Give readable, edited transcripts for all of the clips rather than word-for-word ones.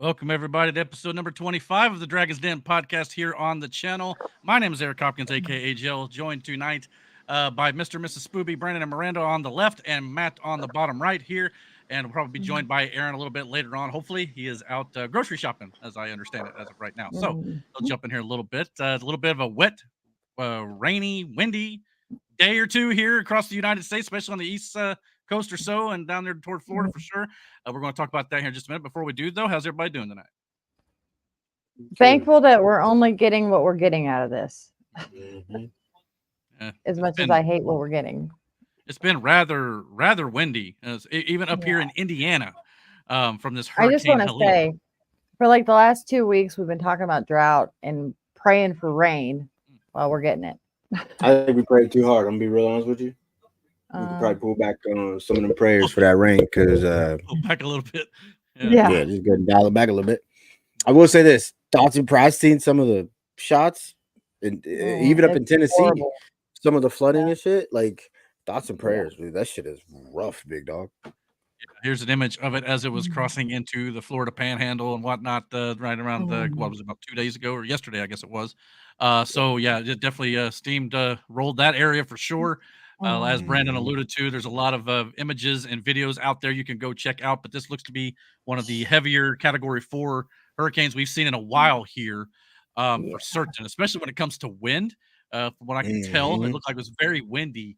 Welcome, everybody, to episode number 25 of the Dragon's Den podcast here on the channel. My name is Eric Hopkins, a.k.a. Jill, joined tonight by Mr. and Mrs. Spooby, Brandon and Miranda on the left, and Matt on the bottom right here. And we'll probably be joined by Aaron a little bit later on. Hopefully, he is out grocery shopping, as I understand it, as of right now. So he'll jump in here a little bit. It's a little bit of a wet, rainy, windy day or two here across the United States, especially on the east coast or so, and down there toward Florida for sure. We're going to talk about that here in just a minute. Before we do, though, how's everybody doing tonight? Thankful that we're only getting what we're getting out of this. As much as I hate what we're getting. It's been rather windy, even up here in Indiana, from this hurricane. I just want to say, for like the last 2 weeks, we've been talking about drought and praying for rain while we're getting it. I think we prayed too hard. I'm gonna be real honest with you. We could probably pull back on some of them prayers for that rain because pull back a little bit. Yeah, just go dial it back a little bit. I will say this: thoughts and pride. Seen some of the shots, and even up in Tennessee, horrible. Some of the flooding and shit. Like thoughts and prayers, dude. That shit is rough, big dog. Here's an image of it as it was crossing into the Florida Panhandle and whatnot, right around what was it, about 2 days ago or yesterday, I guess it was. So yeah, it definitely steamed rolled that area for sure. As Brandon alluded to, there's a lot of images and videos out there you can go check out, but this looks to be one of the heavier Category 4 hurricanes we've seen in a while here, for certain, especially when it comes to wind. From what I can tell, it looked like it was very windy.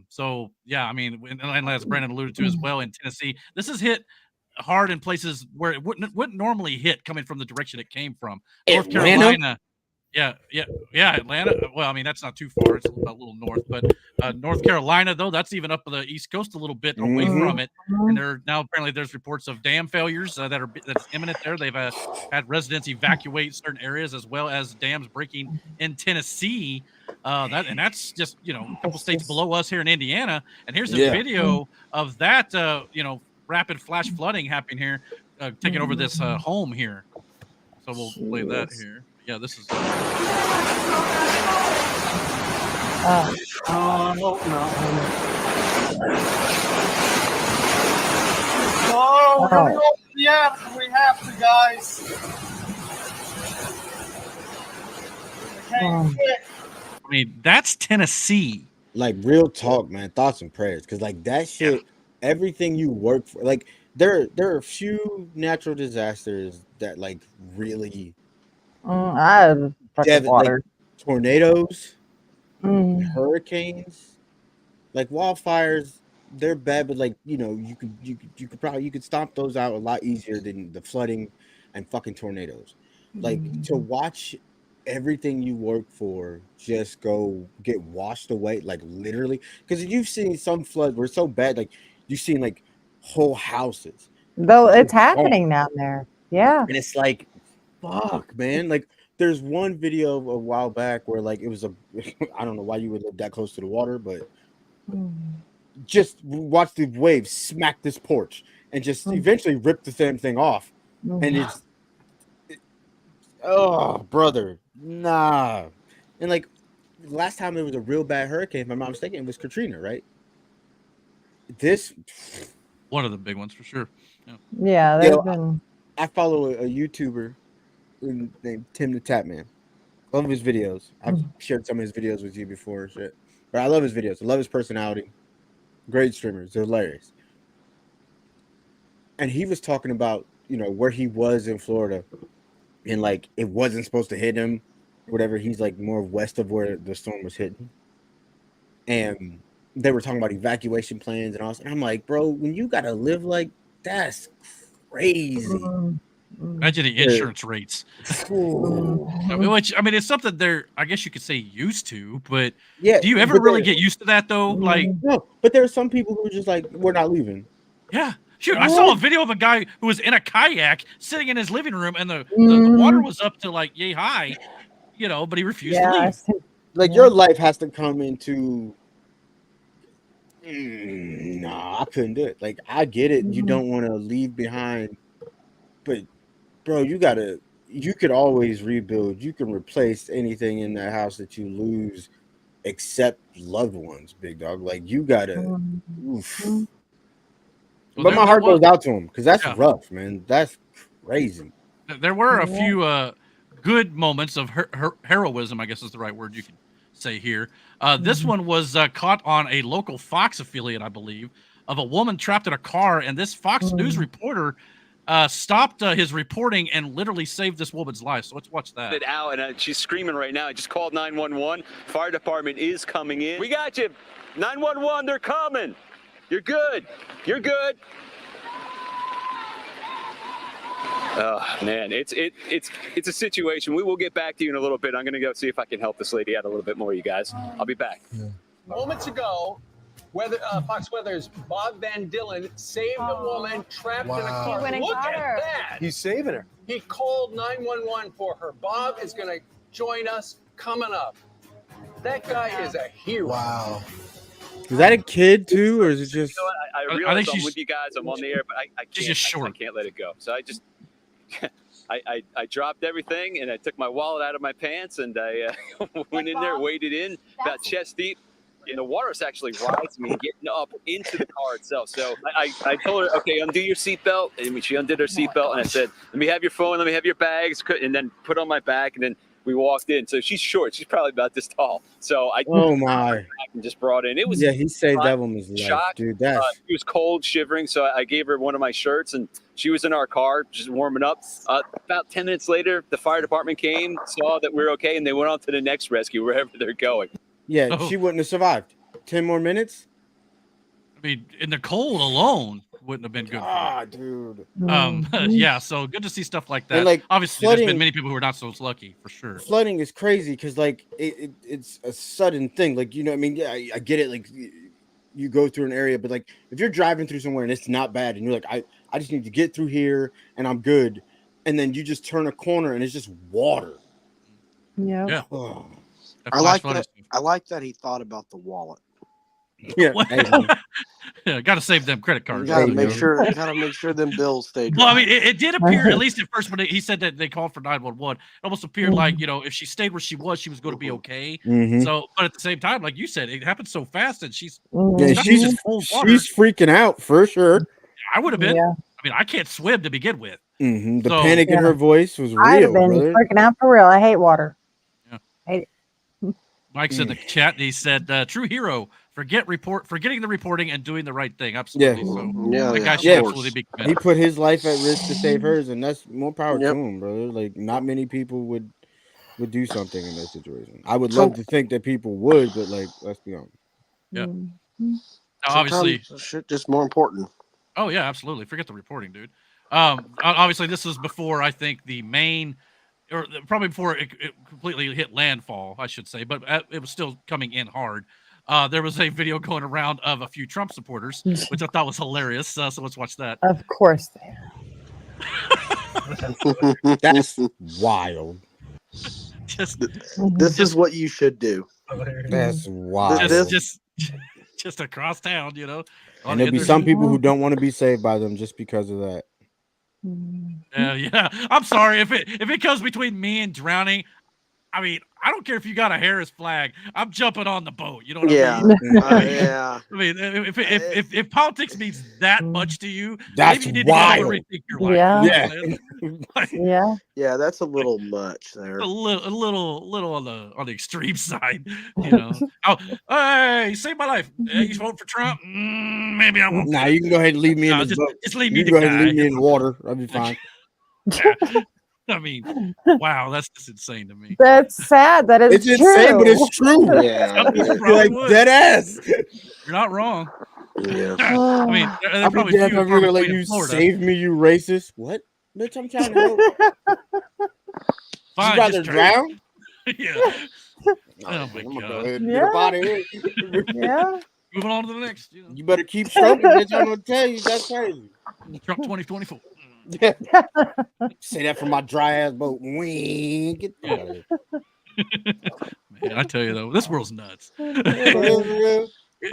So yeah, I mean, and as Brandon alluded to as well, in Tennessee, this is hit hard in places where it wouldn't normally hit coming from the direction it came from. North Carolina. Yeah, Atlanta. Well, I mean, that's not too far. It's a little north, but North Carolina, though, that's even up the East Coast a little bit away from it. And apparently there's reports of dam failures that's imminent there. They've had residents evacuate certain areas, as well as dams breaking in Tennessee. That's just a couple states below us here in Indiana. And here's a video of that rapid flash flooding happening here, taking over this home here. So we'll play that here. Yeah, this is. Oh, no. Oh, we're going to go to the app. We have to, guys. I mean, that's Tennessee. Like, real talk, man. Thoughts and prayers. Because, like, that shit, everything you work for. Like, there are a few natural disasters that, like, really. Water. Like tornadoes, hurricanes, like wildfires. They're bad, but like you could stomp those out a lot easier than the flooding and fucking tornadoes. Like to watch everything you work for just go get washed away, like literally. Because you've seen some floods where it's so bad, like you've seen like whole houses. Though it's happening down there, yeah. And it's like. Fuck, man. Like, there's one video a while back where, like, it was I don't know why you would live that close to the water, but just watch the waves smack this porch and just eventually rip the damn thing off. And oh, brother, nah. And, like, last time it was a real bad hurricane, if I'm not mistaken, it was Katrina, right? This. One of the big ones, for sure. Yeah, there's been. I follow a YouTuber named Tim the Tapman. Love his videos. I've shared some of his videos with you before, shit. But I love his videos. I love his personality. Great streamers. They're hilarious. And he was talking about, where he was in Florida, and like it wasn't supposed to hit him, whatever. He's like more west of where the storm was hitting. And they were talking about evacuation plans and all. And I'm like, bro, when you gotta live like that's crazy. Imagine the insurance rates. Which, I mean, it's something they're, I guess you could say, used to, but do you ever really get used to that, though? Like, no, but there are some people who are just like, we're not leaving. Yeah. Shoot, I saw a video of a guy who was in a kayak sitting in his living room, and the water was up to, like, yay high, but he refused to leave. Like, your life has to come into, nah, I couldn't do it. Like, I get it. You don't want to leave behind, but bro, you could always rebuild. You can replace anything in that house that you lose except loved ones, big dog. Like you gotta But my heart goes out to him because that's rough, man. That's crazy. There were a Yeah. few good moments of heroism, I guess is the right word you could say here. This one was caught on a local Fox affiliate, I believe, of a woman trapped in a car, and this Fox News reporter stopped his reporting and literally saved this woman's life. So let's watch that. It out, and she's screaming right now. I just called 911. Fire department is coming in. We got you. 911, they're coming. You're good. You're good. Oh man, it's a situation. We will get back to you in a little bit. I'm gonna go see if I can help this lady out a little bit more, you guys. I'll be back. Moments ago, Fox Weather's Bob Van Dillen saved a woman trapped in a car. He went and Look got at her. that. He's saving her. He called 911 for her. Bob is going to join us coming up. That guy is a hero. Wow. Is that a kid too, or is it just? You know what? I I realize think I'm she's- with you guys. I'm on the air, but I she's can't. just short. I can't let it go. So I just. I dropped everything and I took my wallet out of my pants and I went in there, waded in about chest deep. And the water's actually rising and getting up into the car itself. So I told her, okay, undo your seatbelt. And she undid her seatbelt and I said, let me have your phone, let me have your bags, and then put on my back. And then we walked in. So she's short. She's probably about this tall. So I Oh my! and just brought in. It was Yeah, he saved that woman's life, shock. dude. That's She was cold, shivering, so I gave her one of my shirts, and she was in our car just warming up. About 10 minutes later, the fire department came, saw that we were okay, and they went on to the next rescue, wherever they're going. yeah. Oh. She wouldn't have survived. 10 more minutes. I mean, in the cold alone wouldn't have been good. For her. Ah, dude. Yeah, so good to see stuff like that. And, like, Obviously, there's flooding- been many people who are not so lucky, for sure. Flooding is crazy because like it's a sudden thing. Like, you know, I mean, yeah, I get it. Like you go through an area, but like if you're driving through somewhere and it's not bad, and you're like, I just need to get through here and I'm good, and then you just turn a corner and it's just water. Yeah. Yeah. Oh. That I flash like flooding that. stuff. I like that he thought about the wallet. Yeah. Well, Hey, man. Yeah, got to save them credit You cards. gotta Hey, make man. sure. Gotta make sure them bills stay. Well, I dry. mean, it did appear, at least at first, when he said that they called for 911, it almost appeared like, you know, if she stayed where she was going to be okay. Mhm. So, but at the same time, like you said, it happened so fast that she's Yeah, stuck in this cold water. she's freaking out for sure. I would have been. Yeah. I mean, I can't swim to begin with. The So- panic in Yeah. her voice was I'd real, have been brother. freaking out for real. I hate water. Mike's in the chat. He said, "True hero, forgetting the reporting and doing the right thing." Absolutely. So yeah, that guy of should Yeah. absolutely be He commended. put his life at risk to save hers, and that's more power Yep. to him, brother. Like, not many people would do something in that situation. I would So- love to think that people would, but like, let's be honest. Yeah. Mm. Now, obviously, Sometimes shit just more important. oh yeah, absolutely. Forget the reporting, dude. Obviously, this was before I think the main, or probably before it completely hit landfall, I should say, but it was still coming in hard. There was a video going around of a few Trump supporters, which I thought was hilarious. So let's watch that. Of course they are. That's wild. Just, This is what you should do. That's wild. just across town, you know. And there'll be some people who don't want to be saved by them just because of that. Yeah. I'm sorry if it comes between me and drowning. I mean, I don't care if you got a Harris flag. I'm jumping on the boat. You know what Yeah, I mean? yeah. I mean, if politics means that much to you, That's maybe you need wild. to rethink your life. Yeah. You know Yeah. what I'm saying? Yeah. Yeah, that's a little much there. a little on the extreme side, you know. Oh, hey, you saved my life. Hey, you vote for Trump? Maybe I won't. Nah, you can go ahead and leave me in No, the just, boat. just leave You me can the go ahead and guy. leave me in the water. I'll be fine. I mean, wow, that's just insane to me. That's sad. That is It's true. insane, but it's true. Yeah, Some people You're probably like would. dead ass. You're not wrong. yeah. I mean, they're I'll be probably dead few if and you're far gonna let between you in Florida. save me, you racist. What? Bitch, I'm trying to help. Fine, You rather just try. drown? Yeah. Oh my I'm gonna God. go ahead and Yeah. get up out of here. Yeah. Moving on to the next. You know, You better keep stroking, bitch. I'm gonna tell you that's crazy. Trump 2024. Say that from my dry ass boat. Wing. Get the fuck out of here. Man, I tell you though, this world's nuts. For real, for real.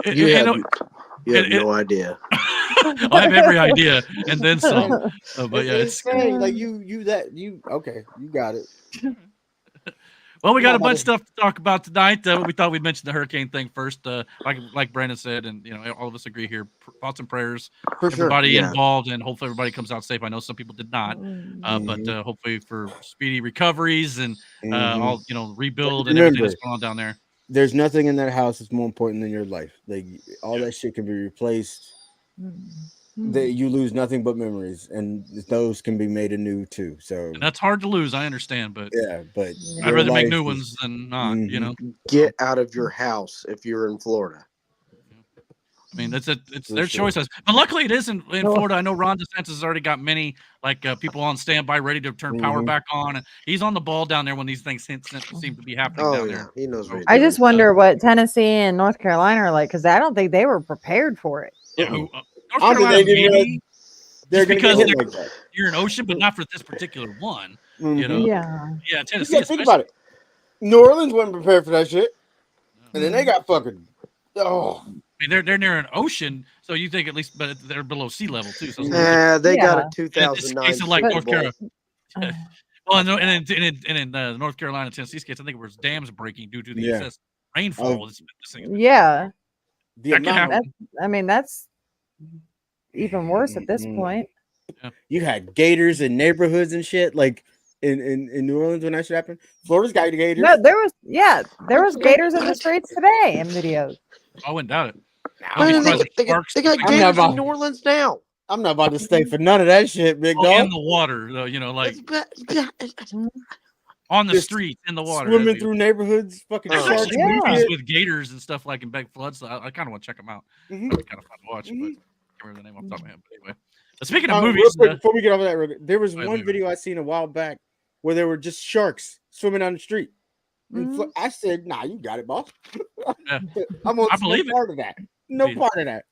You You have, know, you have it- no idea. I have every idea, and then some. But yeah, it's insane. Like you okay, you got it. Well, we got a bunch of stuff to talk about tonight. We thought we'd mention the hurricane thing first. Like Brandon said, and all of us agree here. Thoughts and prayers, For sure. everybody Yeah. involved, and hopefully everybody comes out safe. I know some people did not, but hopefully for speedy recoveries and all rebuild and everything that's going on down there. There's nothing in that house that's more important than your life. Like all that shit can be replaced. That you lose nothing but memories, and those can be made anew too. So And that's hard to lose. I understand, but but I'd rather make new ones than not. Get out of your house if you're in Florida. I mean, it's their choices, but luckily it is in Florida. I know Ron DeSantis has already got many people on standby, ready to turn power back on, and he's on the ball down there when these things seem to be happening down there. He knows what he's I doing. just wonder what Tennessee and North Carolina are like, because I don't think they were prepared for it. Yeah, North I don't think Carolina they did maybe they're just going to because get hit like that. you're an ocean, but not for this particular one. Yeah. Yeah, Tennessee. You think about it. New Orleans wasn't prepared for that shit, and then they got fucking. Oh, I mean, they're near an ocean, so you think at least, but they're below sea level too. So They got a it's 2009 cases like Super North Bowl. Carolina. Well, and in North Carolina, Tennessee's case, I think it was dams breaking due to the excess rainfall. Yeah. That can happen. I mean, that's even worse at this point. You had gators in neighborhoods and shit, like in New Orleans when that shit happened. Florida's got gators. No, there was gators in the streets today in videos. I wouldn't doubt it. Man, they got gators in New Orleans now. I'm not about to stay for none of that shit, big dog. In the water, though, like on the street in the water, swimming through neighborhoods, fucking There's sharks. actually movies with gators and stuff like in big floods. So I kind of want to check them out. That'd be kind of fun to watch, but I can't remember the name off the top of my head. But anyway, speaking of movies, real quick, before we get off of that, real quick, there was one video I seen a while back where there were just sharks swimming down the street. I said, "Nah, you got it, boss." Yeah. I believe it. Part of that. No part of that.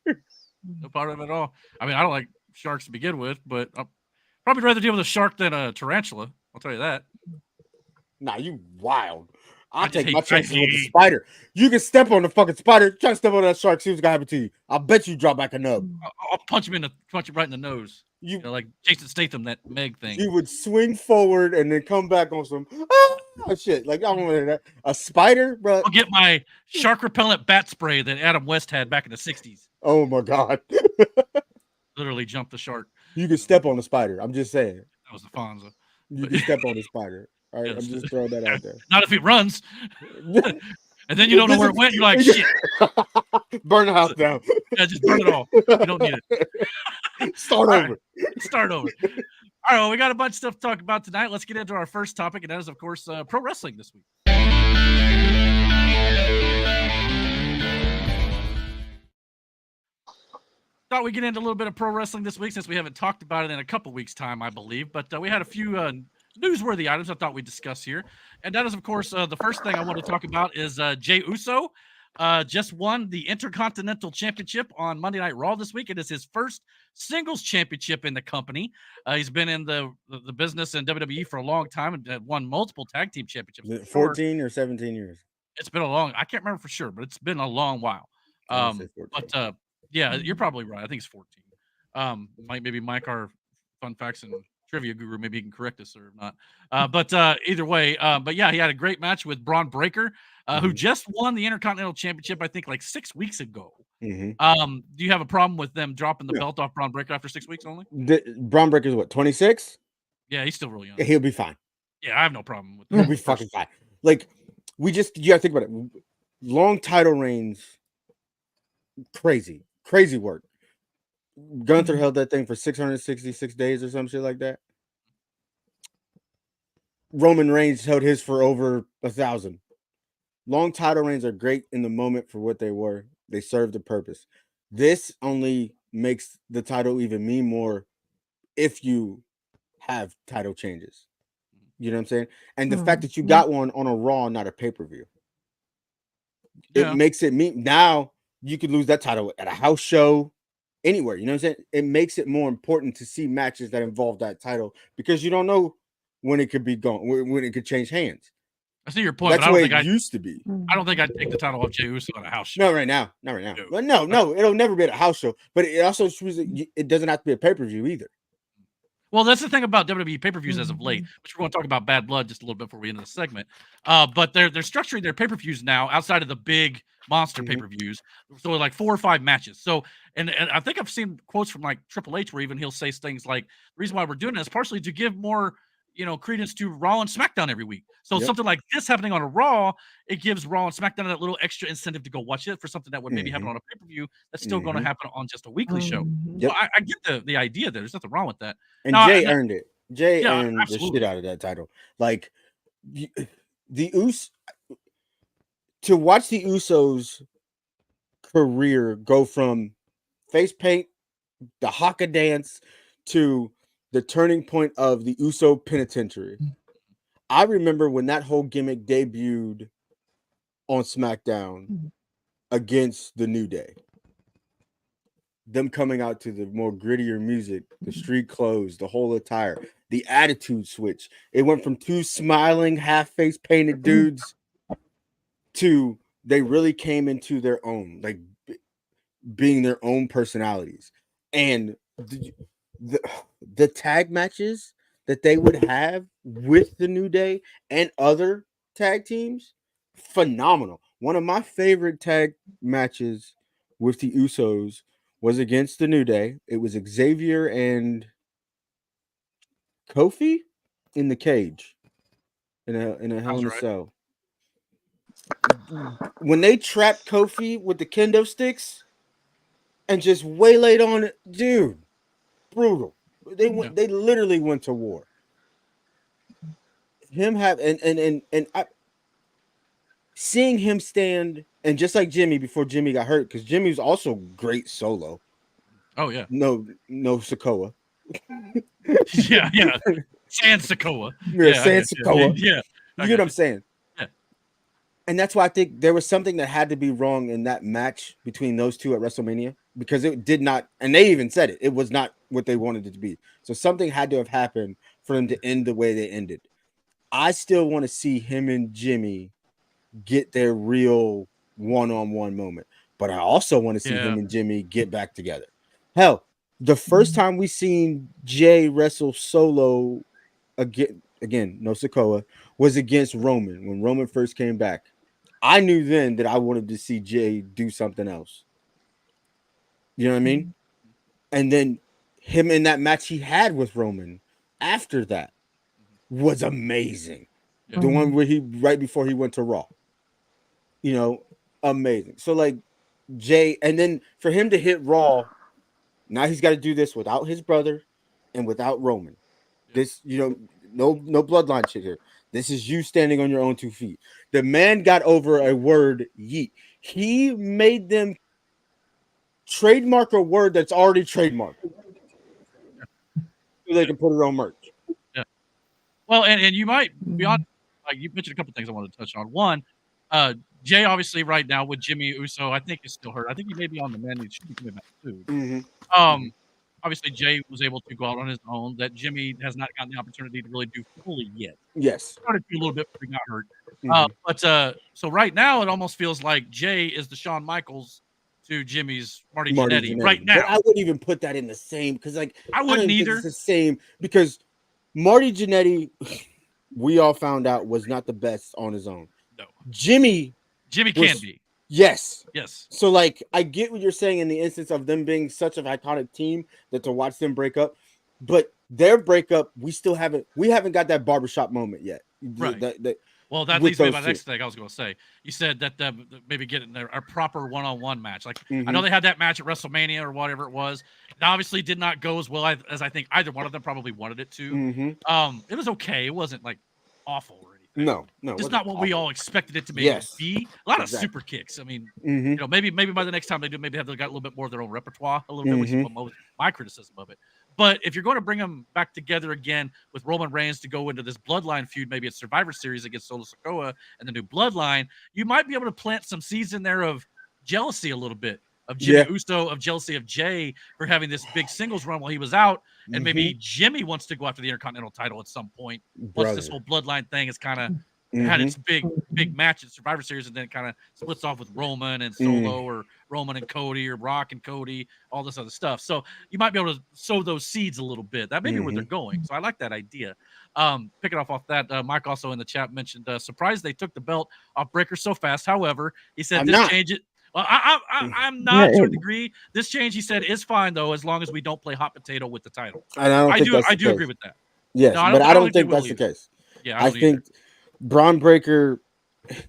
No part of it at all. I mean, I don't like sharks to begin with, but I'd probably rather deal with a shark than a tarantula. I'll tell you that. Nah, you wild. I'll take hate my chances with the spider. You can step on the fucking spider. Try to step on that shark. See what's gonna happen to you. I'll bet you drop back a nub. I'll punch him right in the nose. You know, like Jason Statham, that Meg thing. You would swing forward and then come back on some shit. Like I don't want that. A spider, bro. I'll get my shark repellent bat spray that Adam West had back in the 60s. Oh my god. Literally jumped the shark. You could step on the spider. I'm just saying. That was the Fonza. You can step on the spider. All right, Yes. I'm just throwing that out there. Not if it runs. And then you don't know where it went. You're like, shit. Burn the house down. Yeah, just burn it all. You don't need it. Start over. Start over. All right, well, we got a bunch of stuff to talk about tonight. Let's get into our first topic, and that is, of course, pro wrestling this week. Thought we'd get into a little bit of pro wrestling this week since we haven't talked about it in a couple weeks' time, I believe. But we had a few newsworthy items I thought we'd discuss here. And that is, of course, the first thing I want to talk about is Jey Uso just won the Intercontinental Championship on Monday Night Raw this week. It is his first singles championship in the company. He's been in the business in WWE for a long time and won multiple tag team championships. 14 or 17 years? It's been I can't remember for sure, but it's been a long while. Yeah, you're probably right. I think it's 14. Maybe Mike, our fun facts and trivia guru, maybe he can correct us or not. But either way, but yeah, he had a great match with Braun Breaker, who just won the Intercontinental Championship, I think, like 6 weeks ago. Do you have a problem with them dropping the belt off Braun Breaker after 6 weeks only? Braun Breaker's what, 26? Yeah, he's still really young. He'll be fine. Yeah, I have no problem with that. He'll be fucking fine. Like, you gotta think about it. Long title reigns, crazy work. Gunther held that thing for 666 days or some shit like that. Roman Reigns held his for over 1,000. Long title reigns are great in the moment for what they were. They served a purpose. This only makes the title even mean more if you have title changes. You know what I'm saying? And the fact that you got one on a Raw, not a pay-per-view, it makes it mean now you could lose that title at a house show, anywhere. You know what I'm saying? It makes it more important to see matches that involve that title because you don't know when it could be gone, when it could change hands. I see your point. That's but the I way don't think it used to be. I don't think I'd take the title off Jey Uso at a house show. Not right now. Well, no, it'll never be at a house show. But it also it doesn't have to be a pay-per-view either. Well, that's the thing about WWE pay-per-views as of late, which we're going to talk about Bad Blood just a little bit before we end the segment. But they're structuring their pay-per-views now outside of the big monster pay-per-views, so like 4 or 5 matches. So, and I think I've seen quotes from like Triple H where even he'll say things like, "The reason why we're doing this is partially to give more, credence to Raw and SmackDown every week." So something like this happening on a Raw, it gives Raw and SmackDown that little extra incentive to go watch it for something that would maybe happen on a pay-per-view that's still going to happen on just a weekly show. So I get the idea there. There's nothing wrong with that. And Jay earned it. Jay earned absolutely. the shit out of that title. Like to watch the Usos career go from face paint, the Haka dance, to the turning point of the Uso Penitentiary. I remember when that whole gimmick debuted on SmackDown against the New Day. Them coming out to the more grittier music, the street clothes, the whole attire, the attitude switch. It went from 2 smiling, half-face painted dudes to they really came into their own, like being their own personalities. And the tag matches that they would have with the New Day and other tag teams, phenomenal. One of my favorite tag matches with the Usos was against the New Day. It was Xavier and Kofi in the cage in a Hell in a Cell. When they trapped Kofi with the kendo sticks and just waylaid on it, dude, brutal. They literally went to war. Seeing him stand, and just like Jimmy before Jimmy got hurt, because Jimmy was also great solo. Oh yeah. No Sokoa. yeah. San Sokoa. San Sokoa. Yeah. You get what I'm saying? Yeah. And that's why I think there was something that had to be wrong in that match between those two at WrestleMania, because it did not, and they even said it was not what they wanted it to be. So something had to have happened for them to end the way they ended. I still want to see him and Jimmy get their real one-on-one moment, but I also want to see him and Jimmy get back together. Hell, the first time we seen Jay wrestle solo again, no Sokoa, was against Roman when Roman first came back. I knew then that I wanted to see Jay do something else. You know what I mean? And then him in that match he had with Roman after that was amazing. The one where he right before he went to Raw. Amazing. So like Jay, and then for him to hit Raw, now he's got to do this without his brother and without Roman. This, no bloodline shit here. This is you standing on your own 2 feet. The man got over a word, yeet. He made them trademark a word that's already trademarked. So they can put it on merch. Yeah. Well, and you might be on, like you mentioned a couple things I wanted to touch on. One, Jay obviously right now with Jimmy Uso, I think is still hurt. I think he may be on the mend. He should be coming back too. Obviously Jay was able to go out on his own. That Jimmy has not gotten the opportunity to really do fully yet. Yes, started to a little bit before he got hurt. But so right now it almost feels like Jay is the Shawn Michaels to Jimmy's Marty Jannetty right now. But I wouldn't even put that in the same, because like I wouldn't either. It's the same, because Marty Jannetty, we all found out, was not the best on his own. No, Jimmy can be. Yes. So like I get what you're saying in the instance of them being such an iconic team that to watch them break up, but their breakup, we haven't got that barbershop moment yet. Right. That leads me to my next thing I was going to say. You said that maybe getting a proper one-on-one match. Like I know they had that match at WrestleMania or whatever it was. It obviously did not go as well as I think either one of them probably wanted it to. It was okay. It wasn't like awful or anything. No, it's not what we all expected it to be. A lot of super kicks. I mean, maybe by the next time they do, maybe have got a little bit more of their own repertoire. A little bit was my criticism of it. But if you're going to bring them back together again with Roman Reigns to go into this Bloodline feud, maybe it's Survivor Series against Solo Sikoa and the new Bloodline, you might be able to plant some seeds in there of jealousy a little bit. Of Jimmy Uso, of jealousy of Jay for having this big singles run while he was out. And maybe Jimmy wants to go after the Intercontinental title at some point. Once this whole Bloodline thing is kind of had its big match in Survivor Series, and then it kind of splits off with Roman and Solo, or Roman and Cody, or Brock and Cody, all this other stuff. So you might be able to sow those seeds a little bit. That may be where they're going. So I like that idea. Picking off that, Mike also in the chat mentioned surprised they took the belt off Breaker so fast. However, he said this change it. Well, I'm not to a degree. This change, he said, is fine though, as long as we don't play hot potato with the title. And I do agree with that. Yes, no, but I don't think that's the case. Yeah, I think Braun Breaker,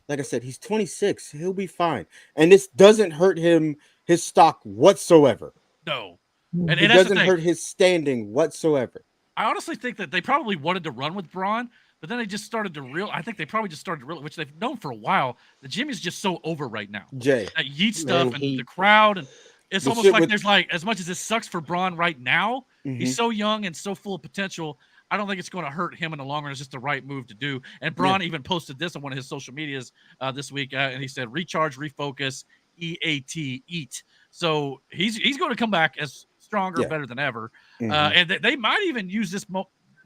like I said, he's 26. He'll be fine, and this doesn't hurt his stock whatsoever. No, and it doesn't hurt his standing whatsoever. I honestly think that they probably wanted to run with Braun, but then they just started to I think they probably just started to realize, which they've known for a while, that Jimmy's just so over right now. Jay, that Yeet stuff and the crowd, and it's almost like there's like, as much as this sucks for Braun right now, he's so young and so full of potential. I don't think it's going to hurt him in the long run. It's just the right move to do. And Braun even posted this on one of his social medias this week, and he said, "Recharge, refocus, EAT, eat." So he's going to come back as stronger, better than ever. And they might even use this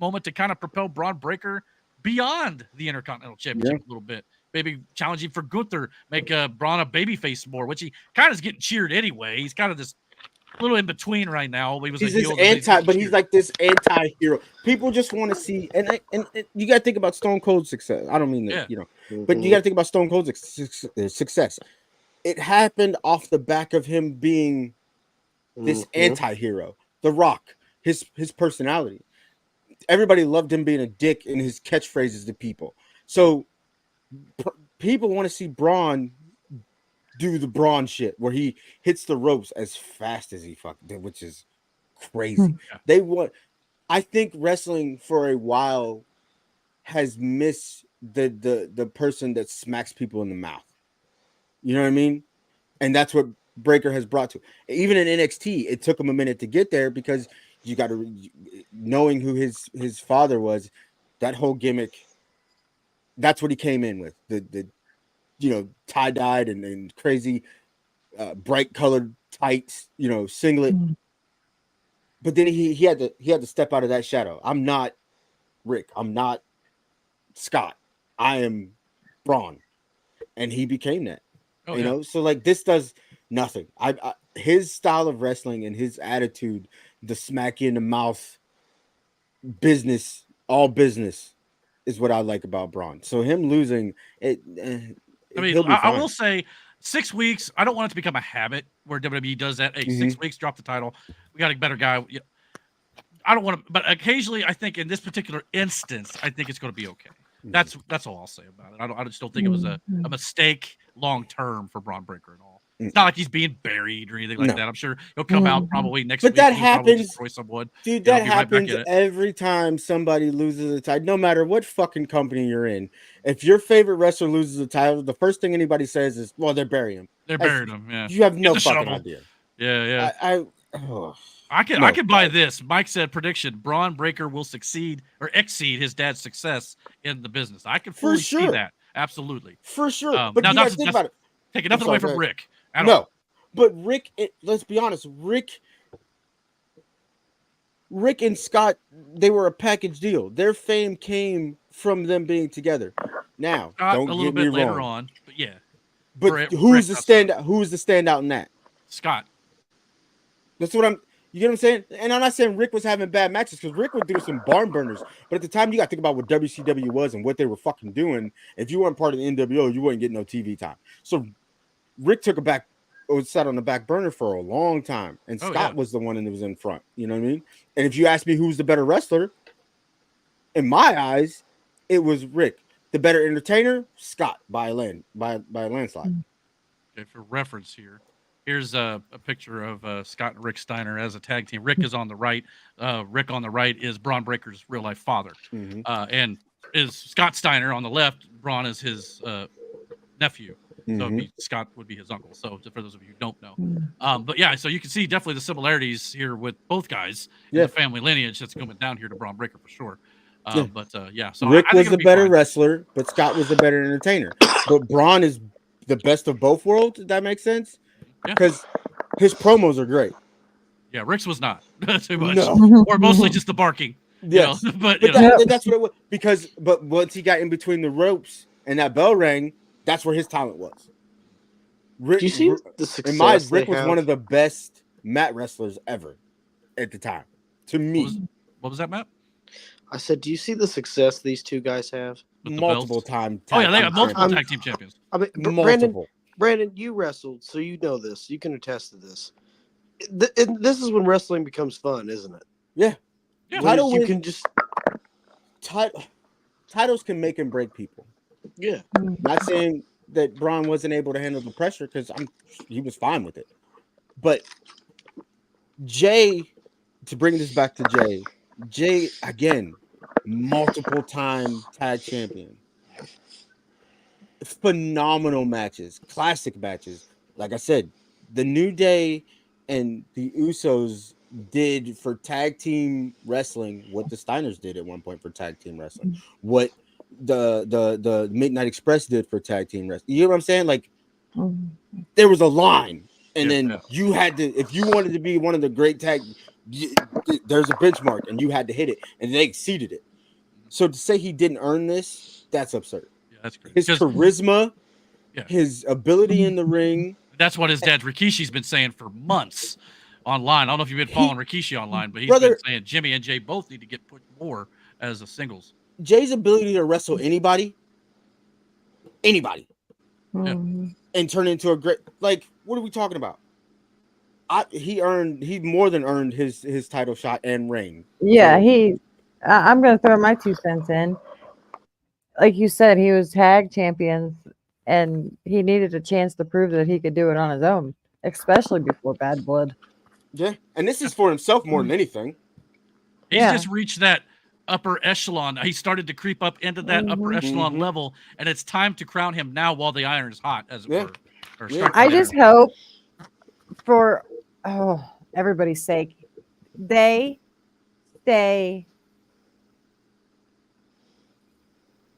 moment to kind of propel Braun Breaker beyond the Intercontinental Championship a little bit. Maybe challenging for Gunther, make Braun a babyface more, which he kind of is getting cheered anyway. He's kind of this little in between right now. He's this he's like this anti-hero. People just want to see, and you got to think about Stone Cold's success. I don't mean that, but you got to think about Stone Cold's success. It happened off the back of him being this anti-hero. The Rock, his personality. Everybody loved him being a dick in his catchphrases to people. So people want to see Braun do the Braun shit where he hits the ropes as fast as he fucking did, which is crazy. I think wrestling for a while has missed the person that smacks people in the mouth. You know what I mean? And that's what Breaker has brought to. Even in NXT, it took him a minute to get there because you got to, knowing who his father was, that whole gimmick. That's what he came in with. The tie-dyed and crazy bright colored tights, singlet. But then he had to step out of that shadow. I'm not Rick. I'm not Scott. I am Braun. And he became that. So like this does nothing. His style of wrestling and his attitude, the smack you in the mouth business, all business, is what I like about Braun. So him losing it. I mean, I will say 6 weeks. I don't want it to become a habit where WWE does that. Hey, 6 weeks, drop the title. We got a better guy. I don't want to, but occasionally, I think in this particular instance, I think it's going to be okay. That's all I'll say about it. I just don't think it was a mistake long term for Braun Breaker at all. It's not like he's being buried or anything like that. I'm sure he'll come out probably next week. But that happens, destroy someone. Dude. That happens every time somebody loses a title, no matter what fucking company you're in. If your favorite wrestler loses a title, the first thing anybody says is, "Well, they're burying him." They're burying him. Yeah, you have no fucking idea. Yeah. I can buy this. Mike said prediction: Braun Breaker will succeed or exceed his dad's success in the business. I can fully see that. Absolutely, for sure. But now, you guys think about it. Taking nothing away from Rick. No, but Rick. Let's be honest. Rick and Scott, they were a package deal. Their fame came from them being together. Now, Scott, don't a little get me bit later wrong. on, but yeah. But who's the standout? Who's the standout in that? Scott. That's what I'm. You get what I'm saying? And I'm not saying Rick was having bad matches because Rick would do some barn burners. But at the time, you got to think about what WCW was and what they were fucking doing. If you weren't part of the NWO, you wouldn't get no TV time. So Rick sat on the back burner for a long time, and Scott was the one that was in front. You know what I mean? And if you ask me who's the better wrestler, in my eyes, it was Rick. The better entertainer, Scott by a landslide. Okay, for reference here, here's a picture of Scott and Rick Steiner as a tag team. Rick is on the right. Rick on the right is Braun Breaker's real life father, and is Scott Steiner on the left. Braun is his nephew. So Scott would be his uncle. So for those of you who don't know, but yeah, so you can see definitely the similarities here with both guys in the family lineage that's coming down here to Braun Breaker for sure. So Rick was the better wrestler, but Scott was the better entertainer. But Braun is the best of both worlds. If that makes sense, because his promos are great. Yeah, Rick's was not too much, no. or mostly just the barking. Yes. You know, but that's what it was. But once he got in between the ropes and that bell rang, that's where his talent was. Rick, Do you see the success Rick they was have? one of the best mat wrestlers ever at the time. To me, what was that, Matt? I said, do you see the success these two guys have? With the multiple belts? time. Oh yeah, they have multiple champions. tag team champions. I mean, Multiple. Brandon, you wrestled, so you know this. You can attest to this. This is when wrestling becomes fun, isn't it? Yeah. Yeah. Title you win- can just titles can make and break people. yeah. Not saying that Braun wasn't able to handle the pressure because he was fine with it. But Jay, to bring this back to Jay again, multiple time tag champion. Phenomenal matches, classic matches. Like I said, the New Day and the Usos did for tag team wrestling what the Steiners did at one point for tag team wrestling. What the Midnight Express did for tag team wrestling. You know what I'm saying? Like there was a line, and then you had to, if you wanted to be one of the great tag, there's a benchmark, and you had to hit it, and they exceeded it. So to say he didn't earn this, that's absurd. Yeah, that's great. His charisma, his ability in the ring. That's what his dad Rikishi's been saying for months online. I don't know if you've been following Rikishi online, but he's been saying Jimmy and Jay both need to get put more as a singles. Jay's ability to wrestle anybody, and turn into a great, like, what are we talking about? He more than earned his title shot and reign. Yeah, I'm gonna throw my 2 cents in. Like you said, he was tag champions, and he needed a chance to prove that he could do it on his own, especially before Bad Blood. Yeah, and this is for himself more than anything. He's just reached that upper echelon. He started to creep up into that upper echelon level, and it's time to crown him now while the iron is hot, as it were. I just hope, for everybody's sake, they stay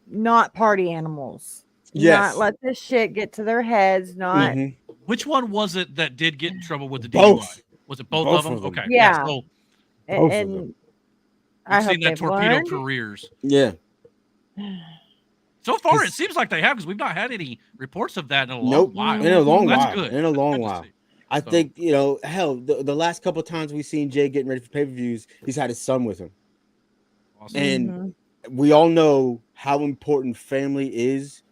not party animals. Yes. Not let this shit get to their heads. Not. Which one was it that did get in trouble with the DUI? Both. Was it both of them? Okay. Yeah. So And I we've hope seen that they've torpedo learned. careers. Yeah. So far, it seems like they have, because we've not had any reports of that in a long Nope. while. In a long That's while. good. In a long That's while. good to see. I think, hell, the last couple of times we've seen Jay getting ready for pay-per-views, he's had his son with him. Awesome. And we all know how important family is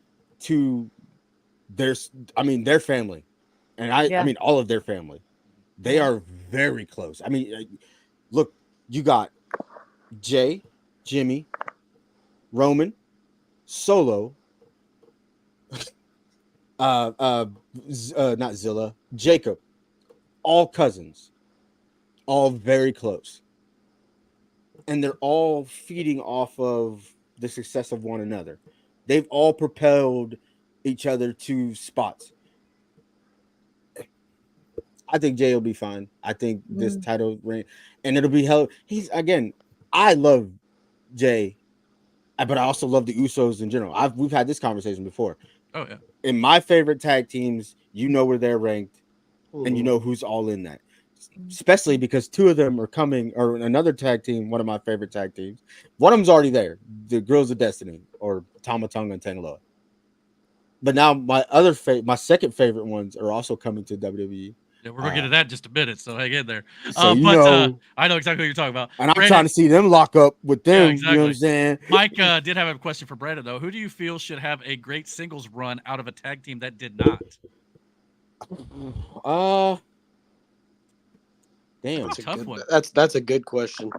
to their family. And I mean, all of their family. They are very close. I mean, look, you got Jay, Jimmy, Roman, Solo, not Zilla, Jacob, all cousins, all very close. And they're all feeding off of the success of one another. They've all propelled each other to spots. I think Jay will be fine. I think this title reign, and it'll be hell. I love Jay, but I also love the Usos in general. We've had this conversation before. Oh yeah. In my favorite tag teams, you know where they're ranked, and you know who's all in that. Especially because 2 of them are coming, or another tag team, one of my favorite tag teams. One of them's already there, the Girls of Destiny, or Tama Tonga and Tangaloa. But now my second favorite ones are also coming to WWE. Yeah, we're gonna get to that in just a minute, so hang in there. So I know exactly what you're talking about. And I'm trying to see them lock up with them. Yeah, exactly. You know what I'm saying? Mike did have a question for Brandon, though. Who do you feel should have a great singles run out of a tag team that did not? Damn, That's a tough one. That's a good question.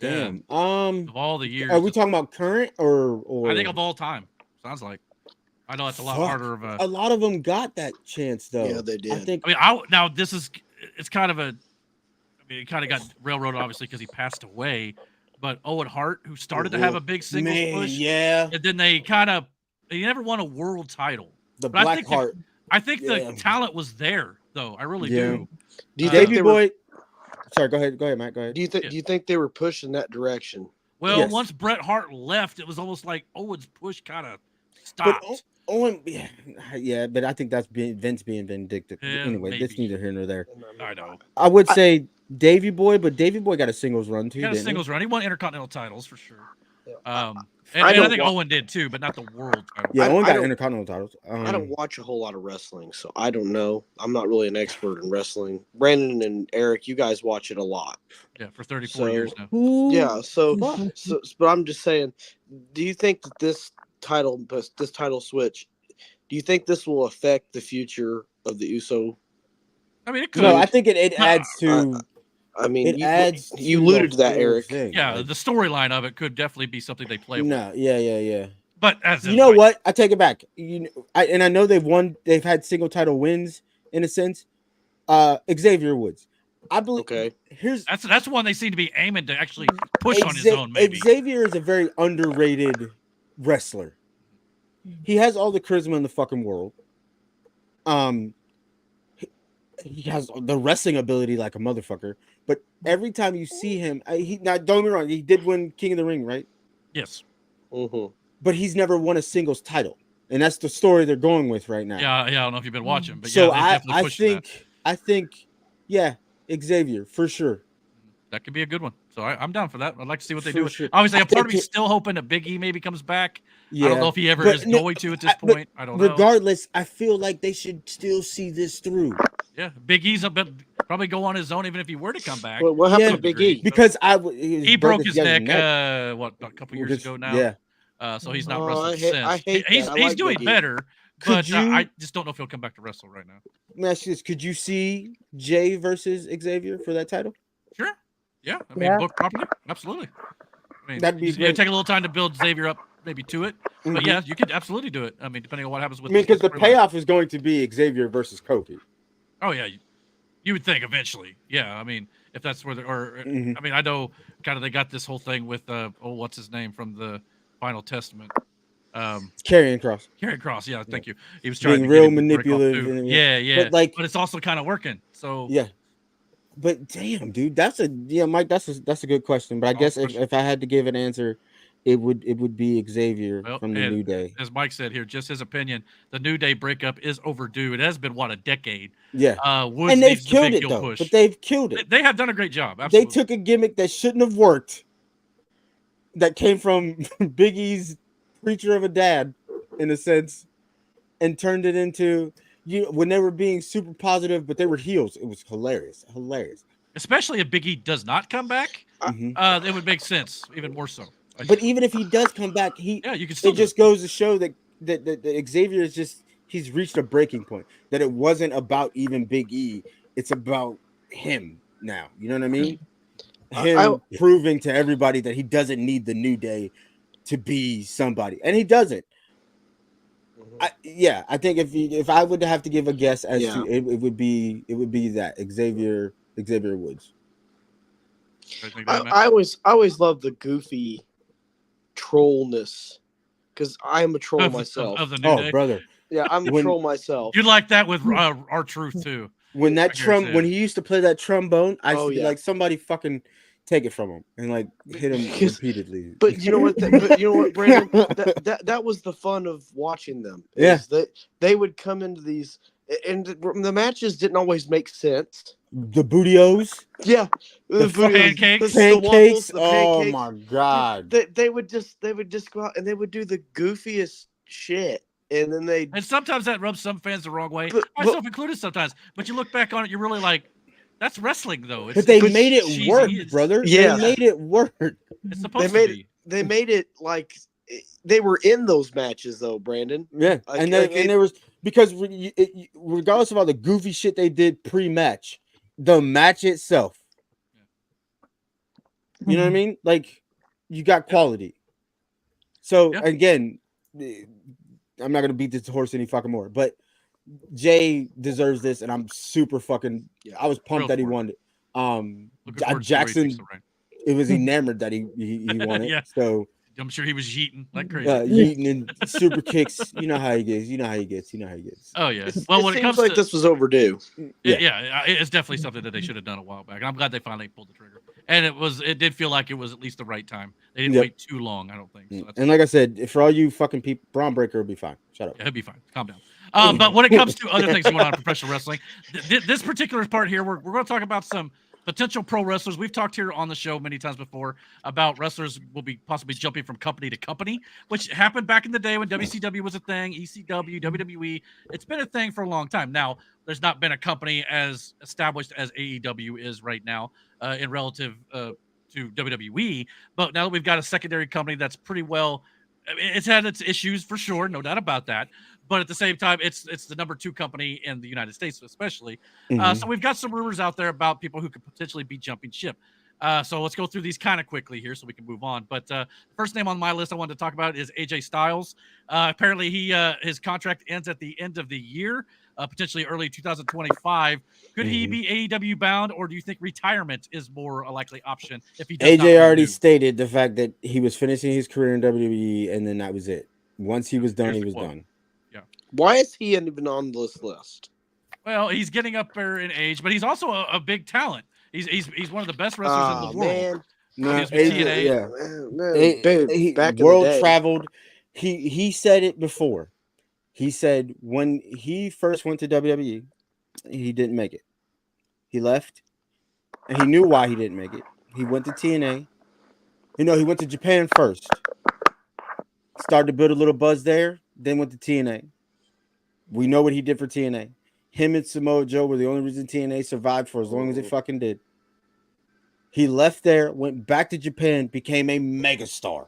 Damn. Of all the years, Are we talking about current or? I think of all time. Sounds like. I know it's a lot harder of a. A lot of them got that chance though. Yeah, they did. I think. I mean, now this is. It's kind of a. I mean, it kind of got railroaded obviously because he passed away, but Owen Hart, who started to have a big singles push, yeah, and then they never won a world title. The But Black Heart. I think the talent was there, though. I really do. Do you think Davey Boy? Sorry, go ahead, Matt. Go ahead. Do you think they were pushed in that direction? Well, once Bret Hart left, it was almost like Owen's push kind of stopped. But Owen, but I think that's Vince being vindictive. Yeah, anyway, maybe. that's neither here nor there. I know. I would say Davey Boy, but Davey Boy got a singles run too. He got a didn't singles run. He won Intercontinental titles for sure. I And I don't think wa- Owen did too, but not the world title. Yeah, I Owen got don't- Intercontinental titles. I don't watch a whole lot of wrestling, so I don't know. I'm not really an expert in wrestling. Brandon and Eric, you guys watch it a lot. Yeah, for 34 years now. Yeah, so but I'm just saying, do you think that this title switch, do you think this will affect the future of the USO? I mean, it could. No, I think it adds to. I mean, It adds. you to alluded the to that, whole Eric. thing, yeah, like- the storyline of it could definitely be something they play with. No, yeah. But as You know what? I take it back. I know they've had single title wins in a sense. Xavier Woods, I believe. Okay. That's one they seem to be aiming to actually push on his own. Maybe Xavier is a very underrated wrestler. He has all the charisma in the fucking world. He has the wrestling ability like a motherfucker. But every time you see him, don't get me wrong, he did win King of the Ring, right? yes. Mm-hmm. But he's never won a singles title, and that's the story they're going with right now. Yeah. I don't know if you've been watching, but So yeah, they definitely I think, yeah, Xavier for sure. that could be a good one. So I'm down for that. I'd like to see what they For do. sure. Obviously, a part of think me's still hoping that Big E maybe comes back. Yeah, I don't know if he ever but is no, going to at this but point. I don't know. Regardless, I feel like they should still see this through. Yeah, Big E's a bit probably go on his own even if he were to come back. Well, what happened Yeah, to Big E? Because He broke his neck. A couple years Just- ago now. Yeah. So he's not Oh, wrestling I hate- since. I hate He's that. I he's like doing Big E. better, Could but you- I just don't know if he'll come back to wrestle right now. Let me ask you this: could you see Jay versus Xavier for that title? Sure. Yeah. I mean, Yeah. book properly. Absolutely. I mean, That'd be it'd great. take a little time to build Xavier up, maybe to it. But Mhm. yeah, you could absolutely do it. I mean, depending on what happens I with. mean, because the storyline. payoff is going to be Xavier versus Kofi. Oh yeah, you would think eventually. Yeah, I mean, if that's where Mhm. I mean, I know kind of they got this whole thing with what's his name from the Final Testament. Karrion Kross. Karrion Kross, yeah, thank you. He was trying Being to real get him to break off manipulative too. and- Yeah, But, but it's also kind of working. So Yeah. But damn, dude, Mike. That's a good question. But I guess if I had to give an answer, it would be Xavier Well, from the and New Day. as Mike said here, just his opinion, the New Day breakup is overdue. It has been a decade. Yeah, Woods and they've needs the killed big it heel though. push. But they've killed it. They have done a great job. They Absolutely. took a gimmick that shouldn't have worked, that came from Big E's preacher of a dad, in a sense, and turned it into when they were being super positive, but they were heels. It was hilarious. Especially if Big E does not come back, Mhm. it would make sense even more so. But even if he does come back, you can still it just goes to show that Xavier is just he's reached a breaking point. That it wasn't about even Big E. It's about him now. You know what I mean? Him proving to everybody that he doesn't need the New Day to be somebody, and he doesn't. I think if I would have to give a guess as to it would be that Xavier Woods. I always love the goofy trollness because I am a troll myself. Of the New Day. Brother. Yeah, I'm a troll myself. You like that with our truth too. When when he used to play that trombone, I used to be like, somebody fucking take it from him and like hit him repeatedly. But you know what? Brandon? That was the fun of watching them. Yeah, they would come into these, and the matches didn't always make sense. The bootios, yeah, the pancakes, pancakes. Oh my god! They would just go out and they would do the goofiest shit. And then and sometimes that rubs some fans the wrong way, myself included sometimes. But you look back on it, you're really like, that's wrestling though. But they made it work, brother. Yeah, they made it work. It's supposed to be. They made it like they were in those matches though, Brandon. Yeah, and there was because regardless of all the goofy shit they did pre-match, the match itself, you know what I mean? Like you got quality. So again, I'm not gonna beat this horse any fucking more, but Jay deserves this, and I'm super fucking. I was pumped that he won it. Jackson, it was enamored that he won it. Yeah. So I'm sure he was yeeting like crazy. Yeeting and super kicks. You know how he gets. Oh yeah. Well, when it comes like this was overdue. It's definitely something that they should have done a while back. And I'm glad they finally pulled the trigger. And it did feel like it was at least the right time. They didn't wait too long, I don't think. So and like I said, for all you fucking people, Braun Breaker will be fine. Shut up. Yeah, he'll be fine. Calm down. But when it comes to other things going on in professional wrestling, this particular part here, we're going to talk about some potential pro wrestlers. We've talked here on the show many times before about wrestlers will be possibly jumping from company to company, which happened back in the day when WCW was a thing, ECW, WWE. It's been a thing for a long time. Now, there's not been a company as established as AEW is right now in relative to WWE. But now that we've got a secondary company that's pretty well, it's had its issues for sure, no doubt about that. But at the same time, it's the number 2 company in the United States, especially. So we've got some rumors out there about people who could potentially be jumping ship. So let's go through these kind of quickly here so we can move on. But first name on my list I wanted to talk about is AJ Styles. Apparently, his contract ends at the end of the year, potentially early 2025. Could he be AEW bound, or do you think retirement is more a likely option if he does not AJ already renew? stated the fact that he was finishing his career in WWE, and then that was it. Once he was done, Here's he the was quote. done. Why is he even on this list? Well, he's getting up there in age, but he's also a big talent. He's one of the best wrestlers in the world. Man. No, He was with AJ, TNA. yeah. Dude, He back in the world day. traveled. He said it before. He said when he first went to WWE, he didn't make it. He left, and he knew why he didn't make it. He went to TNA. He went to Japan first. Started to build a little buzz there. Then went to TNA. We know what he did for TNA. Him and Samoa Joe were the only reason TNA survived for as long as it fucking did. He left there, went back to Japan, became a megastar.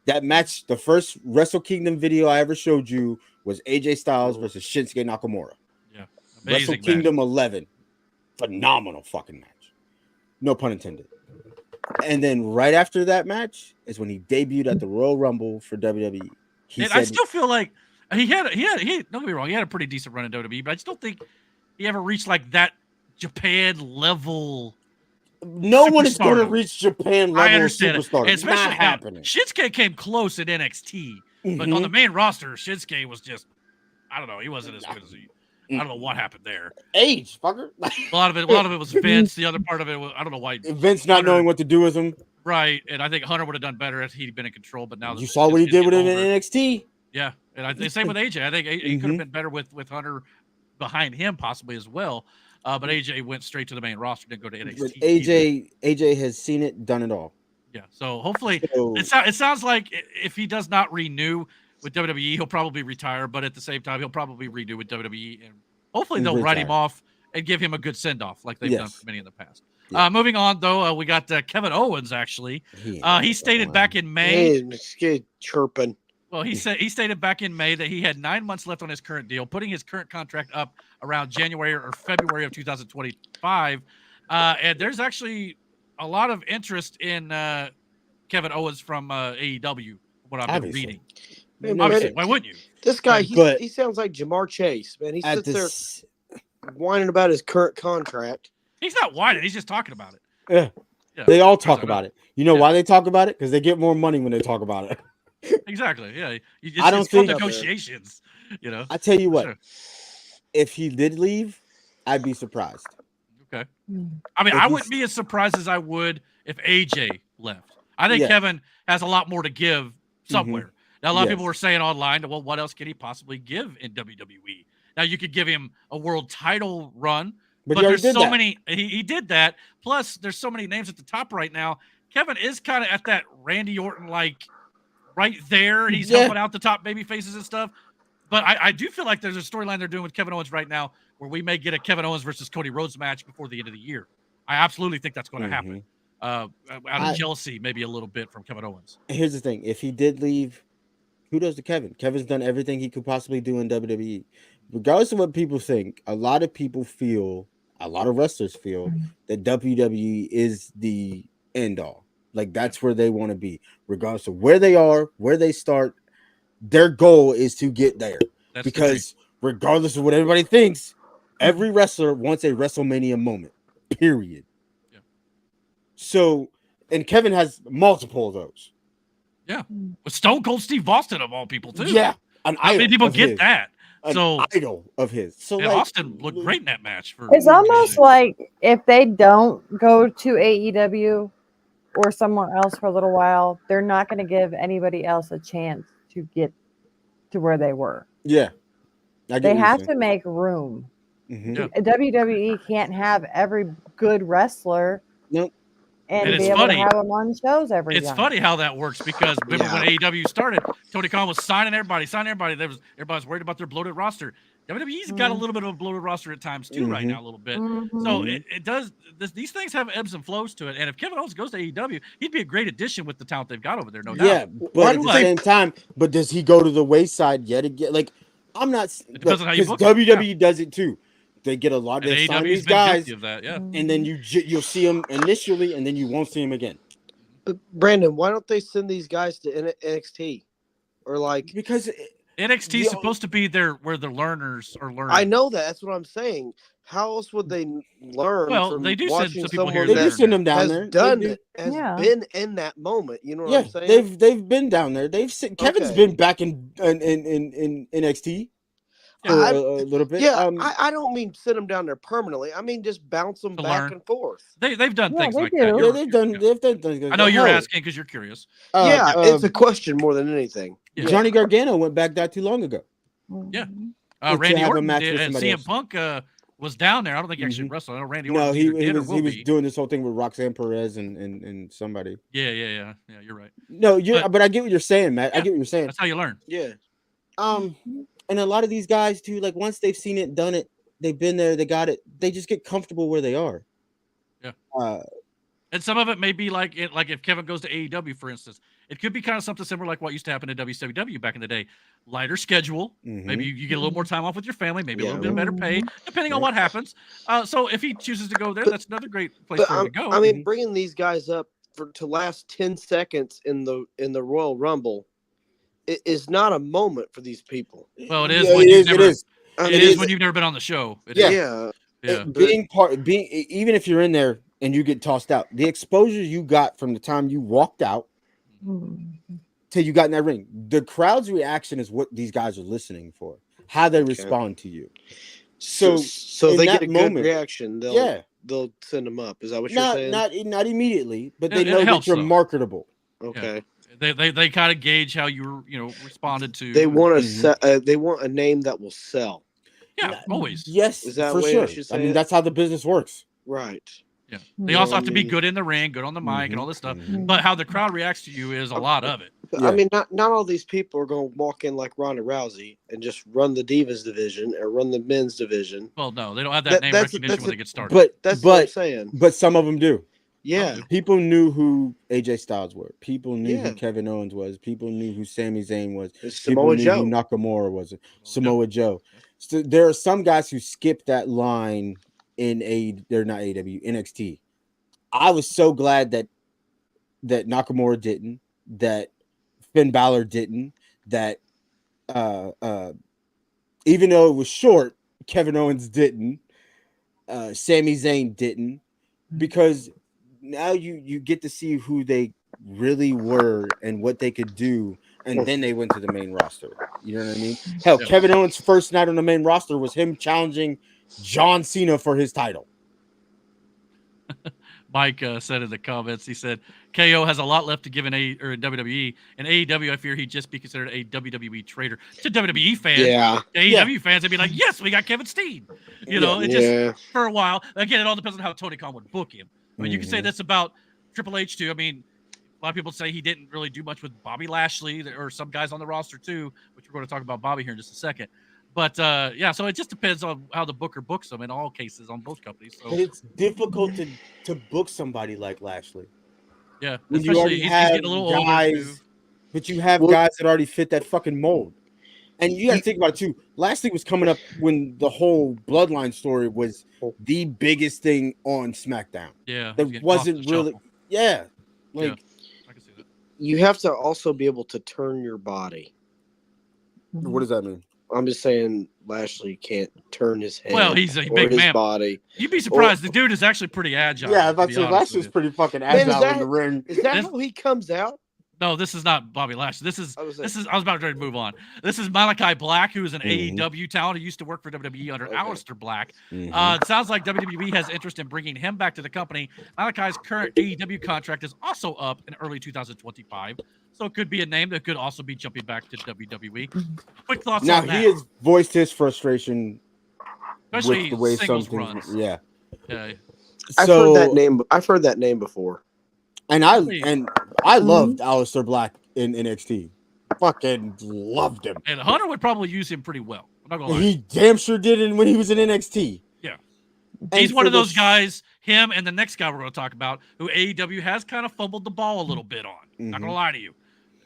That match, the first Wrestle Kingdom video I ever showed you was AJ Styles versus Shinsuke Nakamura. Yeah, Wrestle amazing Kingdom 11. Phenomenal fucking match. No pun intended. And then right after that match is when he debuted at the Royal Rumble for WWE. I still feel like he had don't get me wrong, he had a pretty decent run in WWE, but I just don't think he ever reached like that Japan level. No one is going to superstardom. reach Japan I level of understand it. superstar. And especially Not now, happening. Shinsuke came close in NXT, but on the main roster, Shinsuke was just, I don't know, he wasn't as good as he. I don't know what happened there. Age, fucker. A lot of it was Vince. The other part of it was, I don't know why. Vince not knowing what to do with him. Right, and I think Hunter would have done better if he'd been in control. But now You saw what he did with him in NXT. Yeah, and the same with AJ. I think he could have been better with Hunter behind him possibly as well. But AJ went straight to the main roster, didn't go to NXT. But AJ has seen it, done it all. Yeah, so hopefully it sounds like if he does not renew with WWE, he'll probably retire. But at the same time, he'll probably renew with WWE, and hopefully they'll write him off and give him a good send off like they've done for many in the past. Yeah. Moving on, though, we got Kevin Owens. Actually, he stated back in May. Hey, chirping. Well, he stated back in May that he had 9 months left on his current deal, putting his current contract up around January or February of 2025. And there's actually a lot of interest in Kevin Owens from AEW. What I've been reading. Obviously, why wouldn't you? This guy, he sounds like Jamar Chase, man. He sits there whining about his current contract. He's not whining. He's just talking about it. Yeah. They all talk about it. You know why they talk about it? Because they get more money when they talk about it. Exactly. Yeah. I don't think negotiations. You know. I tell you what. Sure. If he did leave, I'd be surprised. Okay. I mean, I wouldn't be as surprised as I would if AJ left. I think Kevin has a lot more to give somewhere. Now, a lot of people were saying online, well, what else could he possibly give in WWE? Now, you could give him a world title run, but there's so many. He did that. Plus, there's so many names at the top right now. Kevin is kind of at that Randy Orton, like right there. He's helping out the top baby faces and stuff. But I do feel like there's a storyline they're doing with Kevin Owens right now where we may get a Kevin Owens versus Cody Rhodes match before the end of the year. I absolutely think that's going to happen. Out of jealousy, maybe a little bit from Kevin Owens. Here's the thing. If he did leave, who does to Kevin? Kevin's done everything he could possibly do in WWE. Regardless of what people think, a lot of wrestlers feel that WWE is the end all. Like that's where they want to be. Regardless of where they are, where they start, their goal is to get there. That's because regardless of what everybody thinks, every wrestler wants a WrestleMania moment. Period. Yeah. So, and Kevin has multiple of those. Yeah, with Stone Cold Steve Austin of all people too. Yeah, how many people get that? An idol of his. So like, Austin looked great in that match. It's almost like if they don't go to AEW or somewhere else for a little while, they're not going to give anybody else a chance to get to where they were. Yeah, they have to make room Yeah. WWE can't have every good wrestler Nope. and And be it's able funny. to have them on shows every It's night. funny how that works because remember when AEW started, Tony Khan was signing everybody. Everybody's worried about their bloated roster. WWE's got a little bit of a bloated roster at times too right now, a little bit. So it does. These things have ebbs and flows to it. And if Kevin Owens goes to AEW, he'd be a great addition with the talent they've got over there, no doubt. Yeah, but at the same time, but does he go to the wayside yet again? Like, I'm not. It depends on how you because book it. WWE does it too. They get a lot. And They sign AEW's these been guys, guilty of that, yeah. and then you'll see them initially, and then you won't see them again. But Brandon, why don't they send these guys to NXT or like because NXT is supposed to be where the learners are learning. I know that. That's what I'm saying. How else would they learn? Well, from they do send watching some people here. someone They do send them down has there. Done They do. it, has been in that moment. You know what I'm saying? they've been down there. Kevin's been back in NXT. For a little bit. Yeah, I don't mean send them down there permanently. I mean just bounce them back and forth. They've done things like Yeah, that. they've done things. I know you're asking because you're curious. It's a question more than anything. Johnny Gargano went back not too long ago. Yeah. To Randy have a Orton match did, with and somebody CM else. Punk was down there. I don't think he actually wrestled. I know Randy Orton No, he was be. doing this whole thing with Roxanne Perez and somebody. Yeah. You're right. No, but I get what you're saying, Matt. I get what you're saying. That's how you learn. Yeah. And a lot of these guys too, like once they've seen it, done it, they've been there, they got it. They just get comfortable where they are. Yeah. And some of it may be like if Kevin goes to AEW, for instance, it could be kind of something similar like what used to happen in WCW back in the day. Lighter schedule. Maybe you get a little more time off with your family, maybe a little bit better pay, depending on what happens. So if he chooses to go there, that's another great place for him to go. I mean, bringing these guys up to last 10 seconds in the Royal Rumble is not a moment for these people. Well, it is when you've never. It is when you've never been on the show. Yeah. Being even if you're in there and you get tossed out, the exposure you got from the time you walked out till you got in that ring, the crowd's reaction is what these guys are listening for, how they respond to you. So they get a good reaction. They'll send them up. Is that what you're saying? Not immediately, but they know that you're marketable. Okay. Yeah. They kind of gauge how you responded to. They want they want a name that will sell. Yeah, always. Yes, is that for way sure. I should say I mean, that's how the business works. Right. Yeah. They also have to be good in the ring, good on the mic, and all this stuff. But how the crowd reacts to you is a lot of it. I mean, not all these people are going to walk in like Ronda Rousey and just run the Divas division or run the men's division. Well, no, they don't have that name recognition when they get started. But that's what I'm saying. But some of them do. Yeah. People knew who AJ Styles were. People knew who Kevin Owens was. People knew who Sami Zayn was. Samoa Joe. Who Nakamura was. Samoa Joe. So there are some guys who skip that line they're not AEW, NXT. I was so glad that Nakamura didn't, that Finn Balor didn't, that even though it was short, Kevin Owens didn't, Sami Zayn didn't, because now you get to see who they really were and what they could do, and then they went to the main roster. You know what I mean? Hell, Kevin Owens' first night on the main roster was him challenging John Cena for his title. Mike said in the comments, he said, KO has a lot left to give in WWE. In AEW, I fear he'd just be considered a WWE traitor. To WWE fans, AEW fans, they'd be like, yes, we got Kevin Steen. You know, just for a while. Again, it all depends on how Tony Khan would book him. I mean, you can say this about Triple H too. I mean, a lot of people say he didn't really do much with Bobby Lashley or some guys on the roster too, which we're going to talk about Bobby here in just a second. But so it just depends on how the booker books them in all cases on both companies. So it's difficult to book somebody like Lashley. Yeah, when you already have getting a little guys, but you have guys that already fit that fucking mold. And you got to think about it too. Lashley was coming up when the whole Bloodline story was the biggest thing on SmackDown. Yeah, there wasn't really. Yeah, like I can see that. You have to also be able to turn your body. What does that mean? I'm just saying Lashley can't turn his head. Well, he's a big man. Body. You'd be surprised. The dude is actually pretty agile. Yeah, Lashley's pretty fucking agile in the ring. Is that how he comes out? No, this is not Bobby Lashley. This is I was about to move on. This is Malachi Black, who is an AEW talent who used to work for WWE under Aleister Black. It sounds like WWE has interest in bringing him back to the company. Malachi's current AEW contract is also up in early 2025. So it could be a name that could also be jumping back to WWE. Quick thoughts on that. Now, he has voiced his frustration Especially with the way some singles things. runs. Yeah. Yeah. I've heard that name. I've heard that name before. And I loved Aleister Black in NXT. Fucking loved him. And Hunter would probably use him pretty well. I'm not gonna lie. He damn sure did when he was in NXT. Yeah. And He's one for of those the guys, him and the next guy we're going to talk about, who AEW has kind of fumbled the ball a little bit on. Not going to lie to you.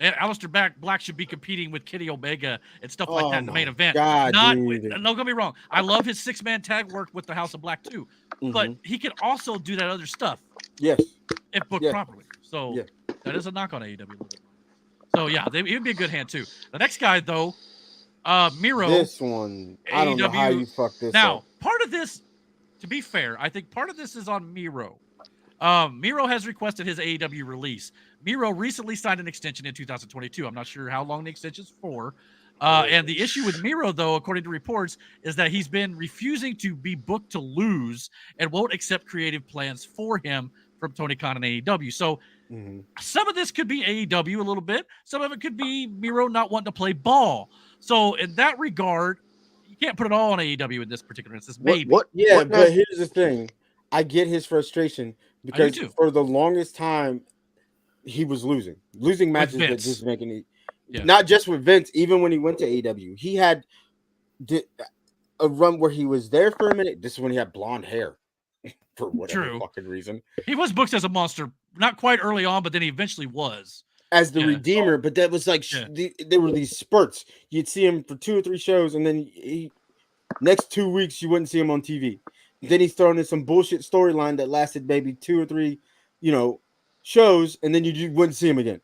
And Aleister Black should be competing with Kenny Omega and stuff like that in the main event. God, Don't get me wrong. I love his 6-man tag work with the House of Black too. But he can also do that other stuff. Yes. If booked properly. So that is a knock on AEW a little bit. So yeah, he would be a good hand too. The next guy though, Miro. This one, I don't know how you fucked this up. Part of this, to be fair, I think part of this is on Miro. Miro has requested his AEW release. Miro recently signed an extension in 2022. I'm not sure how long the extension's for. And the issue with Miro, though, according to reports, is that he's been refusing to be booked to lose and won't accept creative plans for him from Tony Khan and AEW. So some of this could be AEW a little bit. Some of it could be Miro not wanting to play ball. So in that regard, you can't put it all on AEW in this particular instance. Maybe. But here's the thing. I get his frustration because for the longest time he was losing matches that just making it. Not just with Vince, even when he went to AEW, he had a run where he was there for a minute. This is when he had blonde hair for whatever fucking reason. He was booked as a monster, not quite early on, but then he eventually was as the Redeemer. But that was like there were these spurts. You'd see him for 2 or 3 shows, and then next 2 weeks you wouldn't see him on TV. Then he's thrown in some bullshit storyline that lasted maybe 2 or 3, shows, and then you wouldn't see him again.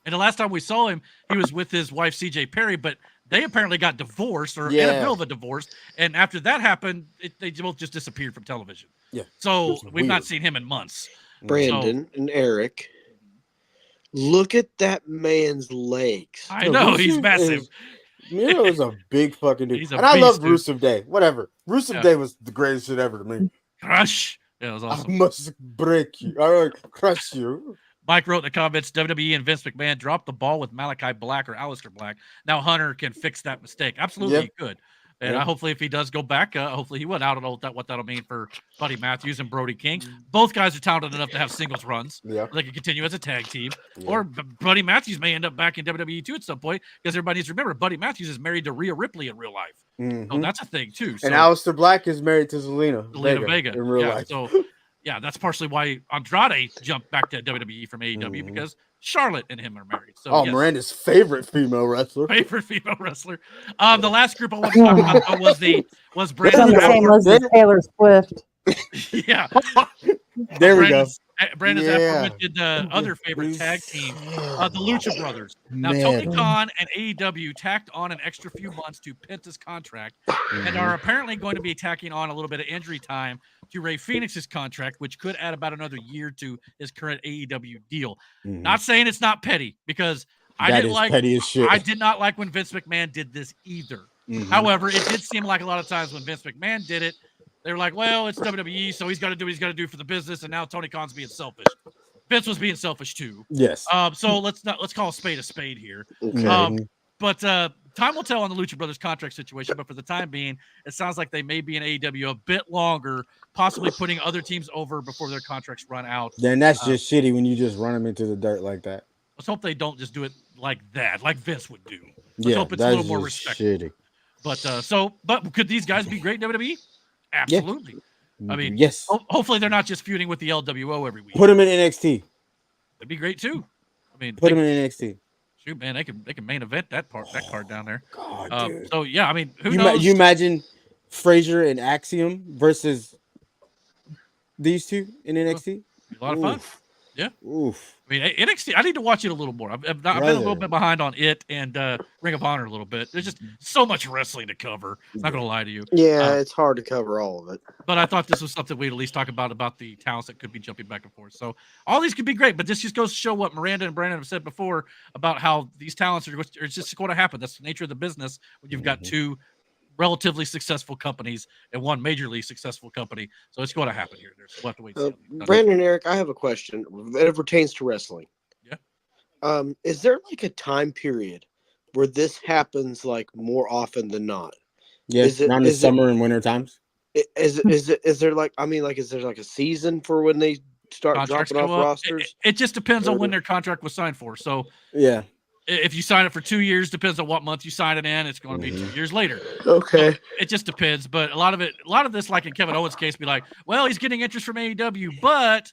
And the last time we saw him, he was with his wife, CJ Perry, but they apparently got divorced or in the middle of a divorce. And after that happened, they both just disappeared from television. Yeah. So we've not seen him in months. Brandon and Eric, look at that man's legs. I know, he's massive. Miro is a big fucking dude. And I love Rusev Day. Whatever. Rusev Day was the greatest shit ever to me. Crush. Yeah, it was awesome. I must break you. I crush you. Mike wrote in the comments, WWE and Vince McMahon dropped the ball with Malachi Black or Aleister Black. Now Hunter can fix that mistake. Absolutely, he could. And hopefully if he does go back, hopefully he would. I don't know what that'll mean for Buddy Matthews and Brody King. Both guys are talented enough to have singles runs. Yeah. They can continue as a tag team. Yeah. Or Buddy Matthews may end up back in WWE too at some point because everybody needs to remember Buddy Matthews is married to Rhea Ripley in real life. So that's a thing too. So, and Aleister Black is married to Zelina Vega in real life. So yeah, that's partially why Andrade jumped back to WWE from AEW because Charlotte and him are married. So Miranda's favorite female wrestler. The last group I want to talk about was Brandon. On the same list as Taylor Swift. Yeah. There we go. Brandon's aforementioned other favorite tag team, the Lucha Brothers. Now, Tony Khan and AEW tacked on an extra few months to Penta's contract and are apparently going to be tacking on a little bit of injury time to Rey Fenix's contract, which could add about another year to his current AEW deal. Not saying it's not petty, because I did not like when Vince McMahon did this either. However, it did seem like a lot of times when Vince McMahon did it, they were like, well, it's WWE, so he's got to do what he's got to do for the business, and now Tony Khan's being selfish. Vince was being selfish too. Yes. So let's call a spade here. Okay. But time will tell on the Lucha Brothers contract situation. But for the time being, it sounds like they may be in AEW a bit longer, possibly putting other teams over before their contracts run out. Then that's just shitty when you just run them into the dirt like that. Let's hope they don't just do it like that, like Vince would do. Let's hope it's a little more respectful. Shitty. But could these guys be great in WWE? Absolutely. Yeah. I mean, yes. Hopefully they're not just feuding with the LWO every week. Put them in NXT. That'd be great too. I mean, put them in NXT. Shoot, man, they can main event that card down there. God, dude. So yeah, I mean, who knows? You imagine Frazier and Axiom versus these two in NXT? A lot of fun. Yeah. Oof. I mean, NXT, I need to watch it a little more. I've been a little bit behind on it and Ring of Honor a little bit. There's just so much wrestling to cover. I'm not going to lie to you. Yeah, it's hard to cover all of it. But I thought this was something we'd at least talk about the talents that could be jumping back and forth. So all these could be great, but this just goes to show what Miranda and Brandon have said before about how these talents are just going to happen. That's the nature of the business when you've got two relatively successful companies and one majorly successful company. So it's going to happen here. We'll have to wait. Brandon and Eric, I have a question that pertains to wrestling. Yeah. Is there like a time period where this happens like more often than not? Yes, around the summer and winter times. Is there like is there like a season for when they start Contracts dropping go off up. rosters? It just depends on when their contract was signed for. So Yeah. if you sign it for 2 years, depends on what month you sign it in. It's going to be 2 years later. Okay. So it just depends. But a lot of this, like in Kevin Owens' case, be like, well, he's getting interest from AEW, but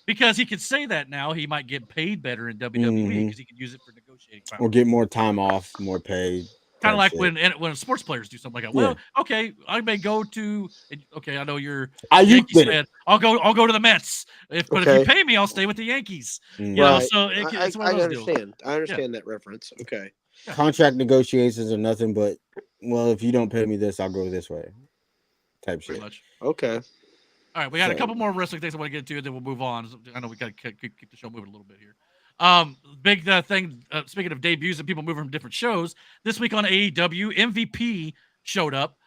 because he could say that now, he might get paid better in WWE because he could use it for negotiating power. Or get more time off, more pay. Kind of like when sports players do something like that. Yeah. Well, okay, I may go to. Okay, I know you're I Yankees did it. fan. I'll go to the Mets. But if you Okay. pay me, I'll stay with the Yankees. Mm. You know, Right. so it's one I of those deals. understand. I understand that reference. Okay. Contract negotiations are nothing but, well, if you don't pay me this, I'll go this way. Type Pretty shit. much. Okay. All right, we got a So- couple more wrestling things I want to get into, and then we'll move on. I know we got to keep the show moving a little bit here. Big thing. Speaking of debuts and people moving from different shows, this week on AEW, MVP showed up.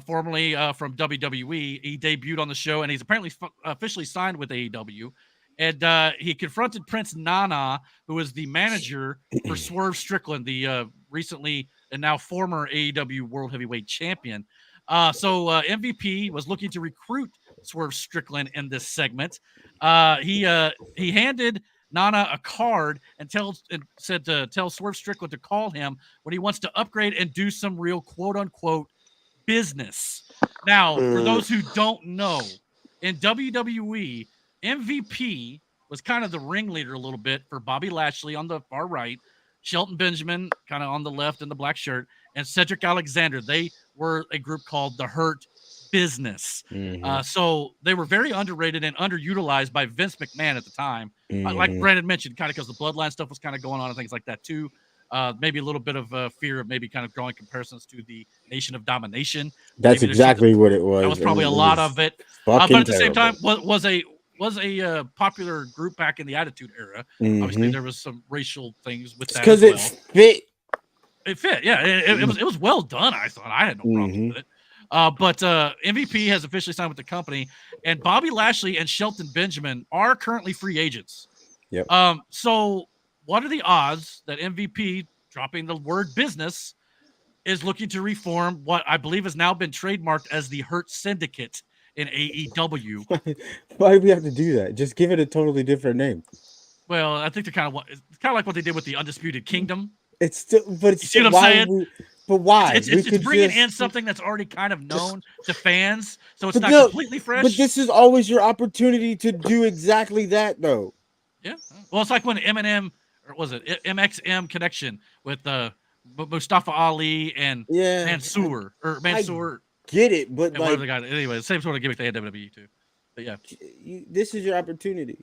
Formerly from WWE, he debuted on the show, and he's apparently officially signed with AEW. And he confronted Prince Nana, who is the manager for Swerve Strickland, the recently and now former AEW World Heavyweight Champion. So MVP was looking to recruit Swerve Strickland in this segment. He handed Nana a card and said to tell Swerve Strickland to call him when he wants to upgrade and do some real quote unquote business. Now, for those who don't know, in WWE, MVP was kind of the ringleader a little bit for Bobby Lashley on the far right, Shelton Benjamin kind of on the left in the black shirt, and Cedric Alexander. They were a group called the Hurt Business. So they were very underrated and underutilized by Vince McMahon at the time. Like Brandon mentioned, kind of because the bloodline stuff was kind of going on and things like that too. Maybe a little bit of fear of maybe kind of drawing comparisons to the Nation of Domination. That's Maybe exactly what it was. That was probably a lot of it. But at the same time, was a popular group back in the Attitude Era. Obviously, there was some racial things with that. Because it fit. It fit, yeah. It was well done. I thought I had no problem with it. But MVP has officially signed with the company, and Bobby Lashley and Shelton Benjamin are currently free agents. Yep. So what are the odds that MVP, dropping the word business, is looking to reform what I believe has now been trademarked as the Hurt Syndicate in AEW? Why do we have to do that? Just give it a totally different name. Well, I think it's kind of like what they did with the Undisputed Kingdom. It's still, but it's You see still, what I'm saying? But why? It's bringing in something that's already kind of known to fans, so it's not no, completely fresh. But this is always your opportunity to do exactly that, though. Yeah. Well, it's like when Eminem, or was it MXM Connection with Mustafa Ali and Mansoor Get it, but like the guy. Anyway, the same sort of gimmick they had WWE too. But yeah, this is your opportunity.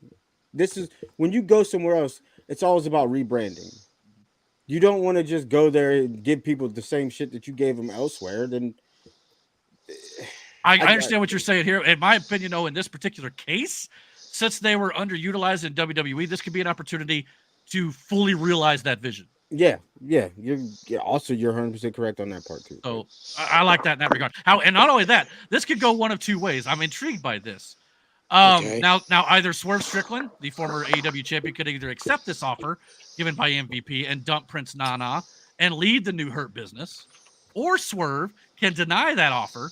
This is when you go somewhere else. It's always about rebranding. You don't want to just go there and give people the same shit that you gave them elsewhere. Then I understand what you're saying here. In my opinion, though, in this particular case, since they were underutilized in WWE, this could be an opportunity to fully realize that vision. Yeah. You're 100% correct on that part too. So I like that in that regard. And not only that, this could go one of two ways. I'm intrigued by this. Now either Swerve Strickland, the former AEW champion, could either accept this offer given by MVP and dump Prince Nana and lead the new Hurt Business, or Swerve can deny that offer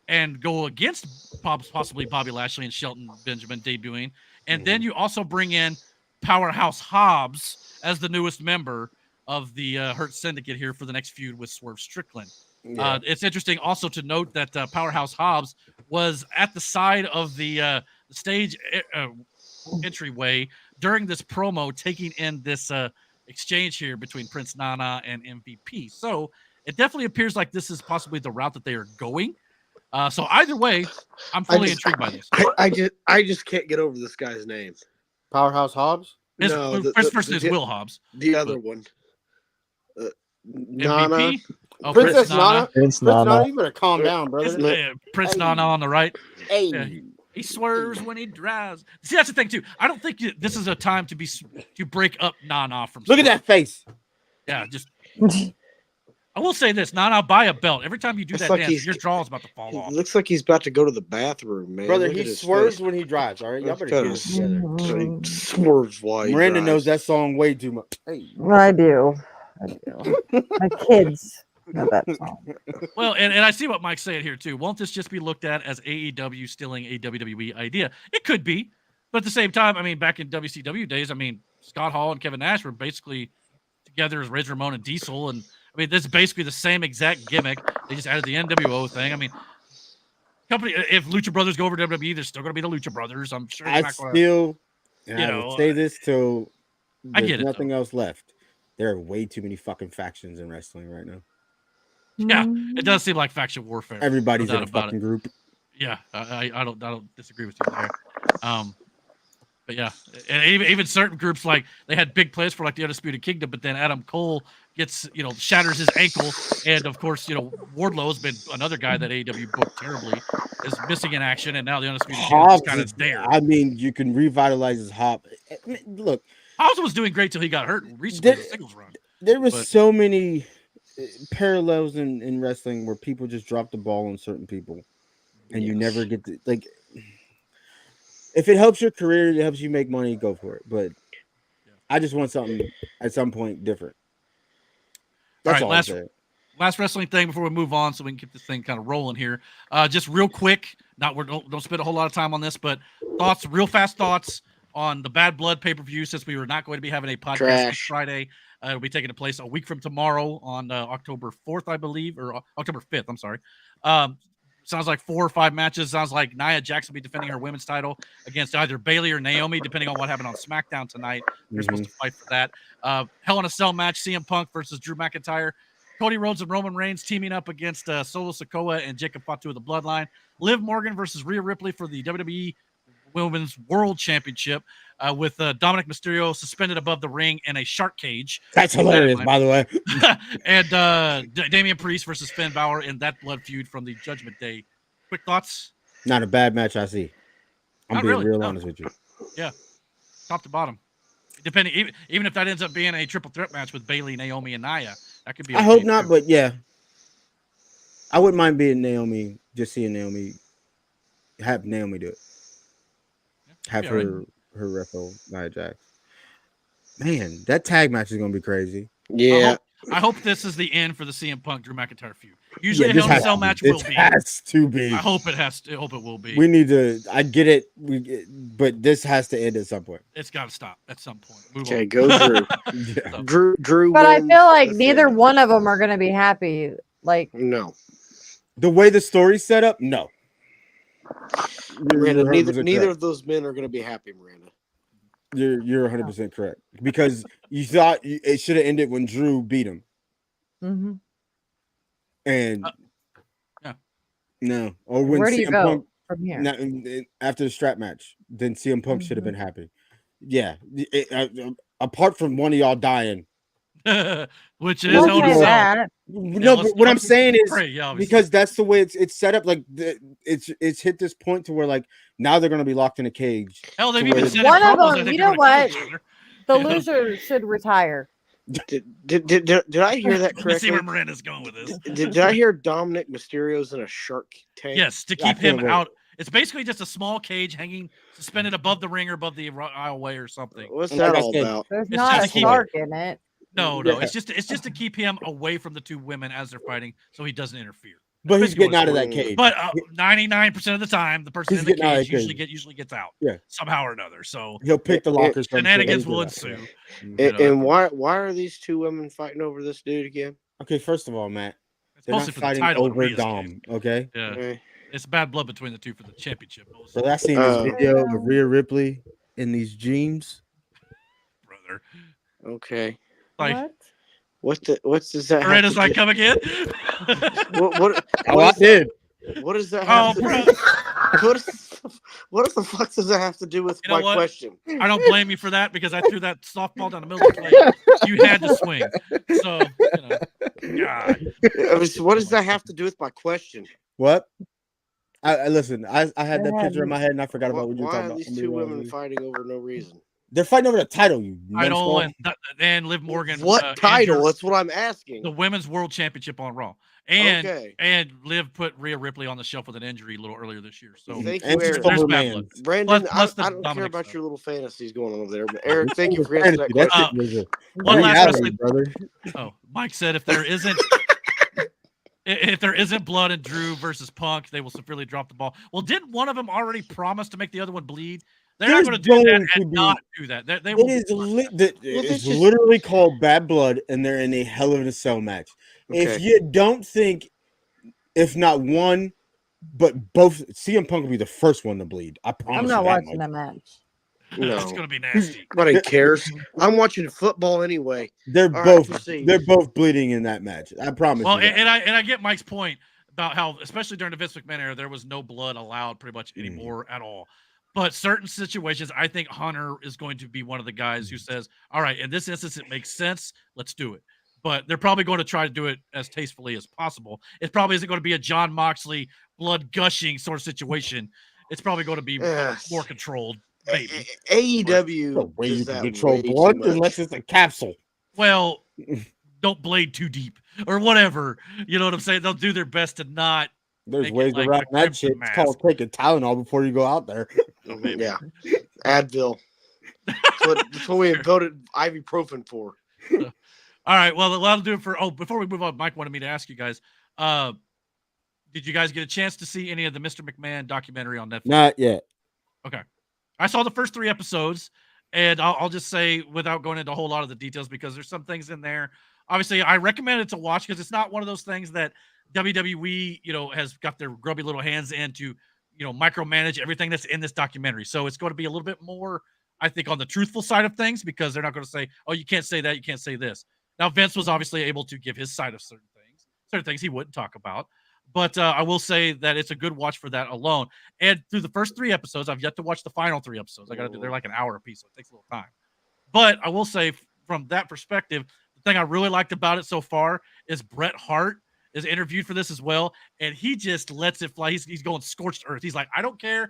and go against possibly Bobby Lashley and Shelton Benjamin debuting. And then you also bring in Powerhouse Hobbs as the newest member of the Hurt Syndicate here for the next feud with Swerve Strickland. Yeah. It's interesting also to note that Powerhouse Hobbs was at the side of the stage entryway during this promo, taking in this exchange here between Prince Nana and MVP. So it definitely appears like this is possibly the route that they are going. So either way, I'm fully intrigued by this. I just can't get over this guy's name. Powerhouse Hobbs? No, the first person is Will Hobbs. The other one. Nana. Oh, Princess Nana. Prince Nana. You better calm down, brother. Prince Nana on the right. Hey. Yeah, he swerves when he drives. See, that's the thing too. I don't think this is a time to break up Nana from. Look at that face. Yeah, just. I will say this: Nana, buy a belt. Every time you do that dance, your jaw is about to fall off. Looks like he's about to go to the bathroom, man. Brother, he swerves when he drives. All right, y'all better get it together. Swerves while he Miranda drives. knows that song way too much. Hey. I do. My kids Not that song. Well, and I see what Mike's saying here too. Won't this just be looked at as AEW stealing a WWE idea? It could be, but at the same time, I mean, back in WCW days, I mean, Scott Hall and Kevin Nash were basically together as Razor Ramon and Diesel, and I mean, this is basically the same exact gimmick. They just added the NWO thing. I mean, company, if Lucha Brothers go over to WWE, they're still going to be the Lucha Brothers. I'm sure. I still, and I will say this till I get there's it, nothing else left. There are way too many fucking factions in wrestling right now. Yeah, it does seem like faction warfare. Everybody's no in a fucking group. Yeah, I don't disagree with you there. But yeah, and even certain groups, like they had big plans for like the Undisputed Kingdom, but then Adam Cole gets, shatters his ankle, and of course, Wardlow has been another guy that AEW booked terribly, is missing in action, and now the Undisputed Kingdom is kind of there. I mean, you can revitalize his Hop. Look, Hobbs was doing great till he got hurt recently in the singles run. There was so many parallels in wrestling where people just drop the ball on certain people, and you never get to like. If it helps your career, it helps you make money, go for it. But I just want something at some point different. That's all. Last wrestling thing before we move on, so we can keep this thing kind of rolling here. Just real quick, don't spend a whole lot of time on this, but real fast thoughts on the Bad Blood pay-per-view, since we were not going to be having a podcast this Friday. It'll be taking place a week from tomorrow on October 4th, I believe, or October 5th. I'm sorry. Sounds like 4 or 5 matches. Sounds like Nia Jax will be defending her women's title against either Bayley or Naomi, depending on what happened on SmackDown tonight. They're supposed to fight for that. Hell in a Cell match, CM Punk versus Drew McIntyre. Cody Rhodes and Roman Reigns teaming up against Solo Sikoa and Jacob Fatu of the Bloodline. Liv Morgan versus Rhea Ripley for the WWE Women's World Championship with Dominic Mysterio suspended above the ring in a shark cage. That's hilarious, by the way. And Damian Priest versus Finn Balor in that blood feud from the Judgment Day. Quick thoughts? Not a bad match, I see. I'm being real honest with you. Yeah, top to bottom. Depending, even if that ends up being a triple threat match with Bayley, Naomi, and Nia, that could be. I hope not, but yeah, I wouldn't mind being Naomi. Just seeing Naomi, have Naomi do it. Have her wrestle Nia Jax. Man, that tag match is gonna be crazy. Yeah. I hope this is the end for the CM Punk Drew McIntyre feud. Usually a Hell in a Cell match will be. It has to be. I hope it has to. I hope it will be. We need to. I get it. But this has to end at some point. It's got to stop at some point. Okay, go Drew. Drew. But I feel like neither one of them are going to be happy. Like no. The way the story's set up, no. Miranda, neither of those men are going to be happy, Miranda. You're 100% correct, because you thought it should have ended when Drew beat him. Mm-hmm. And yeah, no, or when where do CM you go Punk, from here? After the strap match, then CM Punk should have been happy. Yeah, apart from one of y'all dying, which is no. But what I'm saying is because that's the way it's set up. Like it's hit this point to where like now they're going to be locked in a cage. Hell, they've even said one of them. You know what? The loser should retire. Did I hear that correctly? Let's see where Miranda's going with this. Did I hear Dominic Mysterio's in a shark tank? Yes, to keep him out. It's basically just a small cage hanging suspended above the ring or above the aisleway or something. What's that all about? There's not a shark in it. No, it's just to keep him away from the two women as they're fighting, so he doesn't interfere. But he's getting out of that cage. But 99% of the time, the person in the cage usually gets out. Yeah, somehow or another. So he'll pick the lockers. Shenanigans will ensue. And why are these two women fighting over this dude again? Okay, first of all, Matt, they're not fighting over Dom. Okay. Yeah. Okay. It's bad blood between the two for the championship. So I seen this video of Rhea Ripley in these jeans, brother. Okay. Like what does that? Miranda's like, come again. what I did. What does that have to do? What the fuck does that have to do with my question? I don't blame you for that because I threw that softball down the middle of the plate. You had to swing. So, God. What does that have to do with my question? What? I listen. I had that picture in my head and I forgot about what you were talking about. Why are these two women fighting over no reason? They're fighting over the title. Title and Liv Morgan. What title? That's what I'm asking. The Women's World Championship on Raw. And Liv put Rhea Ripley on the shelf with an injury a little earlier this year. So thank you, Eric. Brandon, I don't care about your little fantasies going on over there. But Eric, thank you for answering that question. One last wrestling brother. Oh, Mike said if there isn't if there isn't blood in Drew versus Punk, they will severely drop the ball. Well, didn't one of them already promise to make the other one bleed? They're not going to do that and not do that. They will. It's literally called Bad Blood, and they're in a Hell in a Cell match. Okay. If you don't think, if not one, but both, CM Punk will be the first one to bleed. I promise. I'm not watching that match. No, It's going to be nasty. Nobody cares. I'm watching football anyway. They're both bleeding in that match. I promise. Well, and I get Mike's point about how, especially during the Vince McMahon era, there was no blood allowed pretty much anymore at all. But certain situations, I think Hunter is going to be one of the guys who says, all right, in this instance, it makes sense. Let's do it. But they're probably going to try to do it as tastefully as possible. It probably isn't going to be a John Moxley blood gushing sort of situation. It's probably going to be more controlled. Maybe. AEW no way you can control blood unless it's a capsule. Well, don't blade too deep or whatever. You know what I'm saying? They'll do their best to not. There's ways around that shit. It's called taking Tylenol before you go out there. Yeah. Advil. That's what we voted ibuprofen for. All right. Well, that'll do it for. Oh, before we move on, Mike wanted me to ask you guys. Did you guys get a chance to see any of the Mr. McMahon documentary on Netflix? Not yet. Okay. I saw the first 3 episodes, and I'll just say, without going into a whole lot of the details, because there's some things in there. Obviously, I recommend it to watch because it's not one of those things that WWE, has got their grubby little hands in to, micromanage everything that's in this documentary. So it's going to be a little bit more, I think, on the truthful side of things, because they're not going to say, oh, you can't say that, you can't say this. Now, Vince was obviously able to give his side of certain things he wouldn't talk about. But I will say that it's a good watch for that alone. And through the first 3 episodes, I've yet to watch the final 3 episodes. I got to do, they're like an hour a piece, so it takes a little time. But I will say, from that perspective, the thing I really liked about it so far is Bret Hart is interviewed for this as well, and he just lets it fly. He's going scorched earth. He's like, I don't care.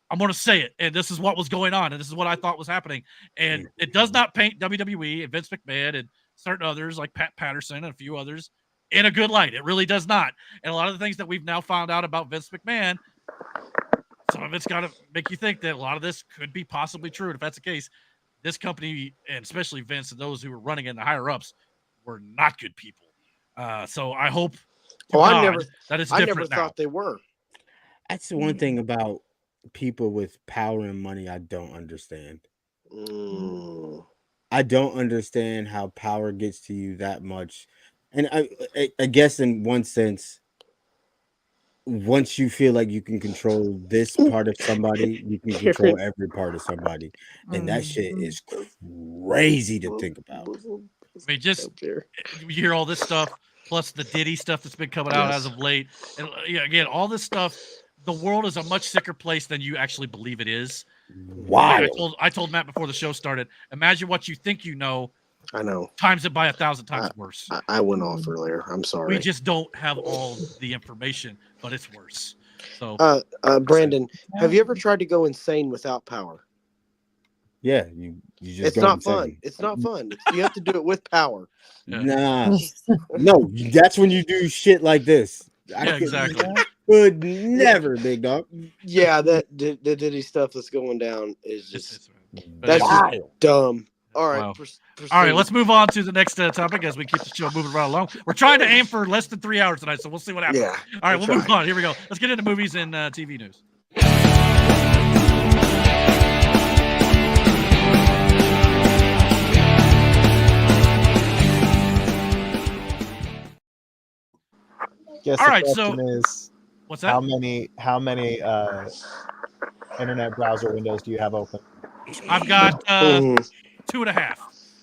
I'm going to say it, and this is what was going on, and this is what I thought was happening. And it does not paint WWE and Vince McMahon and certain others like Pat Patterson and a few others in a good light. It really does not. And a lot of the things that we've now found out about Vince McMahon, some of it's got to make you think that a lot of this could be possibly true. And if that's the case, this company, and especially Vince and those who were running in the higher ups, were not good people. So I hope I never thought they were. That's the one thing about people with power and money I don't understand. I don't understand how power gets to you that much. And I guess in one sense, once you feel like you can control this part of somebody, you can control every part of somebody. And that shit is crazy to think about. I mean, just you hear all this stuff, plus the Diddy stuff that's been coming out as of late. And again, all this stuff, the world is a much sicker place than you actually believe it is. Wow. I told Matt before the show started, imagine what you think you know. I know. Times it by 1,000 times worse. I went off earlier. I'm sorry. We just don't have all the information, but it's worse. So, Brandon, have you ever tried to go insane without power? Yeah, you just. It's not fun. It's not fun. You have to do it with power. Yeah. Nah, no, that's when you do shit like this. Exactly. Could never, big dog. Yeah, the Diddy stuff that's going down is just that's just dumb. All right. Wow. All right, let's move on to the next topic as we keep the show moving right along. We're trying to aim for less than 3 hours tonight, so we'll see what happens. Yeah, all right, we'll move on. Here we go. Let's get into movies and TV news. Guess all the right, question so is, what's that? How many internet browser windows do you have open? I've got 2.5.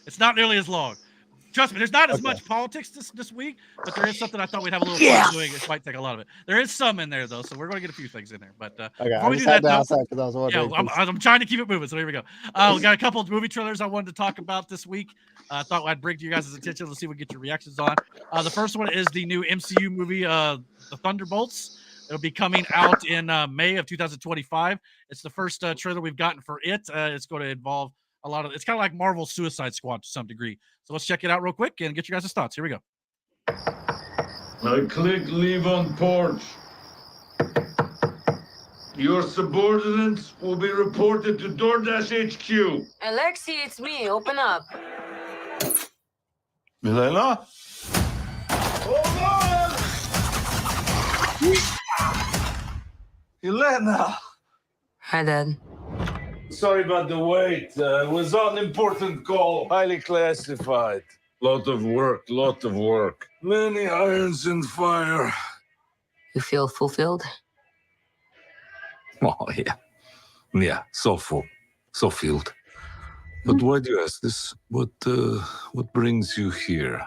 It's not nearly as long. Trust me, there's not as much politics this week, but there is something I thought we'd have a little fun doing. It might take a lot of it. There is some in there, though, so we're going to get a few things in there. But before we do that, I'm trying to keep it moving, so here we go. We got a couple of movie trailers I wanted to talk about this week. I thought I'd bring to you guys' attention. Let's see if we can get your reactions on. The first one is the new MCU movie, The Thunderbolts. It'll be coming out in May of 2025. It's the first trailer we've gotten for it. It's going to involve a lot of, it's kind of like Marvel's Suicide Squad to some degree. So let's check it out real quick and get your guys' thoughts. Here we go. I click leave on porch. Your subordinates will be reported to DoorDash HQ. Alexi, it's me. Open up. Milena? Hold on! Elena! Hi, Dad. Sorry about the wait. It was an important call. Highly classified. Lot of work. Many irons in fire. You feel fulfilled? Oh, yeah. Yeah, so full. So filled. But why do you ask this? What brings you here?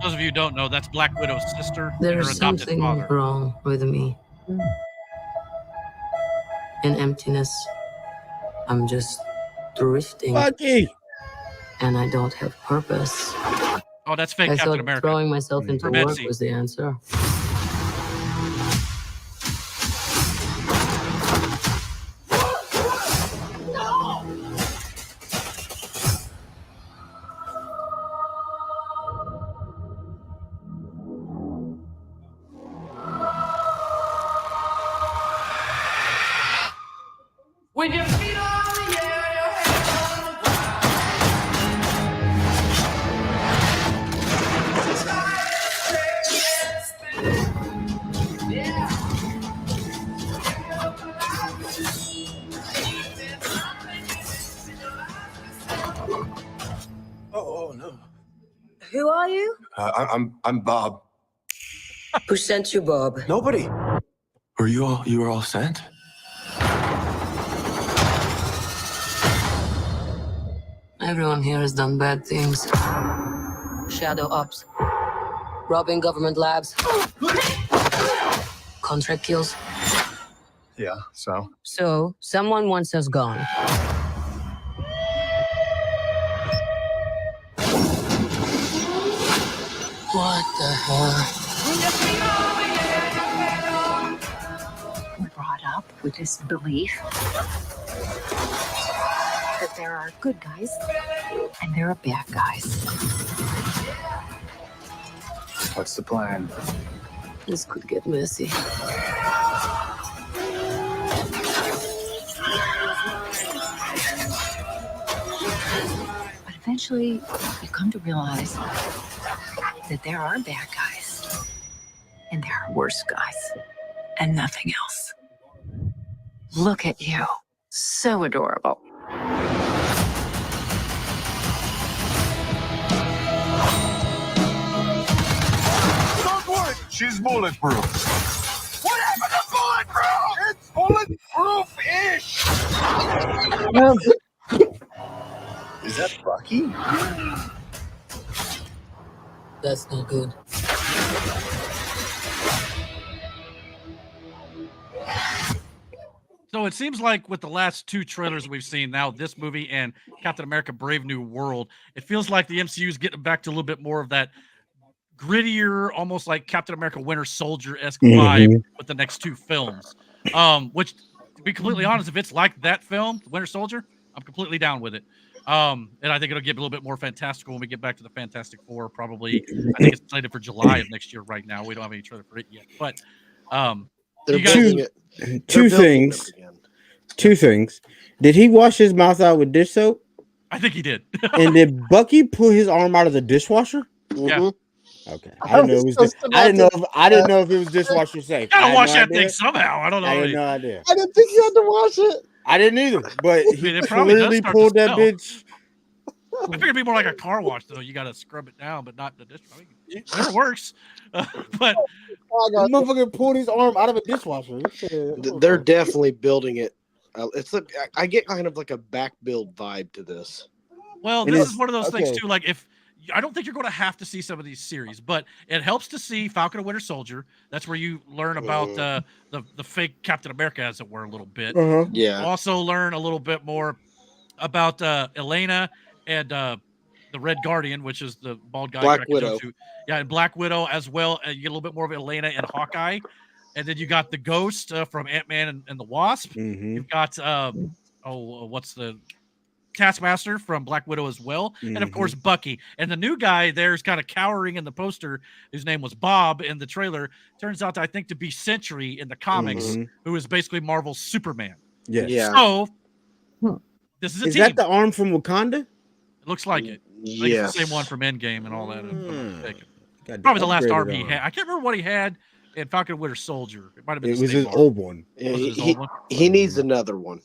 Those of you who don't know, that's Black Widow's sister and her There's adopted something father. wrong with me. An emptiness. I'm just drifting. Bucky. And I don't have purpose. Oh, that's fake I Captain thought America. throwing myself into For work Betsy. was the answer. With your feet on the air, your head on the ground. Yeah. Oh no. Who are you? I'm Bob. Who sent you, Bob? Nobody. You were all sent? Everyone here has done bad things. Shadow ops. Robbing government labs. Contract kills. Yeah, so? So, someone wants us gone. What the hell? We're brought up with this belief that there are good guys and there are bad guys. What's the plan? This could get messy. But eventually, you come to realize that there are bad guys and there are worse guys and nothing else. Look at you. So adorable. Don't worry, she's bulletproof. What happened to bulletproof? It's bulletproof-ish. Is that Bucky? That's not good. So it seems like with the last two trailers we've seen now, this movie and Captain America: Brave New World, it feels like the MCU is getting back to a little bit more of that grittier, almost like Captain America: Winter Soldier-esque vibe with the next two films. Which, to be completely honest, if it's like that film, Winter Soldier, I'm completely down with it. And I think it'll get a little bit more fantastical when we get back to the Fantastic Four. Probably, I think it's slated for July of next year. Right now, we don't have any trailer for it yet, but They're you guys- building it. Two They're building things. it again. Two things. Did he wash his mouth out with dish soap? I think he did. And did Bucky pull his arm out of the dishwasher? Yeah. Okay. I didn't know it was. I didn't know if it was dishwasher safe. Gotta I had wash no that idea. thing somehow. I don't know. I had no idea. I didn't think you had to wash it. I didn't either. But I he mean, it probably does clearly start to pulled that smell. bitch. I figured it'd be more like a car wash, though. You got to scrub it down, but not the dish. I mean, it works. But This motherfucker pulled his arm out of a dishwasher. They're definitely building it. It's like I get kind of like a back build vibe to this. well, And this it's- is one of those things okay. too. Like, if I don't think you're going to have to see some of these series, but it helps to see Falcon and Winter Soldier. That's where you learn about the fake Captain America, as it were, a little bit. Yeah. Also learn a little bit more about Elena and the Red Guardian, which is the bald guy. Black cracking Widow. jokes who- yeah, and Black Widow as well. You get a little bit more of Elena and Hawkeye. And then you got the Ghost from Ant-Man and the Wasp. You've got, what's the Taskmaster from Black Widow as well. And of course, Bucky. And the new guy there's kind of cowering in the poster, whose name was Bob in the trailer, turns out, I think, to be Sentry in the comics, who is basically Marvel's Superman. Yes. Yeah. So, this is a Is team. that the arm from Wakanda? It looks like it. I think it's the same one from Endgame and all that. if I'm not mistaken. Got Probably the last upgraded arm he arm. had. I can't remember what he had in Falcon and Winter Soldier. It might have been. It the was same his arm. old one. Yeah, Was it his he, old one? he needs another one.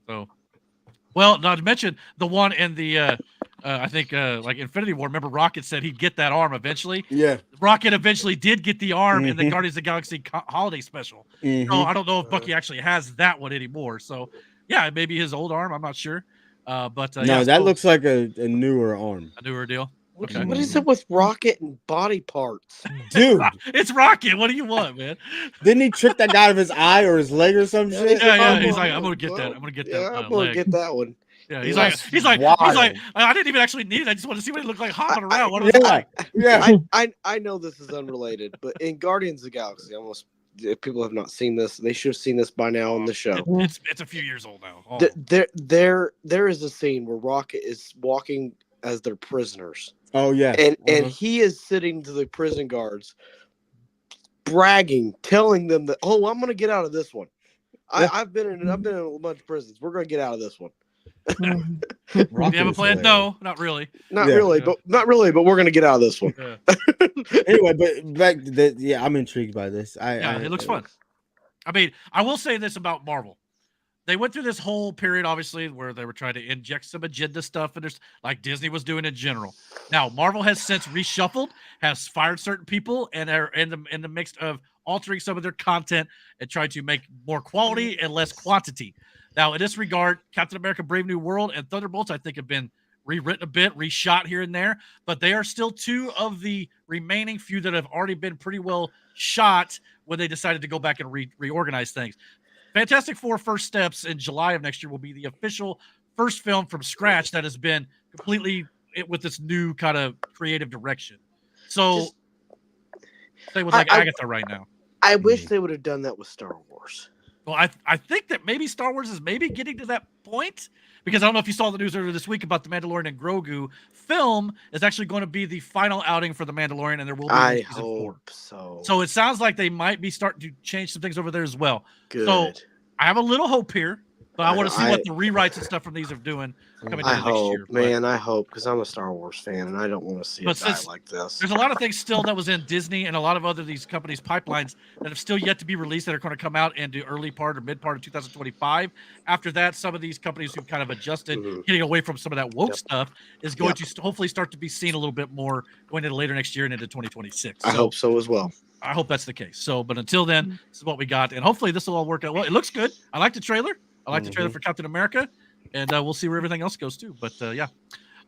So, well, not to mention the one in the, I think, like Infinity War. Remember, Rocket said he'd get that arm eventually. Yeah. Rocket eventually did get the arm in the Mhm. Guardians of the Galaxy holiday special. So Mhm. I don't know if Bucky actually has that one anymore. So, yeah, maybe his old arm. I'm not sure. But No, yeah, that so looks like a newer arm. a newer deal. Okay. What is it with Rocket and body parts? Dude, It's Rocket. What do you want, man? didn't he trick that guy out of his eye or his leg or some shit? Yeah. He's like, I'm gonna get that. I'm gonna get that. Yeah, I'm gonna leg. get that one. Yeah, he's That's like, wild. I didn't even actually need it. I just want to see what it looked like hopping around. What was it Yeah, like? yeah. I know this is unrelated, but in Guardians of the Galaxy, almost if people have not seen this, they should have seen this by now on the show. It's a few years old now. Oh. There is a scene where Rocket is walking as their prisoners. Oh yeah. And he is sitting to the prison guards, bragging, telling them that, oh, I'm gonna get out of this one. I've been in a bunch of prisons. We're gonna get out of this one. You have a plan? No, not really. Not really, but we're gonna get out of this one. Yeah. Anyway, but back to the, I'm intrigued by this. It looks fun. I mean, I will say this about Marvel. They went through this whole period, obviously, where they were trying to inject some agenda stuff, and there's like Disney was doing in general. Now, Marvel has since reshuffled, has fired certain people, and are in the mix of altering some of their content and trying to make more quality and less quantity. Now, in this regard, Captain America: Brave New World and Thunderbolts, I think, have been rewritten a bit, reshot here and there, but they are still two of the remaining few that have already been pretty well shot when they decided to go back and reorganize things. Fantastic Four First Steps in July of next year will be the official first film from scratch that has been completely with this new kind of creative direction. So, say with like Agatha right now. I wish they would have done that with Star Wars. Well, I think that maybe Star Wars is maybe getting to that point, because I don't know if you saw the news earlier this week about the Mandalorian and Grogu film is actually going to be the final outing for the Mandalorian, and there will be a season 4. So it sounds like they might be starting to change some things over there as well. Good. So I have a little hope here, but I want to see what the rewrites and stuff from these are doing coming into next year. Man, I hope, because I'm a Star Wars fan, and I don't want to see a guy like this. There's a lot of things still that was in Disney and a lot of other these companies' pipelines that have still yet to be released that are going to come out in the early part or mid part of 2025. After that, some of these companies who kind of adjusted, getting away from some of that woke stuff, is going to hopefully start to be seen a little bit more going into later next year and into 2026. I hope so as well. I hope that's the case. So, but until then, this is what we got, and hopefully this will all work out well. It looks good. I like the trailer. I like the trailer for Captain America, and we'll see where everything else goes too. But yeah,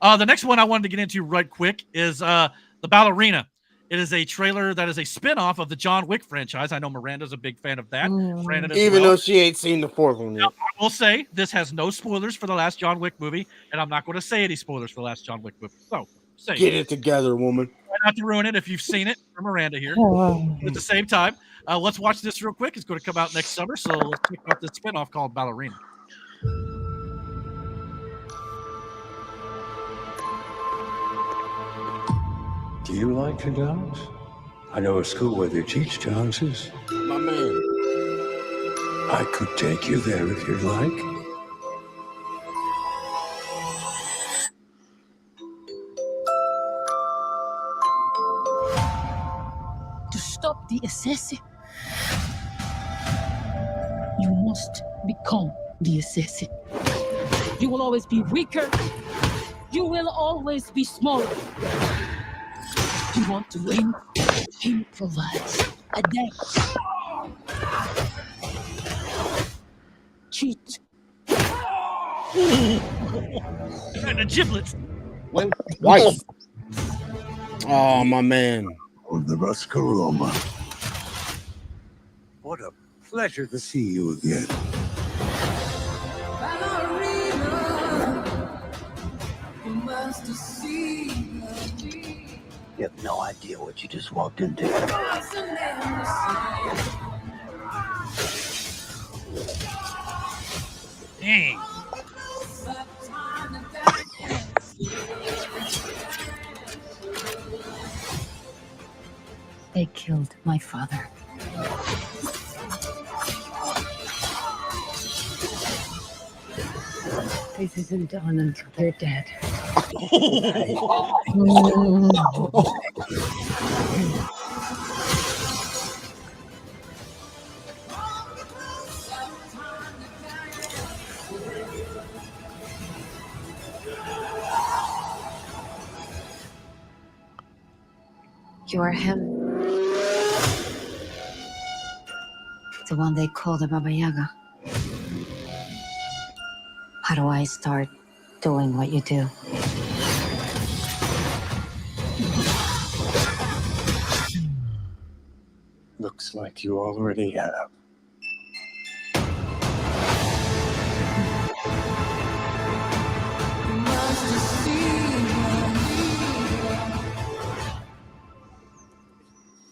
the next one I wanted to get into right quick is the Ballerina. It is a trailer that is a spinoff of the John Wick franchise. I know Miranda's a big fan of that. Brandon as Even well. though she ain't seen the fourth one yet. Now, I will say this has no spoilers for the last John Wick movie, and I'm not going to say any spoilers for the last John Wick movie. So, Get it together, woman. Try not to ruin it if you've seen it. For Miranda here. At the same time, let's watch this real quick. It's going to come out next summer, so let's check out this spinoff called Ballerina. Do you like to dance? I know a school where they teach dances. My man. I could take you there if you'd like. To stop the assassin, you must become the assassin. You will always be weaker. You will always be smaller. You want to win? Improvise. Adapt. Cheat. And the giblets. White. Oh, my man. The Mascaroma. What a pleasure to see you again. You have no idea what you just walked into. Dang. They killed my father. This isn't done until they're dead. You're him. The one they call the Baba Yaga. How do I start doing what you do? Looks like you already have.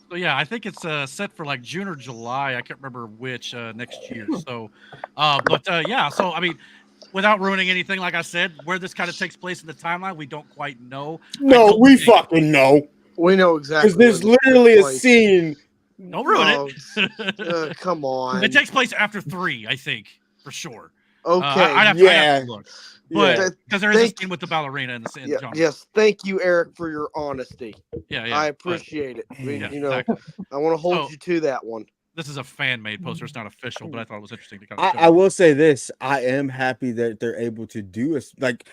So yeah, I think it's set for like June or July. I can't remember which next year. So, yeah. So I mean, without ruining anything, like I said, where this kind of takes place in the timeline, we don't quite know. No, we fucking know. We know exactly. Because there's where this literally took a place. scene. Don't ruin Oh, it. come on. It takes place after 3, I think, for sure. Okay. I'd have to look. But because there is a Thank- scene with the ballerina and the Yeah, John. yes, thank you, Eric, for your honesty. Yeah, I appreciate it. I mean, yeah, you know, exactly. I want to hold So- you to that one. This is a fan-made poster. It's not official, but I thought it was interesting to kind of. I will say this: I am happy that they're able to do it. Like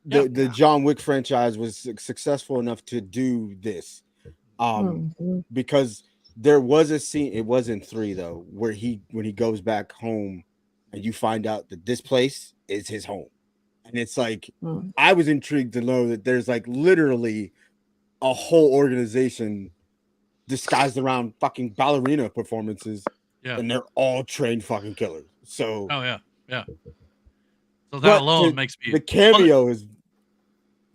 the John Wick franchise was successful enough to do this, because there was a scene. It was in 3 though, where when he goes back home, and you find out that this place is his home, and it's like I was intrigued to know that there's like literally a whole organization disguised around fucking ballerina performances, and they're all trained fucking killers. So, oh yeah. So that alone makes me the cameo is.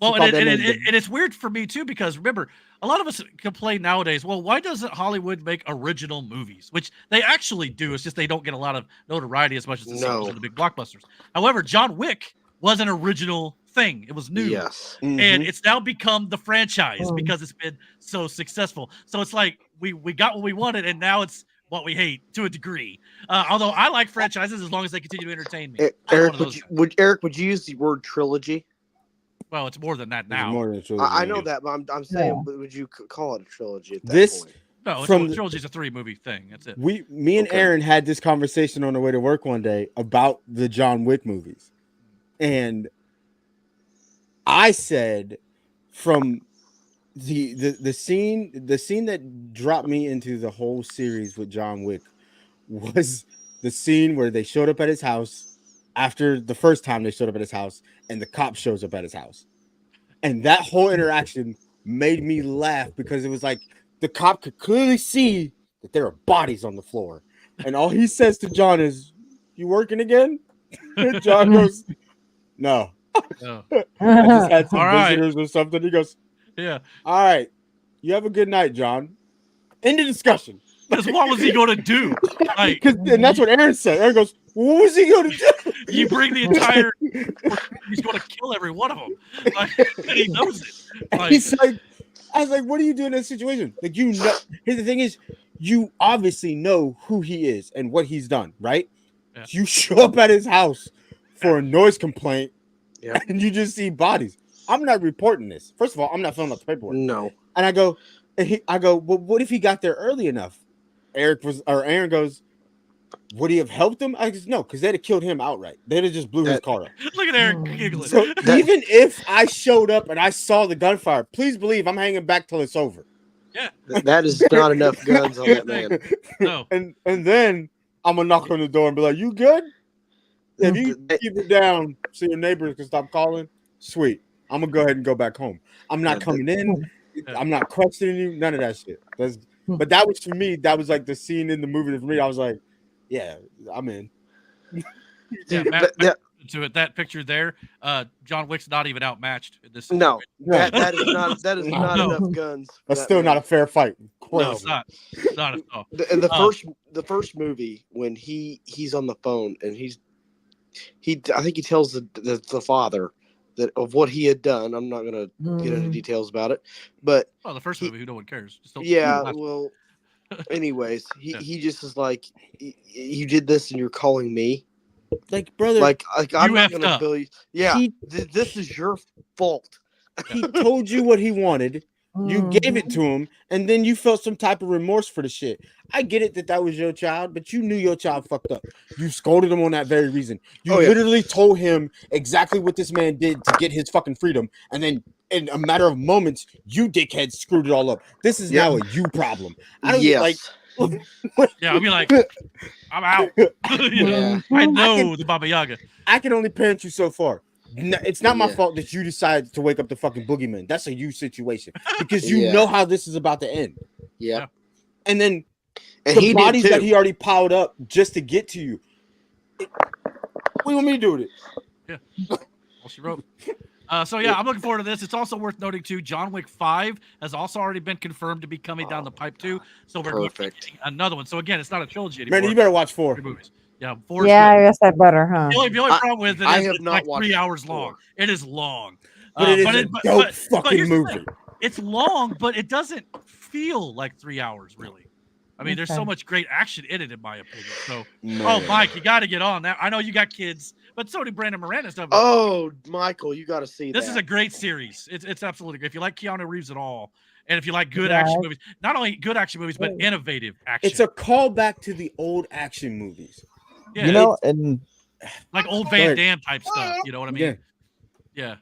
Well, and it's weird for me too, because remember, a lot of us complain nowadays. Well, why doesn't Hollywood make original movies? Which they actually do. It's just they don't get a lot of notoriety as much as the sequels and the big blockbusters. However, John Wick was an original thing. It was new. Yes. And it's now become the franchise because it's been so successful. So it's like we got what we wanted, and now it's what we hate to a degree. Although I like franchises as long as they continue to entertain me. Eric, would you use the word trilogy? Well, it's more than that now. More than a trilogy, I know that, but I'm saying, would you call it a trilogy at that This point? No, from a trilogy is a 3-movie thing. That's it. Me and Aaron had this conversation on the way to work one day about the John Wick movies, and I said from the scene that dropped me into the whole series with John Wick was the scene where they showed up at his house after the first time they showed up at his house, and the cop shows up at his house, and that whole interaction made me laugh because it was like the cop could clearly see that there are bodies on the floor, and all he says to John is, "You working again?" John goes, "No." Oh. I just had some All right. visitors or something. He goes, "Yeah, all right, you have a good night, John." End of discussion. Because what was he going to do? Like, and that's what Aaron said. Aaron goes, "What was he going to do?" You bring the entire. He's going to kill every one of them. Like, and he knows it. And Like, he's like, I was like, "What do you do in that situation?" Like, you know, here's the thing is, you obviously know who he is and what he's done, right? Yeah. You show up at his house for a noise complaint, and you just see bodies. I'm not reporting this. First of all, I'm not filling out the paperwork. No. And I go, well, what if he got there early enough? Aaron goes, would he have helped him? I just no, because they'd have killed him outright. They'd have just blew his car up. look at Eric giggling. So even if I showed up and I saw the gunfire, please believe I'm hanging back till it's over. Yeah. That is not enough guns on that man. No. And then I'm gonna knock on the door and be like, "You good? If you keep it down so your neighbors can stop calling, sweet. I'm gonna go ahead and go back home. I'm not coming in. I'm not questioning you. None of that shit." But that was for me. That was like the scene in the movie for me. I was like, "Yeah, I'm in." Yeah, Matt, to it. That picture there, John Wick's not even outmatched in this. No, No. that is not No. enough guns. for That's that still man. not a fair fight. No, it's not. Not at all. And the first movie when he's on the phone and I think he tells the father that of what he had done. I'm not gonna get into details about it, but Well, the first movie, who no one cares. Just don't- well, anyways, he just is like, you did this and you're calling me. Like, brother, like I'm You not effed gonna up. bill you. Yeah, He- this is your fault. he told you what he wanted. You gave it to him, and then you felt some type of remorse for the shit. I get it that was your child, but you knew your child fucked up. You scolded him on that very reason. You Oh, yeah. literally told him exactly what this man did to get his fucking freedom, and then in a matter of moments, you dickheads screwed it all up. This is now a you problem. I don't Yes. like. Yeah, I'll be like, I'm out. Yeah. I know the Baba Yaga. I can only parent you so far. It's not my fault that you decided to wake up the fucking boogeyman. That's a you situation because you know how this is about to end. Yeah. And then And the he did bodies that too. he already piled up just to get to you. What do you want me to do with it? Yeah. Well, she wrote. So yeah, I'm looking forward to this. It's also worth noting too, John Wick 5 has also already been confirmed to be coming down the pipe too. So we're going to be getting another one. So again, it's not a trilogy anymore. Man, you better watch 4. Movies. Yeah, 4. Yeah, I guess I better, huh? The only problem with it I is have it's not like watched 3 hours 4. long. It is long. But it is a dope fucking here's the movie. thing. It's long, but it doesn't feel like 3 hours really. I mean, there's so Okay. much great action in it, in my opinion. So, Man. oh, Mike, you got to get on that. I know you got kids, but so did Brandon Miranda stuff. Oh, Michael, you got to see This that. is a great series. It's absolutely great. If you like Keanu Reeves at all, and if you like good Yeah. action movies, not only good action movies, but innovative action. It's a callback to the old action movies. Yeah, You know, and like old Go Van ahead. Damme type stuff. You know what I mean? Yeah. Yeah,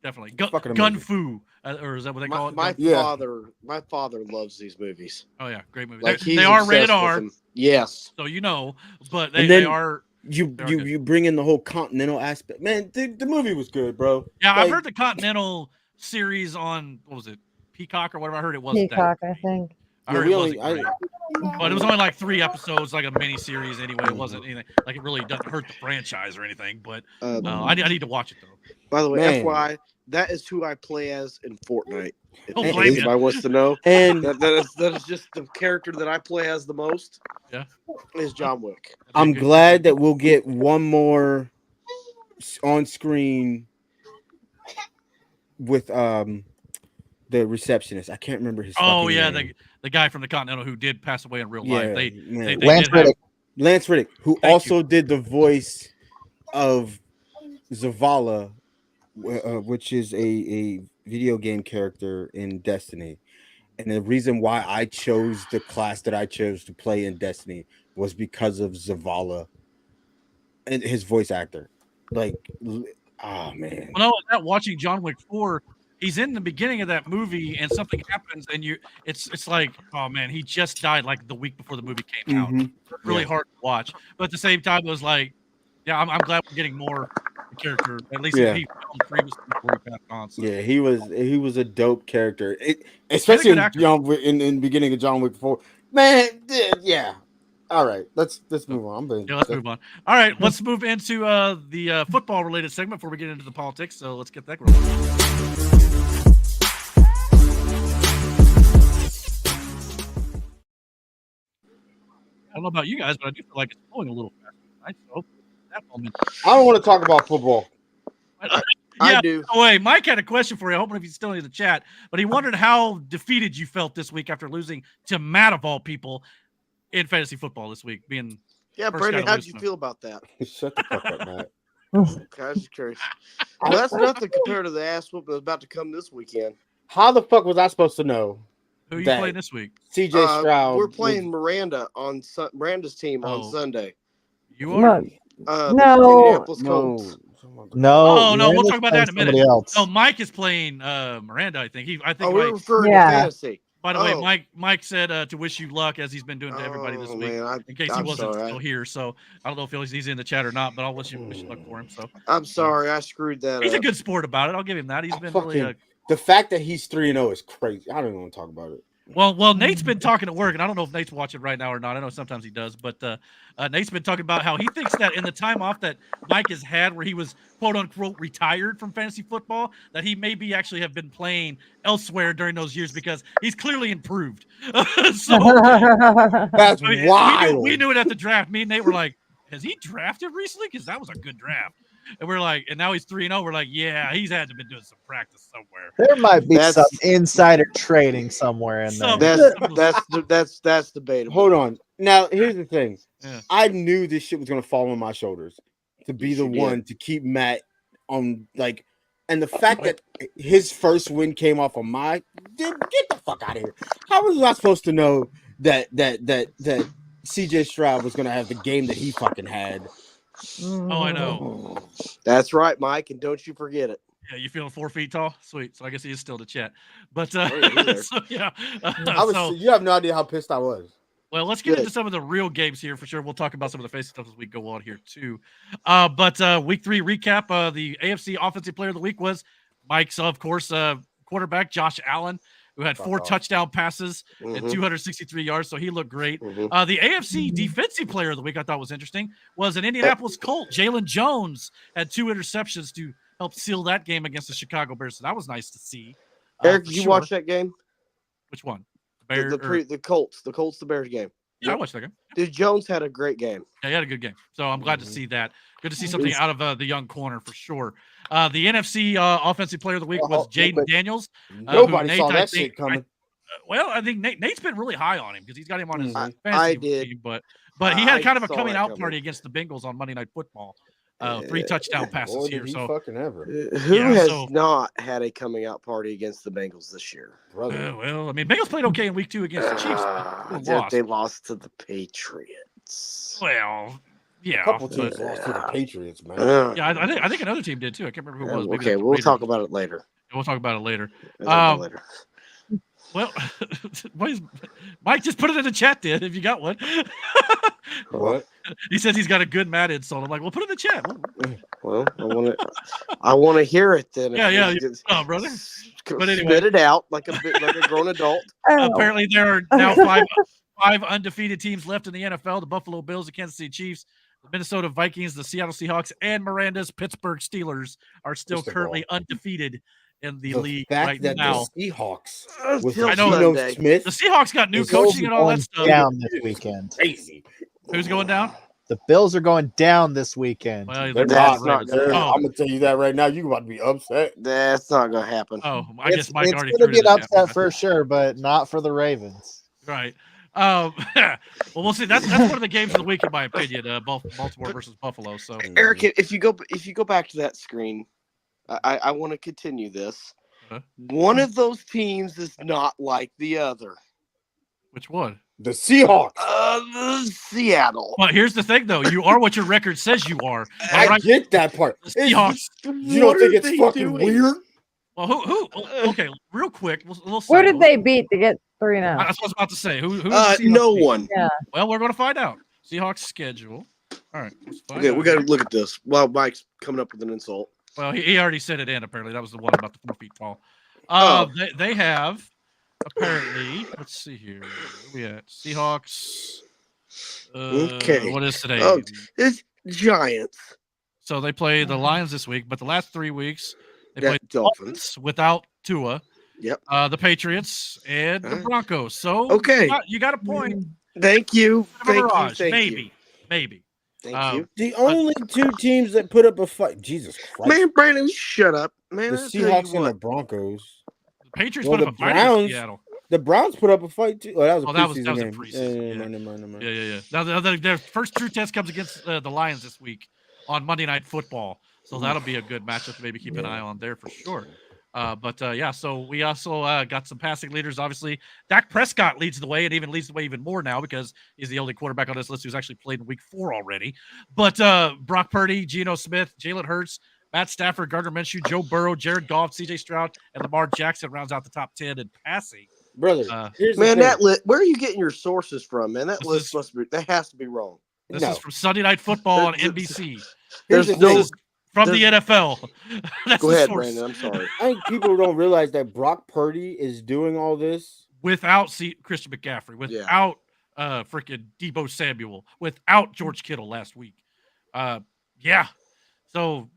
definitely. Fucking Gun amazing. Fu, or is that what they call my it? my father loves these movies. Oh yeah, great movie. Like They are rated obsessed with R, them. Yes. so you know, but And they then are. You They are you good. you bring in the whole continental aspect. Man, the movie was good, bro. Yeah, I've Like, heard the Continental series on what was it, Peacock or whatever. I heard it wasn't Peacock, that. I think. I Yeah, heard we it only- wasn't great. But it was only like 3 episodes, like a mini series anyway. It wasn't anything like it really doesn't hurt the franchise or anything. But I need to watch it though. By the way, Man. FYI, that is who I play as in Fortnite. If Don't blame anybody wants to know, And that is just the character that I play as the most. Yeah. Is John Wick. I'm glad that we'll get one more on screen with the receptionist. I can't remember his. Oh fucking yeah, name. the guy from the Continental who did pass away in real life. Yeah, They man. Lance did have- Reddick. Lance Reddick, who Thank also did the voice of Zavala, which is a video game character in Destiny. And the reason why I chose the class that I chose to play in Destiny was because of Zavala and his voice actor. Like, oh man. Well, no, that watching John Wick 4, he's in the beginning of that movie and something happens and it's like, oh man, he just died like the week before the movie came out. Mhm. Really Yeah. hard to watch. But at the same time, it was like, yeah, I'm glad we're getting more character. At least Yeah. he filmed previously before he passed on. So. Yeah, he was a dope character. Especially good actor. in the beginning of John Wick 4. Man, yeah. All right, let's move on. Yeah, let's move on. All right, let's move into the football related segment before we get into the politics. So let's get that going. I don't know about you guys, but I do feel like it's flowing a little faster tonight. So hopefully that moment. I don't want to talk about football. Yeah, I do. by the way, Mike had a question for you. I hope if he's still in the chat, but he wondered how defeated you felt this week after losing to Matt of all people in fantasy football this week. Being Yeah, first Brandon, guy to how'd lose you to him. feel about that? Shut the fuck up, Matt. Okay, I was just curious. Well, that's nothing compared to the ass whooping that's about to come this weekend. How the fuck was I supposed to know? Who are you that playing this week? CJ Stroud. We're playing Miranda on Miranda's team on Oh. Sunday. You are? No, The no, Indianapolis Colts. No. Oh no, we'll Miranda's talk about playing that in a minute. somebody else. No, Mike is playing Miranda. I think Oh, like, we're referring Yeah. to fantasy. by the way, Oh. Mike said to wish you luck as he's been doing to everybody this Oh, week. man, in case he I'm wasn't sorry. still here, so I don't know if he's in the chat or not, but I'll wish you luck for him. So I'm sorry, I screwed that he's up. a good sport about it. I'll give him that. He's been really Fucking, the fact that he's 3-0 is crazy. I don't even want to talk about it. Well, Nate's been talking at work, and I don't know if Nate's watching right now or not. I know sometimes he does, but Nate's been talking about how he thinks that in the time off that Mike has had, where he was quote unquote retired from fantasy football, that he maybe actually have been playing elsewhere during those years because he's clearly improved. So That's I mean, wild. we knew it at the draft. Me and Nate were like, "Has he drafted recently? Because that was a good draft." And we're like, and now he's 3-0. We're like, yeah, he's had to been doing some practice somewhere. There might be That's- some insider trading somewhere in there. Some- That's debatable. Hold on. Now, here's the thing. Yeah. I knew this shit was gonna fall on my shoulders to be the one to keep Matt on and the fact that his first win came off of my dude, get the fuck out of here. How was I supposed to know that CJ Stroud was gonna have the game that he fucking had? Oh, I know. That's right, Mike, and don't you forget it. Yeah, you feeling 4 feet tall? Sweet. So I guess he is still to chat. But Oh, yeah, he's there. so yeah. You have no idea how pissed I was. Well, let's get into some of the real games here for sure. We'll talk about some of the face stuff as we go on here too. But week 3 recap. The AFC Offensive Player of the Week was Mike's, of course, quarterback Josh Allen, who had 4 touchdown passes and 263 yards. So he looked great. The AFC Defensive Player of the Week I thought was interesting was an Indianapolis Colt. Jalen Jones had 2 interceptions to help seal that game against the Chicago Bears. So that was nice to see. Eric, did you watch that game? Which one? The Colts, the Bears game. Yeah, I watched that game. Dude, Jones had a great game. Yeah, he had a good game. So I'm glad to see that. Good to see something out of the young corner for sure. The NFC Offensive Player of the Week was Jaden Daniels. Nobody saw that shit coming. I think Nate's been really high on him because he's got him on his I fantasy did. team. But he had kind of a saw coming that out coming. party against the Bengals on Monday Night Football. 3 touchdown passes Boy, here. did he So fucking ever. Who has not had a coming out party against the Bengals this year? well, I mean, Bengals played okay in week 2 against the Chiefs. But They lost to the Patriots. Well, yeah, A couple teams lost to the Patriots, man. Yeah, I think another team did too. I can't remember who it was. Maybe Okay, the we'll Raiders. talk about it later. We'll talk about it later. Later. Well, Mike just put it in the chat, dude. If you got one. What? He says he's got a good Matt insult. I'm like, well, put it in the chat. Well, I want to hear it then. Yeah. Oh, brother. But anyway, spit it out like a grown adult. Apparently, there are now 5 undefeated teams left in the NFL: the Buffalo Bills, the Kansas City Chiefs, the Minnesota Vikings, the Seattle Seahawks, and Miranda's Pittsburgh Steelers are still currently undefeated in the league right now. The Seahawks I know Smith. The Seahawks got new coaching and all that stuff. Down this weekend. Crazy. Who's going down? The Bills are going down this weekend. Well, They're That's not. not gonna I'm gonna tell you that right now. You're about to be upset. That's not going to happen. Oh, I guess Mike it's already going to threw be it an in the chat. upset for sure, but not for the Ravens. Right. Well, we'll see. That's one of the games of the week, in my opinion. Baltimore versus Buffalo. So, Eric, if you go back to that screen, I want to continue this. One of those teams is not like the other. Which one? The Seahawks. The Seattle. Well, here's the thing, though. You are what your record says you are. I get that part. The Seahawks. You don't think it's fucking weird? Well, who? Okay, real quick. We'll Who did they beat to get 3-0? That's what I was about to say. Who no one. Yeah. Well, we're going to find out. Seahawks schedule. All right. Let's find Okay, out. we got to look at this while Mike's coming up with an insult. Well, he already said it in, apparently. That was the one about the 4 feet tall. They have, apparently, let's see here. Where we at? Seahawks. Okay. What is today? Oh, it's Giants. So they play the Lions this week, but the last 3 weeks, they Yeah, played the Dolphins. without Tua. Yep. The Patriots and the Broncos. So Okay. you got a point. Thank you. Bit of a Thank you. mirage. Thank Maybe. you. Maybe. Thank you. The only 2 teams that put up a fight. Jesus Christ. Man, Brandon, shut up. Man, The I'll tell you Seahawks and what. the Broncos. The Patriots Well, put the up a fight against Browns. Seattle. The Browns put up a fight too. Oh, that was a That was preseason a game. preseason. Never mind. Yeah. Now their first true test comes against the Lions this week on Monday Night Football. So that'll be a good matchup to maybe keep an eye on there for sure. So we also got some passing leaders. Obviously, Dak Prescott leads the way and even leads the way even more now because he's the only quarterback on this list who's actually played in week 4 already. But Brock Purdy, Geno Smith, Jalen Hurts, Matt Stafford, Gardner Minshew, Joe Burrow, Jared Goff, CJ Stroud, and Lamar Jackson rounds out the top 10 in passing. Brother, here's Man, the thing. where are you getting your sources from, man? That list that has to be wrong. This is from Sunday Night Football on NBC. Here's the thing. From the NFL. That's Go the ahead, source. Brandon. I'm sorry. I think people don't realize that Brock Purdy is doing all this without Christian McCaffrey, without freaking Deebo Samuel, without George Kittle last week. So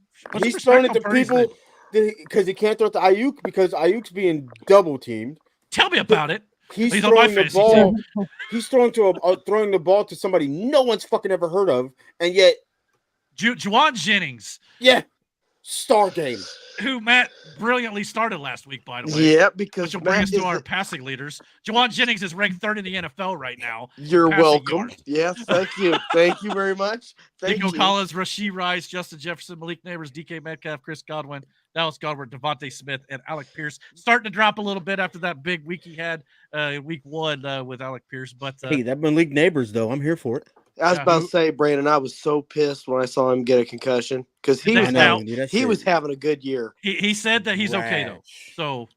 he's throwing it to people because he can't throw it to Ayuk because Ayuk's being double teamed. Tell me about it. He's on my throwing the fantasy ball. team. He's throwing the ball to somebody no one's fucking ever heard of, and yet Juwan Jennings. Yeah, star game. who Matt brilliantly started last week, by the way. Yeah, because which will bring Matt us to is our the- passing leaders. Jawan Jennings is ranked 3rd in the NFL right now. You're passing welcome. yards. Yes, thank you. Thank you very much. Thank Nico you. Collins, Rashee Rice, Justin Jefferson, Malik Neighbors, DK Metcalf, Chris Godwin, Dallas Goedert, Devontae Smith, and Alec Pierce. Starting to drop a little bit after that big week he had week 1 with Alec Pierce. But hey, that Malik Neighbors, though, I'm here for it. I was about to say, Brandon, I was so pissed when I saw him get a concussion because he was having a good year. He said that he's okay, though. So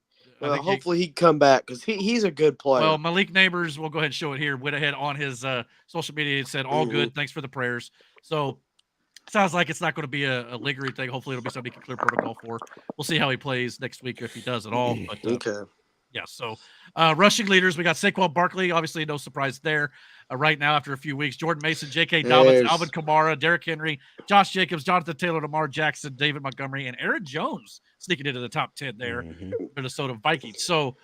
hopefully he'd come back because he's a good player. Well, Malik Neighbors, we'll go ahead and show it here, went ahead on his social media and said, all good. Thanks for the prayers. So sounds like it's not going to be a lingering thing. Hopefully it'll be something he can clear protocol for. We'll see how he plays next week if he does at all. But, okay. Yeah, so rushing leaders, we got Saquon Barkley. Obviously, no surprise there. Right now, after a few weeks, Jordan Mason, J.K. Dobbins, Alvin Kamara, Derrick Henry, Josh Jacobs, Jonathan Taylor, Lamar Jackson, David Montgomery, and Aaron Jones sneaking into the top 10 there, Minnesota Vikings. So,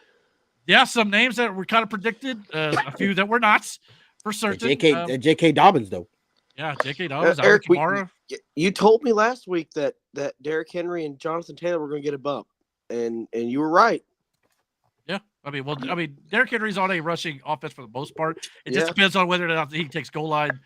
yeah, some names that were kind of predicted, a few that were not for certain. J.K. Dobbins, though. Yeah, J.K. Dobbins, Eric, Kamara. You told me last week that Derrick Henry and Jonathan Taylor were going to get a bump, and you were right. Yeah, Derrick Henry's on a rushing offense for the most part. It just depends on whether or not he takes goal line,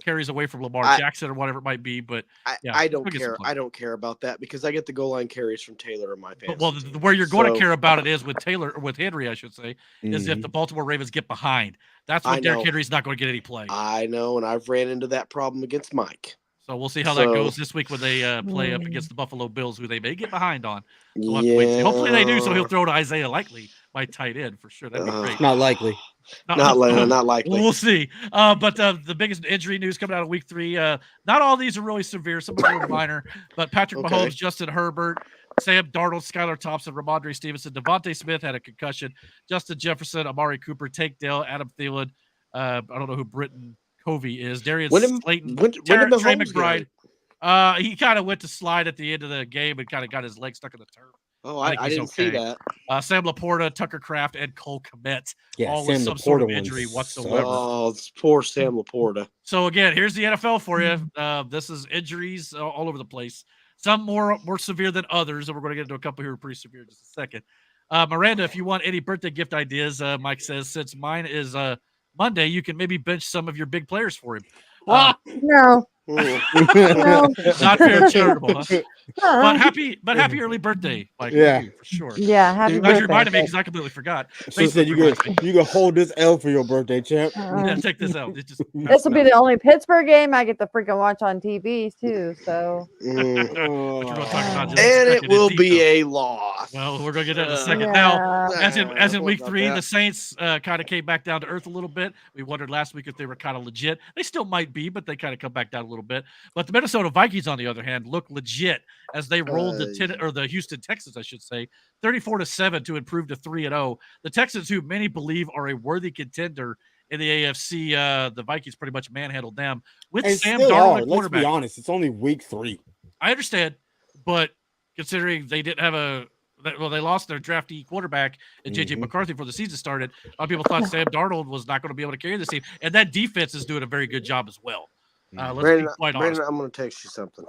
carries away from Lamar Jackson or whatever it might be. But I don't care. I don't care about that because I get the goal line carries from Taylor in my fantasy. Well, where you're going to care about it is with Taylor or with Henry, I should say, is if the Baltimore Ravens get behind. That's when Derrick Henry's not going to get any play. I know, and I've ran into that problem against Mike. So we'll see how that goes this week when they play up against the Buffalo Bills, who they may get behind on. So we'll have to wait and see. Hopefully they do, so he'll throw to Isaiah Likely, my tight end for sure. That'd be great. Not likely. Not likely. We'll see. But the biggest injury news coming out of week 3, not all these are really severe. Some are minor. But Patrick Mahomes, Justin Herbert, Sam Darnold, Skylar Thompson, Ramondre Stevenson, Devontae Smith had a concussion. Justin Jefferson, Amari Cooper, Tank Dell, Adam Thielen. I don't know who Britton Covey is. Darius Slayton, Trey McBride. He kind of went to slide at the end of the game and kind of got his leg stuck in the turf. Oh, I didn't see that. Sam Laporta, Tucker Kraft, and Cole Kmet. Yeah, all Sam with some Laporta sort of injury whatsoever. Oh, poor Sam Laporta. So again, here's the NFL for you. This is injuries all over the place. Some more severe than others, and we're going to get into a couple here pretty severe in just a second. Miranda, if you want any birthday gift ideas, Mike says, since mine is Monday, you can maybe bench some of your big players for him. No. No. Not fair charitable, huh? But happy early birthday, Mike. Yeah, for sure. Yeah, happy birthday. You reminded me because I completely forgot. She said you can hold this L for your birthday, champ. Yeah, take this out. This will be the only Pittsburgh game I get to freaking watch on TV too. So. And it will be a loss. Well, we're gonna get that in a second. Now, as in week 3, the Saints kind of came back down to earth a little bit. We wondered last week if they were kind of legit. They still might be, but they kind of come back down a little bit. But the Minnesota Vikings, on the other hand, look legit as they rolled the Houston Texans, I should say, 34-7 to improve to 3-0. The Texans, who many believe are a worthy contender in the AFC, the Vikings pretty much manhandled them with Sam Darnold at quarterback. Let's be honest, it's only week 3. I understand, but considering they didn't have they lost their drafty quarterback and J.J. McCarthy before the season started, a lot of people thought Sam Darnold was not going to be able to carry this team, and that defense is doing a very good job as well. Brandon, I'm going to text you something.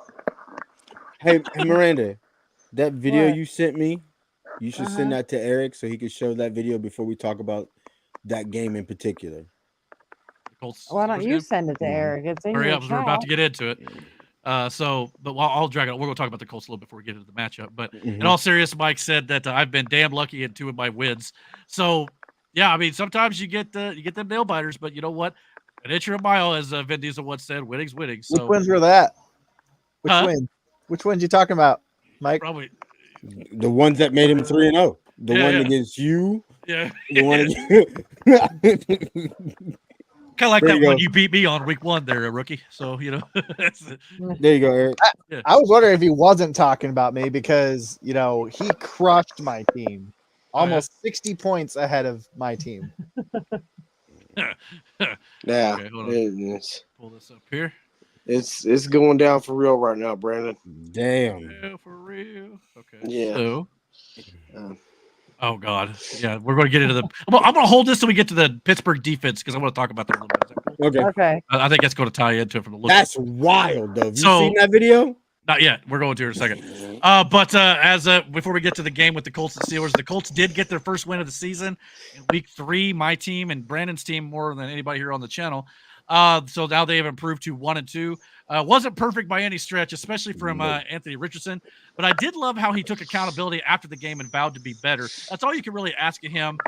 Hey, Miranda, that video you sent me, you should send that to Eric so he can show that video before we talk about that game in particular. Why don't you send it to Eric? It's in Hurry your up, we're about to get into it. But I'll drag it. We're going to talk about the Colts a little before we get into the matchup. But in all seriousness, Mike said that I've been damn lucky in 2 of my wins. So yeah, I mean, sometimes you get them nail biters, but you know what? An inch or a mile, as Vin Diesel once said, winning's winning. So which wins were that? Which ones you talking about, Mike? Probably the ones that made him 3-0. The one against you. Yeah. The one kind of like that one you beat me on week 1 there, rookie. So, there you go, Eric. I was wondering if he wasn't talking about me because, he crushed my team. Almost 60 points ahead of my team. Yeah. Okay, hold on. Pull this up here. It's going down for real right now, Brandon. Damn. Yeah, for real. Okay. Yeah. So, oh God. Yeah, we're going to get into the. I'm going to hold this till we get to the Pittsburgh defense because I want to talk about that a little bit. Okay. Okay. I think that's going to tie into it from the look. That's wild, though. Have you So- seen that video? Not yet. We're going to in a second. But before we get to the game with the Colts and Steelers, the Colts did get their first win of the season in week 3. My team and Brandon's team more than anybody here on the channel. So now they have improved to 1-2. Wasn't perfect by any stretch, especially from Anthony Richardson. But I did love how he took accountability after the game and vowed to be better. That's all you can really ask of him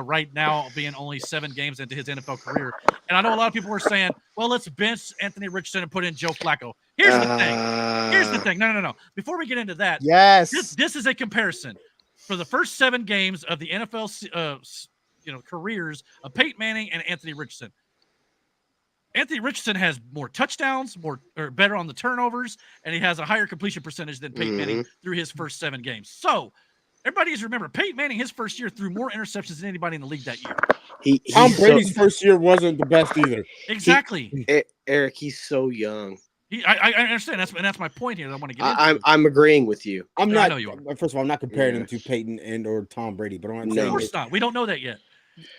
right now, being only 7 games into his NFL career. And I know a lot of people were saying, well, let's bench Anthony Richardson and put in Joe Flacco. Here's the thing. No. Before we get into that, this is a comparison for the first 7 games of the NFL careers of Peyton Manning and Anthony Richardson. Anthony Richardson has more touchdowns, better on the turnovers, and he has a higher completion percentage than Peyton Manning through his first 7 games. So everybody needs to remember, Peyton Manning, his first year, threw more interceptions than anybody in the league that year. Tom Brady's first year wasn't the best either. Exactly. Eric, he's so young. I understand. That's my point here that I want to get into. I'm agreeing with you. I'm I not. know you are. First of all, I'm not comparing him to Peyton and or Tom Brady, but I'm saying Of course not. We don't know that yet.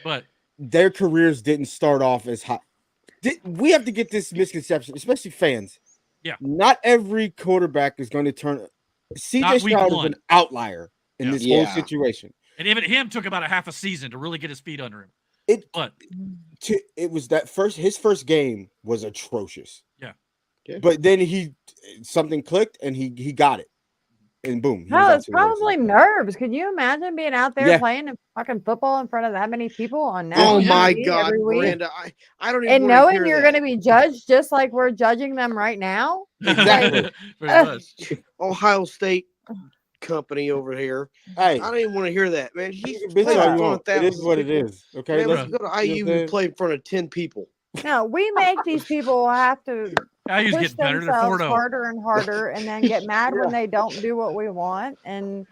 But their careers didn't start off as hot. We have to get this misconception, especially fans. Yeah. Not every quarterback is going to turn. CJ Stroud is an outlier in this whole situation. And even him took about a half a season to really get his feet under him. It was his first game was atrocious. Yeah. But then something clicked and he got it. And boom. No, it's probably nerves. Could you imagine being out there playing fucking football in front of that many people on national TV every week? Miranda, I don't even and knowing you're going to be judged just like we're judging them right now. Exactly. Ohio State company over here. Hey, I don't even want to hear that, man. He's it is what it is. Okay, man, let's go to IU and play in front of 10 people. No, we make these people have to IU's push getting better. They're themselves 4-0. harder and harder, and then get mad when they don't do what we want. And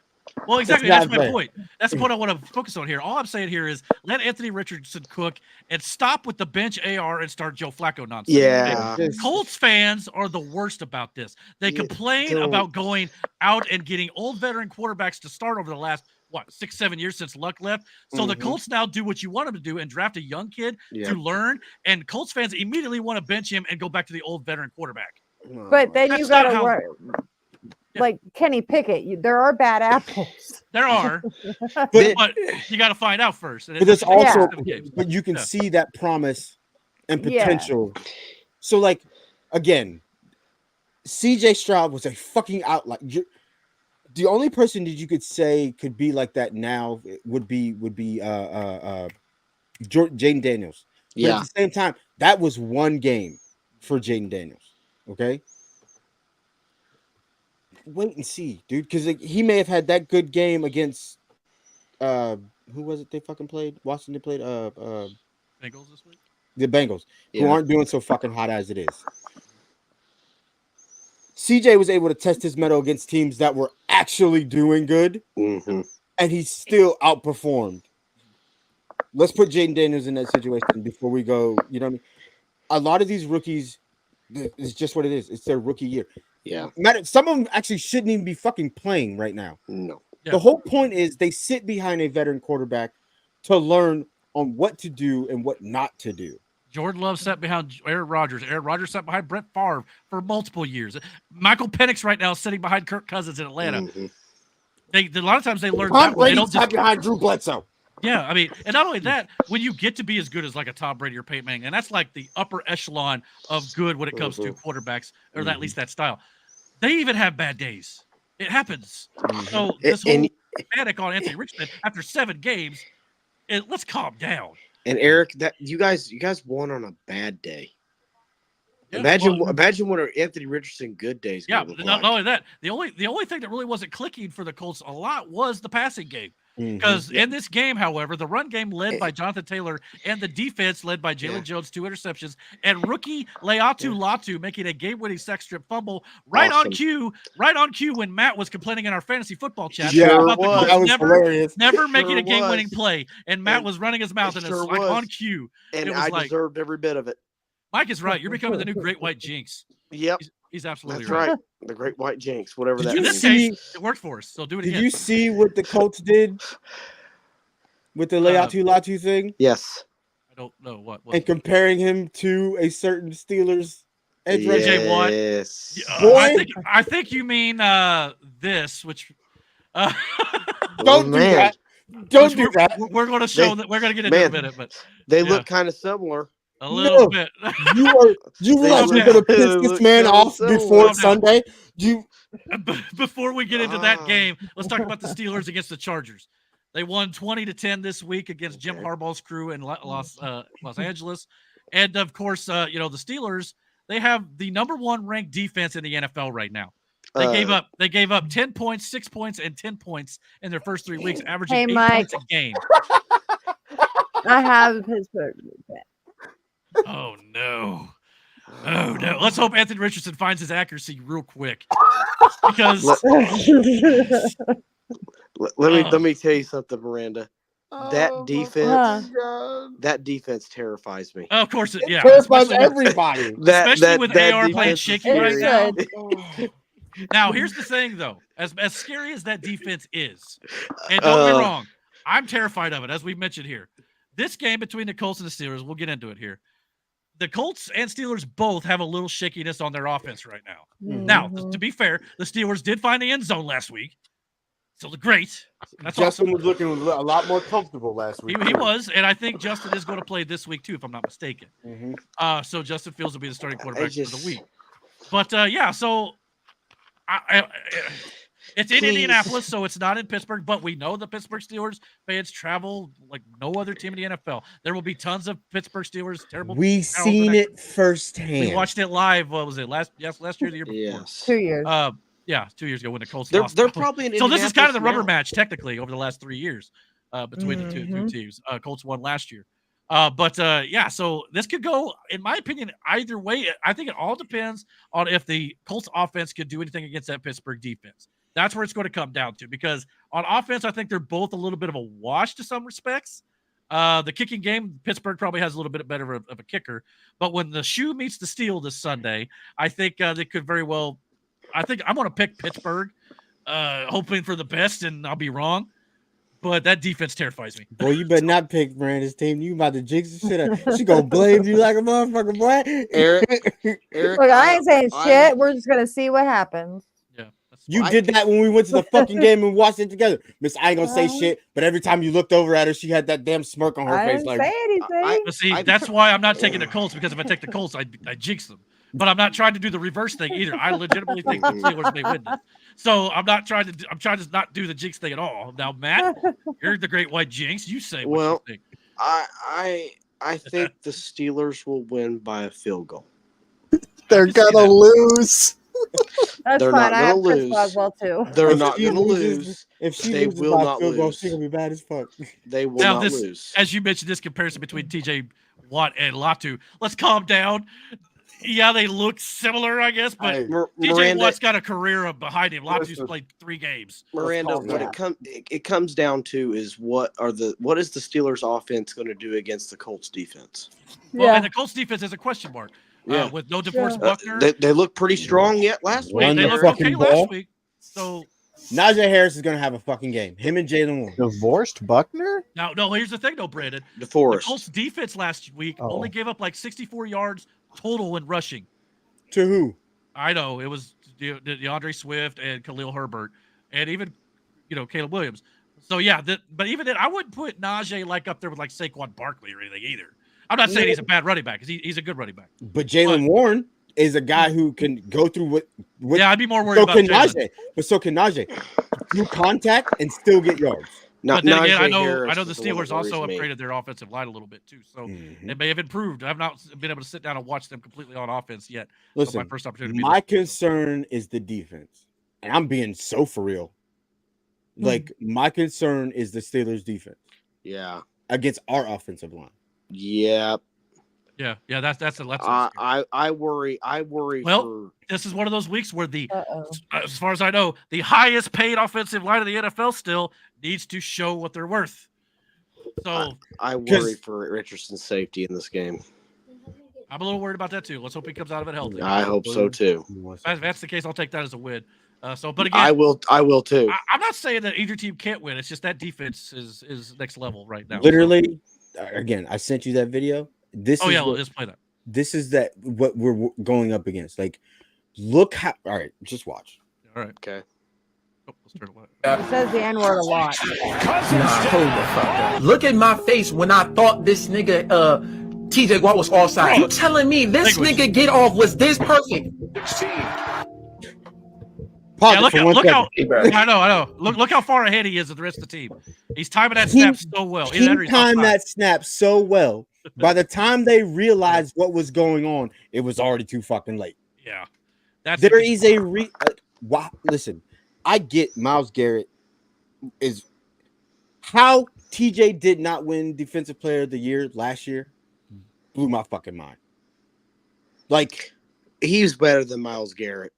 well, exactly. That's my point. That's the point I want to focus on here. All I'm saying here is let Anthony Richardson cook and stop with the bench AR and start Joe Flacco nonsense. Yeah. Okay? Colts fans are the worst about this. They complain about going out and getting old veteran quarterbacks to start over the last 6-7 years since Luck left. So the Colts now do what you want them to do and draft a young kid to learn. And Colts fans immediately want to bench him and go back to the old veteran quarterback. But then you got to work. Like Kenny Pickett, there are bad apples. There are, but you got to find out first. But there's also, but you can see that promise and potential. So, like, again, CJ Stroud was a fucking outlier. The only person that you could say could be like that now would be Jaden Daniels. But at the same time, that was one game for Jaden Daniels. Okay. Wait and see, dude, because he may have had that good game against who was it they fucking played? Washington played Bengals this week. The Bengals, who aren't doing so fucking hot as it is. CJ was able to test his mettle against teams that were actually doing good, and he still outperformed. Let's put Jaden Daniels in that situation before we go. You know what I mean? A lot of these rookies, it's just what it is. It's their rookie year. Yeah. Some of them actually shouldn't even be fucking playing right now. No. Yeah. The whole point is they sit behind a veteran quarterback to learn on what to do and what not to do. Jordan Love sat behind Aaron Rodgers. Aaron Rodgers sat behind Brett Favre for multiple years. Michael Penix right now is sitting behind Kirk Cousins in Atlanta. A lot of times they learn Tom that way. They Brady's don't sat behind Drew Bledsoe. Yeah, I mean, and not only that, when you get to be as good as like a Tom Brady or Peyton Manning, and that's like the upper echelon of good when it comes to quarterbacks, or at least that style. They even have bad days. It happens. So this whole panic on Anthony Richardson after 7 games, let's calm down. And Eric, that you guys won on a bad day. Yeah, imagine what our Anthony Richardson good days. Yeah, not only that, the only thing that really wasn't clicking for the Colts a lot was the passing game. Because in this game, however, the run game led by Jonathan Taylor and the defense led by Jalen Jones, 2 interceptions, and rookie Leatu Latu making a game-winning sack strip fumble on cue when Matt was complaining in our fantasy football chat about the Colts never making a game-winning play, and Matt was running his mouth and it's like on cue. And I deserved every bit of it. Mike is right. You're becoming the new Great White Jinx. Yep. He's absolutely right. The Great White Jinx, whatever that is. In this case, it worked for us. So do it again. Did you see what the Colts did with the Leatu Latu thing? Yes. I don't know what. And comparing him to a certain Steelers Edge rusher. TJ Watt. Yes. I think you mean this, which Don't do that. Don't do that. We're going to show that we're going to get into it in a minute, but they look kind of similar. A little bit. You realize you're gonna piss this man off before Sunday? Before we get into that game, let's talk about the Steelers against the Chargers. They won 20-10 this week against Jim Harbaugh's crew in Los Angeles, and of course, the Steelers, they have the number 1 ranked defense in the NFL right now. They gave up 10 points, 6 points, and 10 points in their first 3 weeks, averaging 8 points a game. I have Pittsburgh. Oh no. Oh no. Let's hope Anthony Richardson finds his accuracy real quick. Because let me tell you something, Miranda. That defense terrifies me. Of course, yeah. Terrifies everybody. Especially with AR playing defense shaky is right now. scary. Now, here's the thing, though. As scary as that defense is, and don't get me wrong, I'm terrified of it, as we mentioned here. This game between the Colts and the Steelers, we'll get into it here. The Colts and Steelers both have a little shakiness on their offense right now. Mm-hmm. Now, to be fair, the Steelers did find the end zone last week. So great. That's Justin awesome. was looking a lot more comfortable last week. He was, and I think Justin is going to play this week too, if I'm not mistaken. Mm-hmm. So Justin Fields will be the starting quarterback for the week. But yeah, so it's in Indianapolis, so it's not in Pittsburgh. But we know the Pittsburgh Steelers fans travel like no other team in the NFL. There will be tons of Pittsburgh Steelers. Terrible. We've seen it firsthand. We watched it live. What was it last year, the year before? Yes. 2 years. Yeah, 2 years ago when the Colts They're lost. probably in so this is kind of the Indianapolis rubber now. match technically over the last 3 years between the two teams. Colts won last year. But yeah, so this could go, in my opinion, either way. I think it all depends on if the Colts offense could do anything against that Pittsburgh defense. That's where it's going to come down to, because on offense, I think they're both a little bit of a wash to some respects. The kicking game, Pittsburgh probably has a little bit better of a kicker. But when the shoe meets the steel this Sunday, I think they could very well. I think I'm going to pick Pittsburgh, hoping for the best, and I'll be wrong. But that defense terrifies me. Boy, you better not pick Miranda's team. You about to jinx the shit out. She gonna blame you like a motherfucker, boy. Eric, Look, I ain't saying shit. We're just gonna see what happens. You did that when we went to the fucking game and watched it together. Miss, I ain't gonna say shit, but every time you looked over at her, she had that damn smirk on her I face. didn't Like, say anything. But see, that's why I'm not taking the Colts, because if I take the Colts, I jinx them. But I'm not trying to do the reverse thing either. I legitimately think the Steelers may win this. So I'm trying to not do the jinx thing at all. Now, Matt, you're the great white jinx. You say what you think. I think the Steelers will win by a field goal. They're gonna lose. That's They're fine. not I have gonna Chris lose. Boswell too. They're if not she going to loses- lose. If she They loses will by not field goal, lose. she's gonna be bad as fuck. They will Now, not this, lose. as you mentioned, this comparison between TJ Watt and Latu. Let's calm down. Yeah, they look similar, I guess, but TJ Miranda- Watt's got a career behind him. Latu's Listen. played 3 games. Miranda, what it comes down to is what is the Steelers offense going to do against the Colts defense? Well, and the Colts defense is a question mark. Yeah. With no DeForest Buckner. They look pretty strong yet last week. Run They the looked fucking okay ball. last week. So Najee Harris is gonna have a fucking game. Him and Jalen Warren. Divorced Buckner? now, no, here's the thing, though, Brandon. The DeForest. Colts defense last week Oh. only gave up like 64 yards total in rushing. To who? I know it was DeAndre Swift and Khalil Herbert, and even Caleb Williams. So yeah, but even then, I wouldn't put Najee like up there with like Saquon Barkley or anything either. I'm not saying he's a bad running back, because he's a good running back. But Jalen Warren is a guy who can go through what Yeah, I'd be more worried so about can Jalen. Najee. But so can Najee. Through contact and still get yards. But then again, I Najee know Harris the is the one Steelers that worries also me. upgraded their offensive line a little bit too, so Mhm. they may have improved. I've not been able to sit down and watch them completely on offense yet. So Listen, my first opportunity. my concern is the defense. And I'm being so for real. Like, my concern is the Steelers defense Yeah. against our offensive line. Yeah. Yeah, that's I worry. Well, for this is one of those weeks where as far as I know, the highest paid offensive line of the NFL still needs to show what they're worth. So I worry for Richardson's safety in this game. I'm a little worried about that too. Let's hope he comes out of it healthy. I hope so too. If that's the case, I'll take that as a win. But again, I will too. I'm not saying that either team can't win. It's just that defense is next level right now. Literally, again, I sent you that video. This Oh is yeah, what- let's play that. this is that what we're going up against. Like, look how. All right, just watch. All right. Okay. Oh, let's turn it loud. He says the N word a lot. Nah, hold the fuck up. Look at my face when I thought this nigga, TJ Watt was offside. You telling me this nigga get off was this perfect? Pause Yeah, it look, for 1 look how second. I know. Look how far ahead he is of the rest of the team. He's timing that snap so well. He timed that snap so well. By the time they realized what was going on, it was already too fucking late. Yeah, that's There is a wow. Listen, I get Myles Garrett is how TJ did not win Defensive Player of the Year last year. Blew my fucking mind. Like, he's better than Myles Garrett.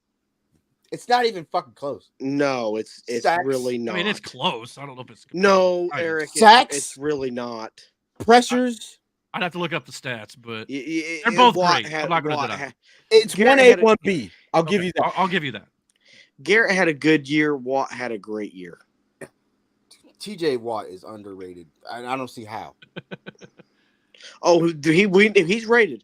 It's not even fucking close. No, it's Sacks. really not. I mean, it's close. I don't know if it's no, I mean, Eric. Sacks? It's really not. Pressures. I'd have to look up the stats, but They're they're both great. I'm not going to deny. It's 1A, 1B. I'll give you that. I'll give you that. Garrett had a good year. Watt had a great year. TJ Watt is underrated. I don't see how. Oh, he's rated.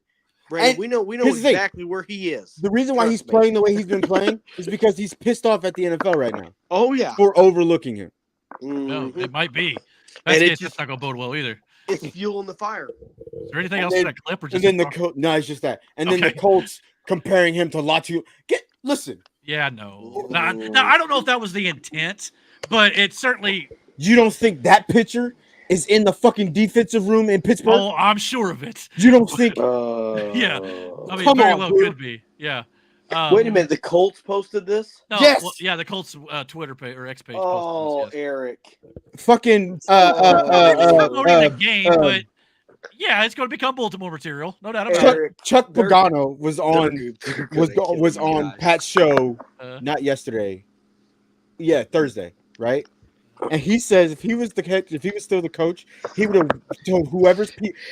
Brandon, And we know here's the thing. exactly where he is. The reason why he's Trust me. playing the way he's been playing is because he's pissed off at the NFL right now. Oh yeah, for overlooking him. No, it might be. And That's not going to bode well either. It's fueling the fire. Is there anything And else then- in that clip? Or just And then no, it's just that. And then the Okay. Colts comparing him to Latu. Listen. Yeah, no. Now, I don't know if that was the intent, but it certainly. You don't think that picture is in the fucking defensive room in Pittsburgh? Oh, I'm sure of it. You don't think? Yeah, I mean, Come very on, well dude. could be. Yeah. Wait a minute, the Colts posted this? No, Yes. well, yeah, the Colts Twitter page or X page. Oh, posted this, yes. Eric. Fucking promoting the game, but yeah, it's going to become Baltimore material, no doubt about it. Chuck Pagano was on they're was gonna kill was you on guys. Pat's show, Uh. not yesterday. Yeah, Thursday, right? And he says if he was still the coach, he would have told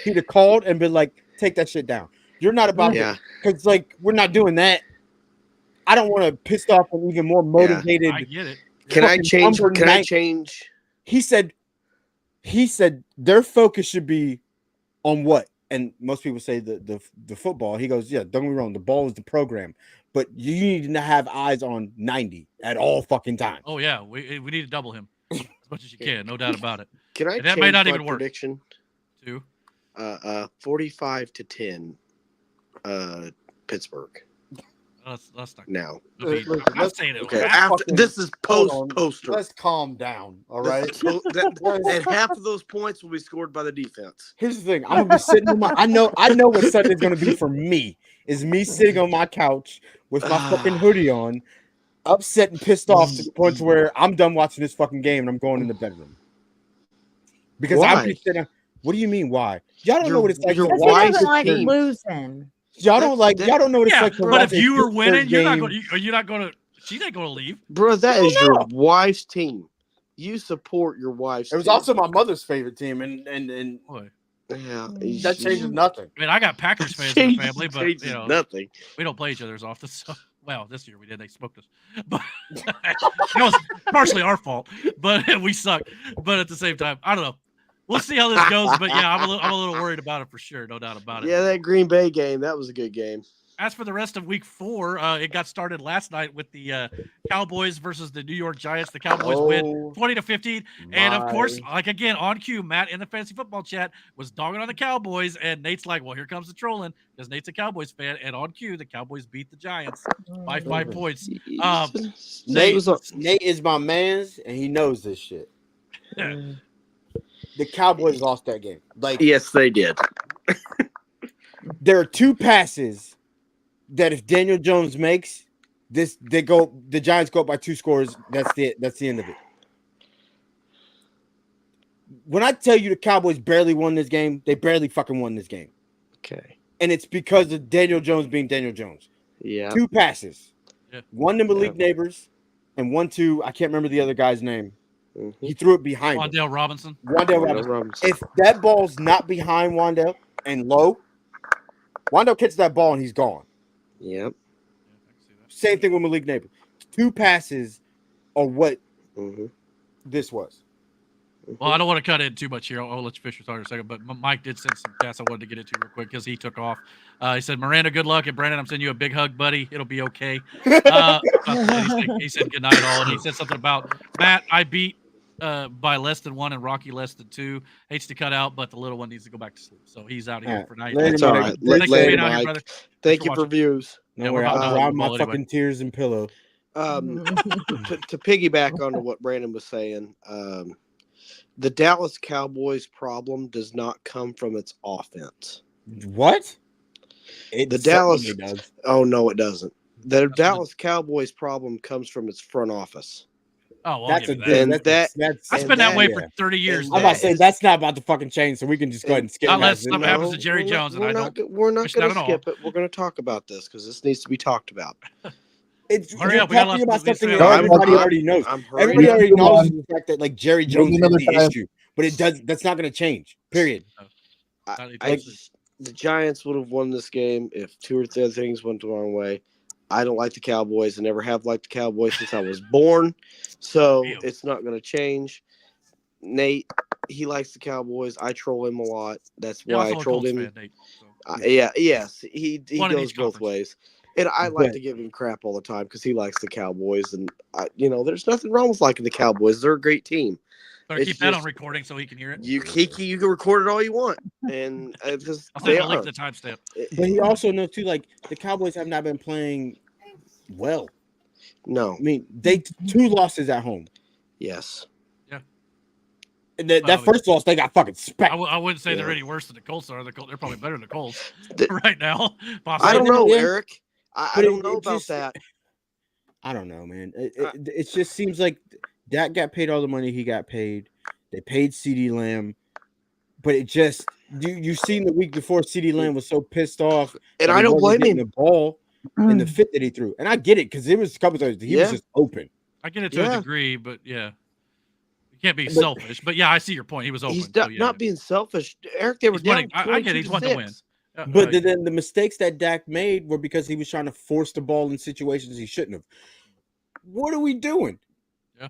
he'd have called and been like, "Take that shit down. You're not about because like we're not doing that." I don't want to piss off an even more motivated. I get it. Can I fucking change? number Can I 9 change? He said their focus should be on what? And most people say the football. He goes, yeah, don't get me wrong, the ball is the program, but you need to have eyes on 90 at all fucking times. Oh yeah, we need to double him as much as you can, no doubt about it. Can I And that change may not my even work. prediction? To 45-10, Pittsburgh. That's not Now. I mean, Listen, I'm let's- saying it. Okay, Okay. after this is Hold on. poster. Let's calm down, all right? And half of those points will be scored by the defense. Here's the thing. I'm gonna be sitting on I know what Sunday's gonna be for me. Is me sitting on my couch with my fucking hoodie on, upset and pissed off to the point where I'm done watching this fucking game and I'm going in the bedroom. Because Why? I'm just sitting. What do you mean why? Y'all don't know what it's like to your Because he watch doesn't a like team. losing. Y'all don't like. Y'all don't know what it's Yeah, like to but watch if a you were Pittsburgh winning, you're not game. going. Are you not going to? She ain't going to leave. Bro, that Oh, is your no. wife's team. You support your wife's It was team. also my mother's favorite team, and Boy. Yeah, that changes nothing. I mean, I got Packers fans in the family, but changes you know, nothing. we don't play each other as often. So, well, this year we did. They smoked us, but it was partially our fault. But we suck. But at the same time, I don't know. We'll see how this goes. But yeah, I'm a little worried about it for sure. No doubt about it. Yeah, that Green Bay game, that was a good game. As for the rest of week 4, it got started last night with the Cowboys versus the New York Giants. The Cowboys win 20-15. And of course, like again, on cue, Matt in the fantasy football chat was dogging on the Cowboys. And Nate's like, well, here comes the trolling because Nate's a Cowboys fan. And on cue, the Cowboys beat the Giants by 5 points. Nate is my man's, and he knows this shit. The Cowboys lost that game. Like, yes, they did. There are 2 passes that if Daniel Jones makes the Giants go up by 2 scores. That's the end of it. When I tell you the Cowboys barely won this game, they barely fucking won this game. Okay. And it's because of Daniel Jones being Daniel Jones. Yeah. 2 passes. Yeah. One to Malik Neighbors and one to, I can't remember the other guy's name. He threw it behind him. Wandale Robinson. Wandale Robinson. If that ball's not behind Wandale and low, Wandale catches that ball and he's gone. Yep. Same thing with Malik Neighbors. 2 passes are what this was. Well, I don't want to cut in too much here. I'll let you fish your thought in a second. But Mike did send some chats I wanted to get into real quick because he took off. He said, Miranda, good luck. And Brandon, I'm sending you a big hug, buddy. It'll be okay. He said good night all. And he said something about, Matt, I beat by less than 1 and Rocky less than 2. Hates to cut out, but the little one needs to go back to sleep. So he's out of here for night. That's all right. Thanks for being out here, brother. Thank you for views. No worry, I'll drown my fucking tears in pillow. To piggyback onto what Brandon was saying, the Dallas Cowboys problem does not come from its offense. What? The Dallas Oh no, it doesn't. The Dallas Cowboys problem comes from its front office. Oh, well, that's that's been that way for 30 years. I'm about to say that's not about to fucking change, so we can just go ahead and skip. Unless something happens to Jerry Jones, and I don't. We're not going to skip it. We're going to talk about this because this needs to be talked about. Hurry up, we talking about something that everybody already knows. Everybody already knows the fact that like Jerry Jones is the issue, but it does. That's not going to change. Period. The Giants would have won this game if 2 or 3 other things went the wrong way. I don't like the Cowboys. I never have liked the Cowboys since I was born, so it's not going to change. Nate, he likes the Cowboys. I troll him a lot. That's why I trolled him. Yes, he goes both ways. And I like to give him crap all the time because he likes the Cowboys, and there's nothing wrong with liking the Cowboys. They're a great team. Better keep that on recording so he can hear it. You can record it all you want, and because I'll send a link to the timestamp. But he also knows too, like the Cowboys have not been playing well. No, I mean they 2 losses at home. Yes. Yeah. And that first loss, they got fucking spanked. I wouldn't say they're any worse than the Colts are. They're probably better than the Colts right now. I don't know, Eric. I don't know about that. I don't know, man. It just seems like Dak got paid all the money he got paid. They paid CeeDee Lamb, but it just you seen the week before CeeDee Lamb was so pissed off, and I don't blame him. The ball and the fit that he threw, and I get it because it was a couple times he was just open. I get it to a degree, but you can't be selfish. But yeah, I see your point. He was open. He's not being selfish, Eric. They were down. I get it. He's wanting to win. But then the mistakes that Dak made were because he was trying to force the ball in situations he shouldn't have. What are we doing? Yeah.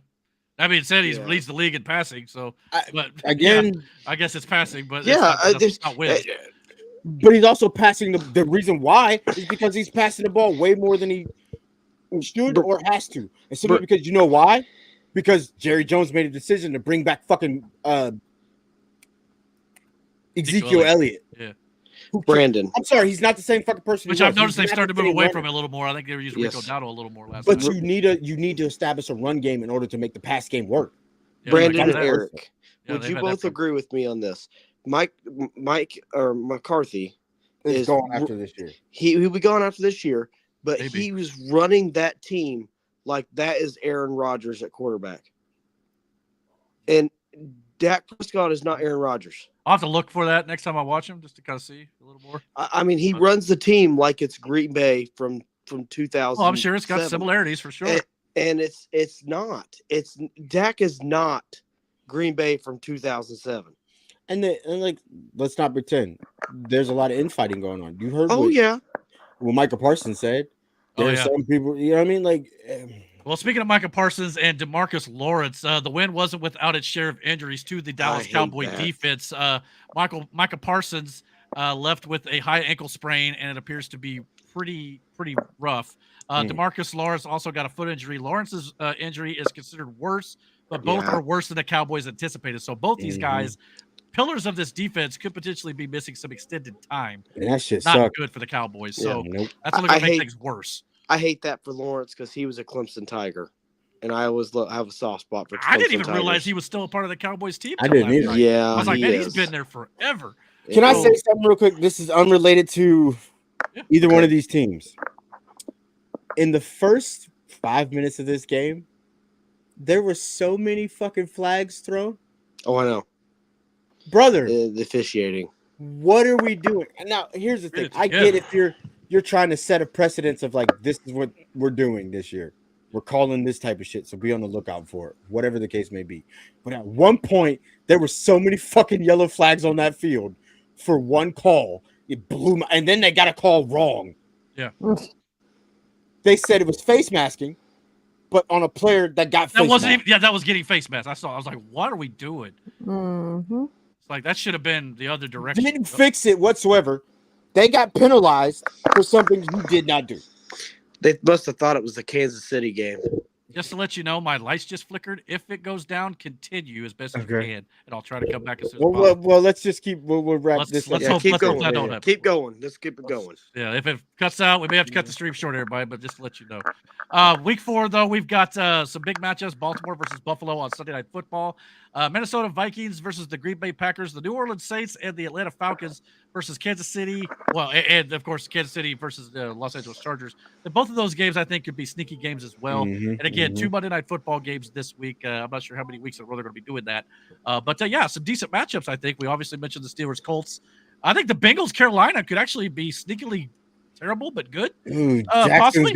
That being said, he leads the league in passing. So, but again, I guess it's passing. But it's not win. But he's also passing the reason why is because he's passing the ball way more than he should or has to. And simply because you know why? Because Jerry Jones made a decision to bring back fucking Ezekiel Elliott. Yeah. Brandon. I'm sorry, he's not the same fucking person. Which I've noticed they've started to move away from it a little more. I think they were using Rico Dowdle a little more last But time. you need to establish a run game in order to make the pass game work. Brandon and Eric, would you both agree with me on this? Mike or McCarthy is going after this year. He'll be gone after this year, but he was running that team like that is Aaron Rodgers at quarterback. And Dak Prescott is not Aaron Rodgers. I'll have to look for that next time I watch him just to kind of see a little more. I mean, he runs the team like it's Green Bay from 2000. Well, I'm sure it's got similarities for sure. And it's not. It's Dak is not Green Bay from 2007. And like, let's not pretend. There's a lot of infighting going on. You heard? What Michael Parsons said. There's some people. You know what I mean? Like. Well, speaking of Micah Parsons and DeMarcus Lawrence, the win wasn't without its share of injuries to the Dallas Cowboy defense. Micah Parsons left with a high ankle sprain, and it appears to be pretty rough. DeMarcus Lawrence also got a foot injury. Lawrence's injury is considered worse, but both are worse than the Cowboys anticipated. So both these guys, pillars of this defense, could potentially be missing some extended time. And that shit not sucked. good for the Cowboys. So nope. that's only going to make things worse. I hate that for Lawrence because he was a Clemson Tiger, and I always have a soft spot for Clemson I didn't even Tigers. realize he was still a part of the Cowboys team. I didn't either. Yeah, I was like, man, he's been there forever. Can I say something real quick? This is unrelated to either one of these teams. In the first 5 minutes of this game, there were so many fucking flags thrown. Oh, I know. Brother. The officiating. What are we doing? And now, here's the thing. I get if you're trying to set a precedence of like, this is what we're doing this year. We're calling this type of shit, so be on the lookout for it, whatever the case may be. But at one point, there were so many fucking yellow flags on that field for one call. It blew my, and then they got a call wrong. Yeah. They said it was face masking, but on a player that got That face wasn't mask. even. Yeah, that was getting face mask. I was like, what are we doing? Mm-hmm. It's like that should have been the other direction. They didn't fix it whatsoever. They got penalized for something he did not do. They must have thought it was the Kansas City game. Just to let you know, my lights just flickered. If it goes down, continue as best as you Okay. can, and I'll try to come back as soon as possible. Well, let's just keep. We'll wrap Let's- this. let's up. hope- keep let's hope going. that don't happen. Keep going. Let's keep it going. Yeah, if it cuts out, we may have to cut the stream short, everybody, but just to let you know. Week 4, though, we've got some big matchups. Baltimore versus Buffalo on Sunday Night Football. Minnesota Vikings versus the Green Bay Packers. The New Orleans Saints and the Atlanta Falcons versus Kansas City. Well, and of course, Kansas City versus the Los Angeles Chargers. And both of those games, I think, could be sneaky games as well. Mhm, And again, mhm. 2 Monday Night Football games this week. I'm not sure how many weeks in a row they're going to be doing that. But yeah, some decent matchups, I think. We obviously mentioned the Steelers Colts. I think the Bengals Carolina could actually be sneakily terrible, but good. Ooh, Possibly.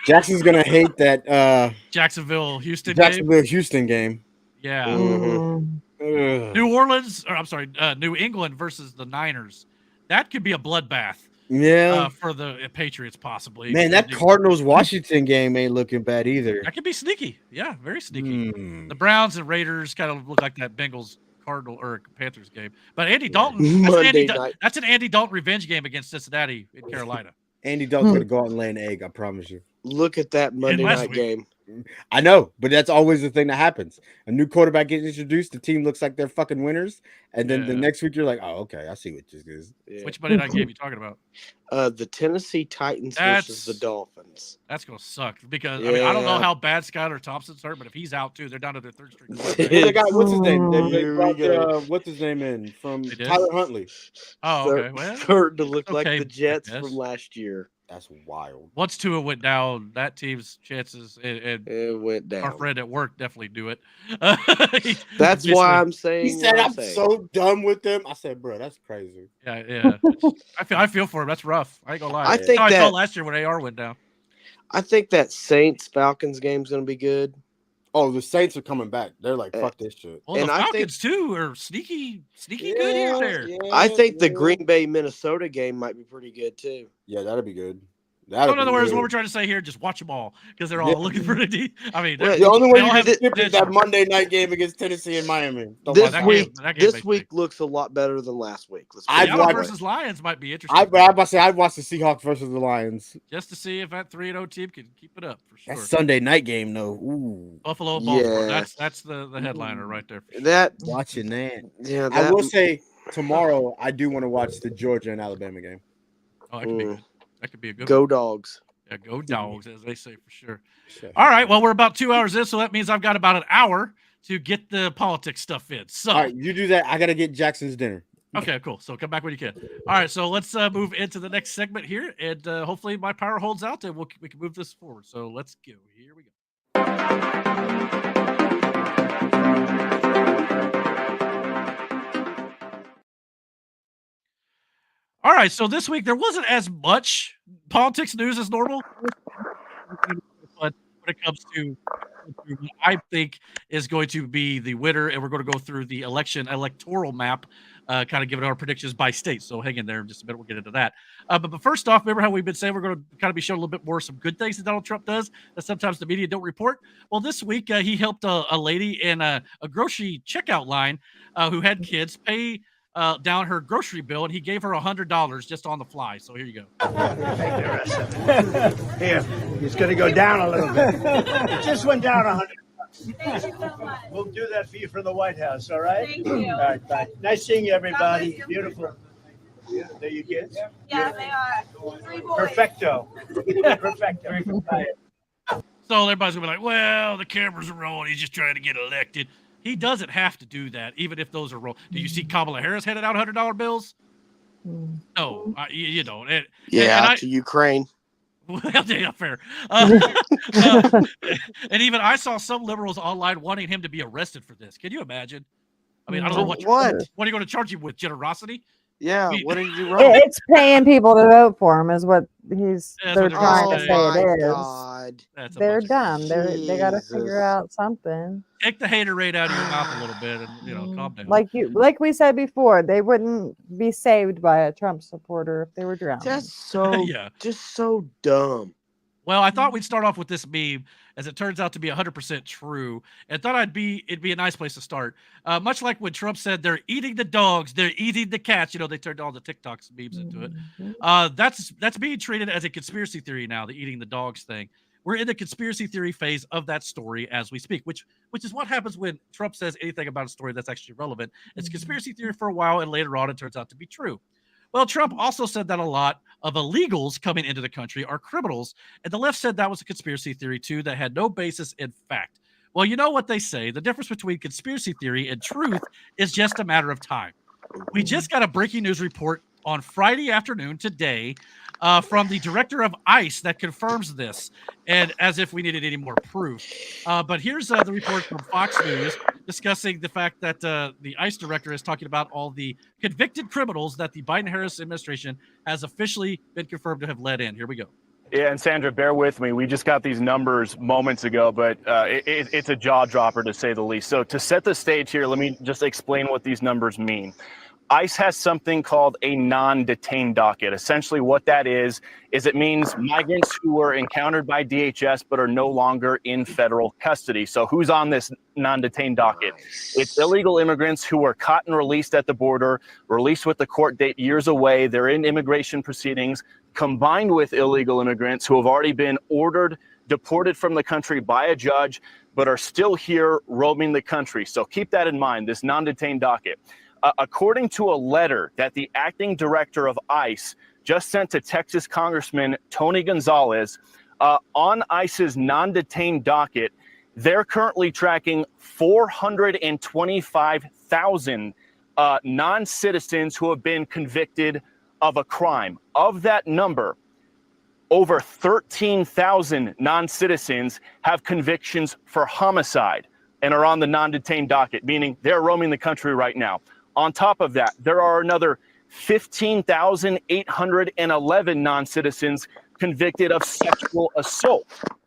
Jackson's gonna hate that Jacksonville Houston Jacksonville Houston game. game. Yeah. Ugh. New Orleans, or I'm sorry, New England versus the Niners. That could be a bloodbath. Yeah. For the Patriots, possibly. Man, that Cardinals Washington game ain't looking bad either. That could be sneaky. Yeah, very sneaky. Hmm. The Browns and Raiders kind of look like that Bengals Cardinal or Panthers game. But Andy Dalton, Monday night. that's an Andy Dalton revenge game against Cincinnati in Carolina. Andy Dalton's gonna go out and lay an egg. I promise you. Look at that Monday last night week. game. I know, but that's always the thing that happens. A new quarterback gets introduced, the team looks like they're fucking winners, and then the Yeah. next week you're like, oh, okay, I see what this is. Yeah. Which Monday night game you talking about? The Tennessee Titans versus the Dolphins. That's gonna suck because I mean I don't know Yeah. how bad Skylar Thompson's hurt, but if he's out too, they're down to their third string. Well, they got what's his name? They Here we brought go. what's his name in from They did? Tyler Huntley. Oh, okay. Well, Starting to look like okay, the I Jets guess. from last year. That's wild. Once Tua went down, that team's chances and It went our down. friend at work definitely do it. That's why I'm saying. He said, what "I'm saying. so done with them." I said, "Bro, that's crazy." Yeah. I feel for him. That's rough. I ain't gonna lie. I That's think how I that- felt last year when AR went down. I think that Saints Falcons game's gonna be good. Oh, the Saints are coming back. They're like, fuck this shit. Well, And the I think- Falcons too are sneaky good here there. I think the Green Bay Minnesota game might be pretty good too. Yeah, that'd be good. So in other words, what we're trying to say here, just watch them all because they're all Yeah. looking for the. I mean, Well, they're- The only they way all you have can skip is that potential. Monday night game against Tennessee and Miami. Don't This watch that that. week, game makes this me- week looks a lot better than last week. Let's I'd Seattle watch- versus Lions might be interesting. I'm about to say I'd watch the Seahawks versus the Lions. just to see if that 3-0 team can keep it up for sure. That Sunday night game, though. Ooh, Buffalo, Baltimore. Yeah. That's the headliner right there. For sure. that watching that. yeah. I That, will say tomorrow I do want to watch the Georgia and Alabama game. Oh, that could be good. That could be a good. go one. dogs. Yeah, go dogs, as they say for sure. Sure. All right. Well, we're about 2 hours in, so that means I've got about an hour to get the politics stuff in. So, All right, you do that. I gotta get Jackson's dinner. okay, cool. So come back when you can. All right. So let's move into the next segment here, and hopefully my power holds out, and we can move this forward. So let's go. Here we go. All right. So this week there wasn't as much politics news as normal, but when it comes to what I think is going to be the winner, and we're going to go through the electoral map, kind of giving our predictions by state. So hang in there in just a minute. We'll get into that. But first off, remember how we've been saying we're going to kind of be showing a little bit more some good things that Donald Trump does that sometimes the media don't report. Well, this week he helped a lady in a grocery checkout line who had kids pay down her grocery bill, and he gave her $100 just on the fly. So here you go. Here, it's going to go down a little bit. It just went down $100. We'll do that for you from the White House, all right? Thank you. All right, bye. Nice seeing you, everybody. Beautiful. Yeah, there you kids? Yeah, they are. 3 boys. Perfecto. Perfecto. Bye. So everybody's gonna be like, well, the cameras are rolling. He's just trying to get elected. He doesn't have to do that, even if those are roll. Do you see Kamala Harris handing out $100 bills? No, you don't. Yeah, and to Ukraine. Well, yeah, fair. And even I saw some liberals online wanting him to be arrested for this. Can you imagine? I mean, I don't know what. What? What are you going to charge him with? Generosity? Yeah, Me- what did you do wrong? It's paying people to vote for him, is what That's they're what trying they're to saying. say it is. God. That's a They're bunch of- dumb. They got to Jesus. figure out something. Take the hater rate out of your mouth a little bit, and calm down. Like we said before, they wouldn't be saved by a Trump supporter if they were drowned. That's so Yeah. just so dumb. Well, I thought we'd start off with this meme, as it turns out to be 100% true, and thought it'd be a nice place to start. Much like when Trump said they're eating the dogs, they're eating the cats. You know, they turned all the TikToks memes into it. That's being treated as a conspiracy theory now, the eating the dogs thing. We're in the conspiracy theory phase of that story as we speak, which is what happens when Trump says anything about a story that's actually relevant. It's conspiracy theory for a while, and later on it turns out to be true. Well, Trump also said that a lot of illegals coming into the country are criminals, and the left said that was a conspiracy theory too that had no basis in fact. Well, you know what they say, the difference between conspiracy theory and truth is just a matter of time. We just got a breaking news report on Friday afternoon today from the director of ICE that confirms this, and as if we needed any more proof. But here's the report from Fox News discussing the fact that the ICE director is talking about all the convicted criminals that the Biden-Harris administration has officially been confirmed to have let in. Here we go. Yeah, and Sandra, bear with me. We just got these numbers moments ago, but it's a jaw dropper to say the least. So to set the stage here, let me just explain what these numbers mean. ICE has something called a non-detained docket. Essentially what that is it means migrants who were encountered by DHS but are no longer in federal custody. So who's on this non-detained docket? It's illegal immigrants who were caught and released at the border, released with the court date years away. They're in immigration proceedings, combined with illegal immigrants who have already been ordered deported from the country by a judge but are still here roaming the country. So keep that in mind, this non-detained docket. According to a letter that the acting director of ICE just sent to Texas Congressman Tony Gonzalez, on ICE's non-detained docket, they're currently tracking 425,000 non-citizens who have been convicted of a crime. Of that number, over 13,000 non-citizens have convictions for homicide and are on the non-detained docket, meaning they're roaming the country right now. On top of that, there are another 15,811 non-citizens convicted of sexual assault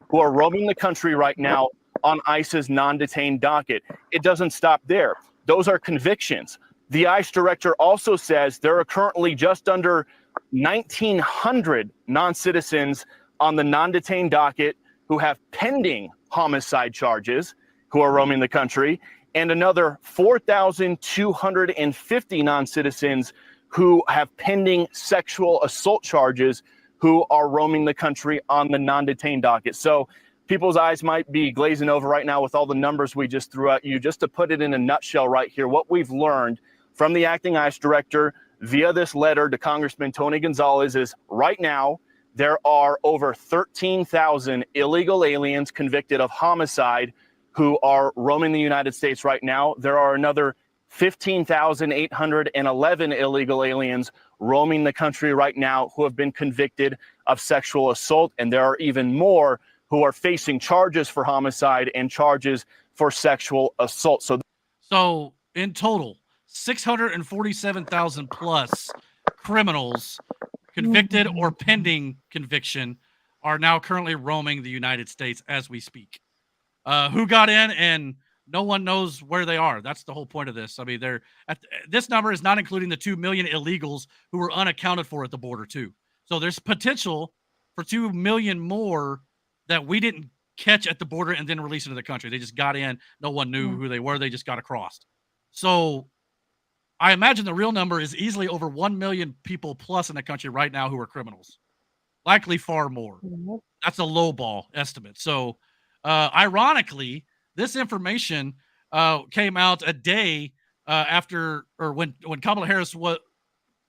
who are roaming the country right now on ICE's non-detained docket. It doesn't stop there. Those are convictions. The ICE director also says there are currently just under 1,900 non-citizens on the non-detained docket who have pending homicide charges who are roaming the country, and another 4,250 non-citizens who have pending sexual assault charges who are roaming the country on the non-detained docket. So people's eyes might be glazing over right now with all the numbers we just threw at you. Just to put it in a nutshell right here, what we've learned from the acting ICE director via this letter to Congressman Tony Gonzalez is right now there are over 13,000 illegal aliens convicted of homicide who are roaming the United States right now. There are another 15,811 illegal aliens roaming the country right now who have been convicted of sexual assault. And there are even more who are facing charges for homicide and charges for sexual assault. So in total, 647,000 plus criminals convicted or pending conviction are now currently roaming the United States as we speak. Who got in, and no one knows where they are. That's the whole point of this. I mean, this number is not including the 2 million illegals who were unaccounted for at the border too. So there's potential for 2 million more that we didn't catch at the border and then release into the country. They just got in. No one knew who they were. They just got across. So I imagine the real number is easily over 1 million people plus in the country right now who are criminals. Likely far more. That's a lowball estimate. So ironically, this information came out a day after, or when Kamala Harris was.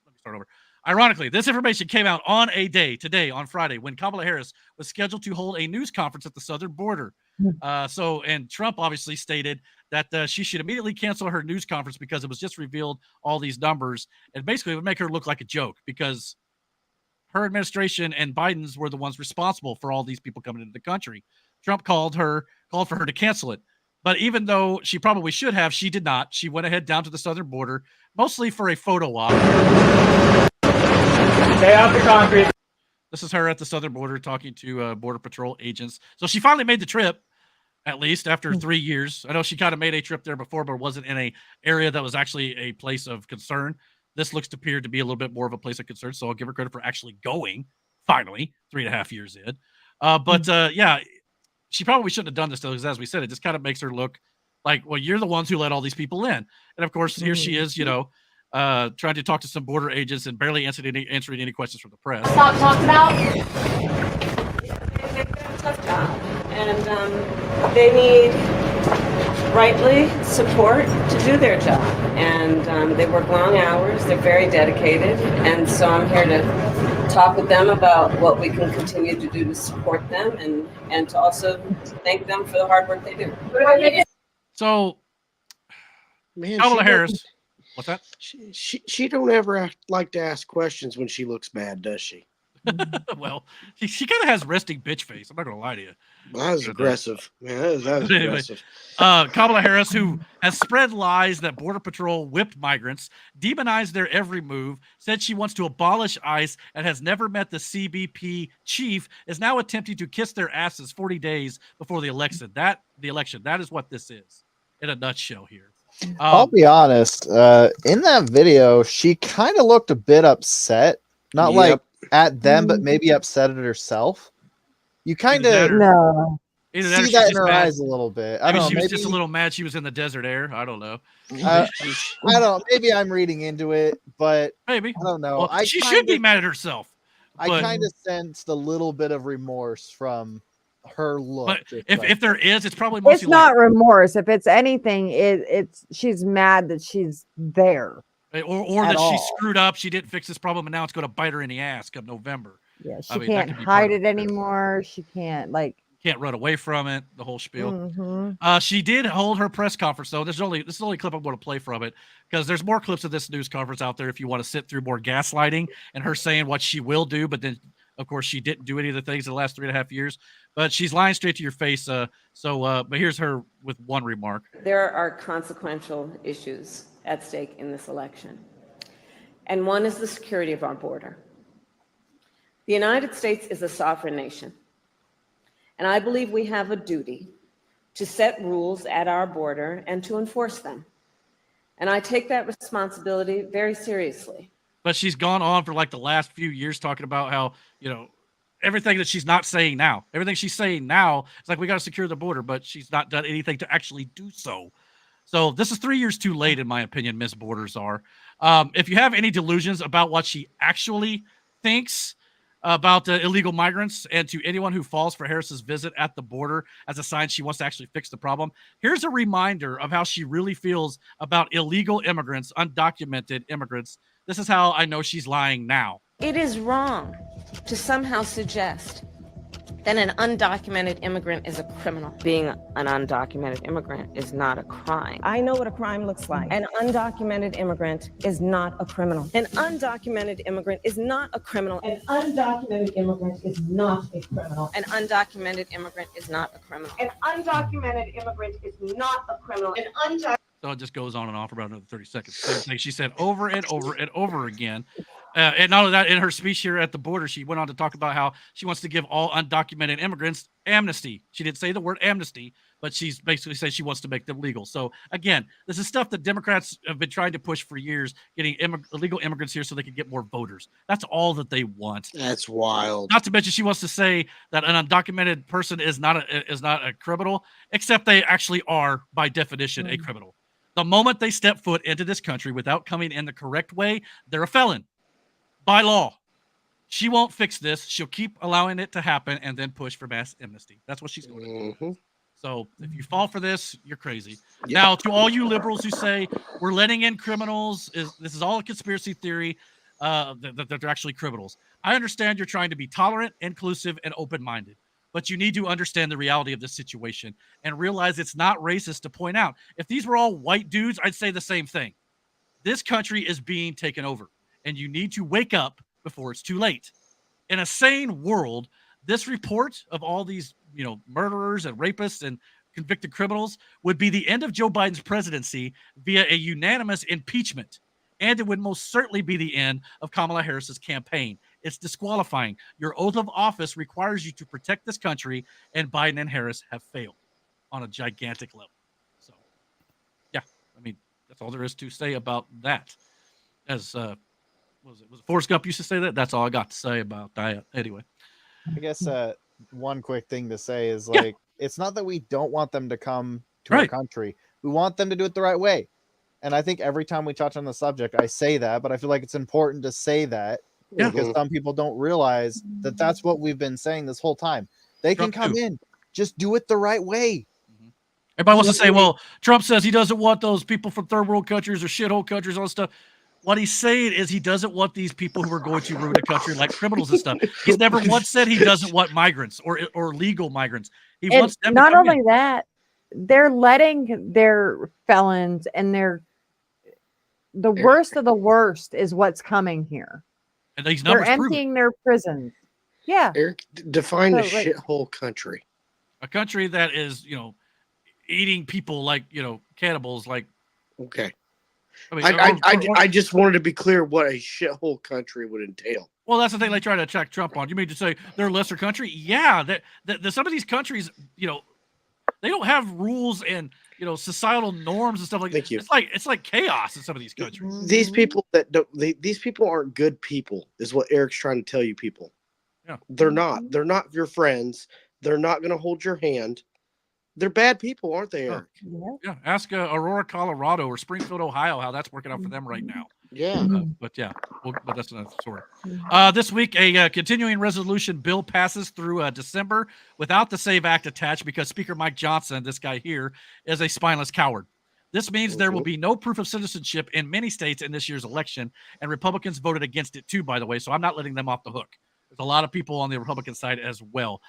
Let me start over. Ironically, this information came out on a day today, on Friday, when Kamala Harris was scheduled to hold a news conference at the southern border. And Trump obviously stated that she should immediately cancel her news conference because it was just revealed all these numbers, and basically it would make her look like a joke because her administration and Biden's were the ones responsible for all these people coming into the country. Trump called for her to cancel it. But even though she probably should have, she did not. She went ahead down to the southern border, mostly for a photo op. Stay off the concrete. This is her at the southern border talking to Border Patrol agents. So she finally made the trip, at least after 3 years. I know she kind of made a trip there before, but wasn't in a area that was actually a place of concern. This looks to appear to be a little bit more of a place of concern, so I'll give her credit for actually going, finally, 3.5 years in. But yeah, she probably shouldn't have done this though, because as we said, it just kind of makes her look like, well, you're the ones who let all these people in. And of course, here she is, trying to talk to some border agents and barely answering any questions from the press. Stop talking about. They've got a tough job, and they need rightly support to do their job. And they work long hours. They're very dedicated, and so I'm here to talk with them about what we can continue to do to support them, and to also thank them for the hard work they do. So, Man, Kamala she Harris. doesn't- What's that? She don't ever like to ask questions when she looks bad, does she? Well, she kind of has resting bitch face. I'm not gonna lie to you. That was aggressive. Man, that was Anyway, aggressive. Kamala Harris, who has spread lies that Border Patrol whipped migrants, demonized their every move, said she wants to abolish ICE, and has never met the CBP chief, is now attempting to kiss their asses 40 days before the election. That is what this is in a nutshell here. I'll be honest. In that video, she kind of looked a bit upset. Not like at them, but maybe upset at herself. You kind of Either that or see she's that in just her mad. eyes a little bit. I Maybe don't know. she was Maybe just a little mad she was in the desert air. I don't know. I don't. Maybe I'm reading into it, but maybe I don't know. Well, she should be mad at herself. I but- kind of sensed a little bit of remorse from her look. But just if like- there is, it's probably mostly It's not remorse. If it's anything, it's she's mad that she's there. or at that she all. screwed up, she didn't fix this problem, and now it's going to bite her in the ass come November. Yeah, she I mean, that can't could be part hide of it anymore. She can't Can't run away from it. The whole spiel. Mhm. She did hold her press conference though. This is the only clip I'm going to play from it, because there's more clips of this news conference out there if you want to sit through more gaslighting and her saying what she will do, but then of course she didn't do any of the things in the last 3.5 years. But she's lying straight to your face. But here's her with one remark. There are consequential issues at stake in this election, and one is the security of our border. The United States is a sovereign nation, and I believe we have a duty to set rules at our border and to enforce them. And I take that responsibility very seriously. But she's gone on for like the last few years talking about how, everything that she's not saying now. Everything she's saying now, it's like we got to secure the border, but she's not done anything to actually do so. So this is 3 years too late, in my opinion, Miss Borders are. If you have any delusions about what she actually thinks about the illegal migrants, and to anyone who falls for Harris's visit at the border as a sign she wants to actually fix the problem, here's a reminder of how she really feels about illegal immigrants, undocumented immigrants. This is how I know she's lying now. It is wrong to somehow suggest that an undocumented immigrant is a criminal. Being an undocumented immigrant is not a crime. I know what a crime looks like. An undocumented immigrant is not a criminal. An undocumented immigrant is not a criminal. An undocumented immigrant is not a criminal. An undocumented immigrant is not a criminal. An undocumented immigrant is not a criminal. An undocumented So it just goes on and on for about another 30 seconds. Same thing she said over and over and over again. And not only that, in her speech here at the border, she went on to talk about how she wants to give all undocumented immigrants amnesty. She didn't say the word amnesty, but she's basically said she wants to make them legal. So again, this is stuff that Democrats have been trying to push for years, getting illegal immigrants here so they can get more voters. That's all that they want. That's wild. Not to mention, she wants to say that an undocumented person is not a criminal, except they actually are by definition a criminal. The moment they step foot into this country without coming in the correct way, they're a felon by law. She won't fix this. She'll keep allowing it to happen and then push for mass amnesty. That's what she's going to do. So if you fall for this, you're crazy. Now, to all you liberals who say we're letting in criminals, this is all a conspiracy theory, that they're actually criminals. I understand you're trying to be tolerant, inclusive, and open-minded, but you need to understand the reality of this situation and realize it's not racist to point out. If these were all white dudes, I'd say the same thing. This country is being taken over, and you need to wake up before it's too late. In a sane world, this report of all these, murderers and rapists and convicted criminals would be the end of Joe Biden's presidency via a unanimous impeachment. And it would most certainly be the end of Kamala Harris's campaign. It's disqualifying. Your oath of office requires you to protect this country, and Biden and Harris have failed on a gigantic level. So, yeah, I mean, that's all there is to say about that. As was Forrest Gump used to say that? That's all I got to say about that. Anyway. I guess one quick thing to say is Yeah. like, it's not that we don't want them to come to our Right. country. We want them to do it the right way. And I think every time we touch on the subject, I say that, but I feel like it's important to say that Yeah. because some people don't realize that that's what we've been saying this whole time. They Trump can come too. in, just do it the right way. Everybody wants to say, well, Trump says he doesn't want those people from third world countries or shithole countries, all this stuff. What he's saying is he doesn't want these people who are going to ruin the country like criminals and stuff. He's never once said he doesn't want migrants or legal migrants. He And wants them to not come only in. that, they're letting their felons and the worst of the worst is what's coming here. And these They're numbers prove it. emptying their prisons. Yeah. Eric, define a So, like- shithole country. A country that is, eating people like, cannibals. Like, Okay. I mean, I just wanted to be clear what a shithole country would entail. well, that's the thing they try to attack Trump on. You mean to say they're a lesser country? Yeah, that some of these countries, they don't have rules and societal norms and stuff like that. Thank you. It's like chaos in some of these countries. These people that don't, these people aren't good people, is what Eric's trying to tell you. People, Yeah. they're not. They're not your friends. They're not going to hold your hand. They're bad people, aren't they, Eric? Yeah, ask Aurora, Colorado, or Springfield, Ohio, how that's working out for them right now. Yeah. But that's another story. This week, a continuing resolution bill passes through December without the SAVE Act attached because Speaker Mike Johnson, this guy here, is a spineless coward. This means there will be no proof of citizenship in many states in this year's election, and Republicans voted against it too, by the way, so I'm not letting them off the hook. There's a lot of people on the Republican side as well.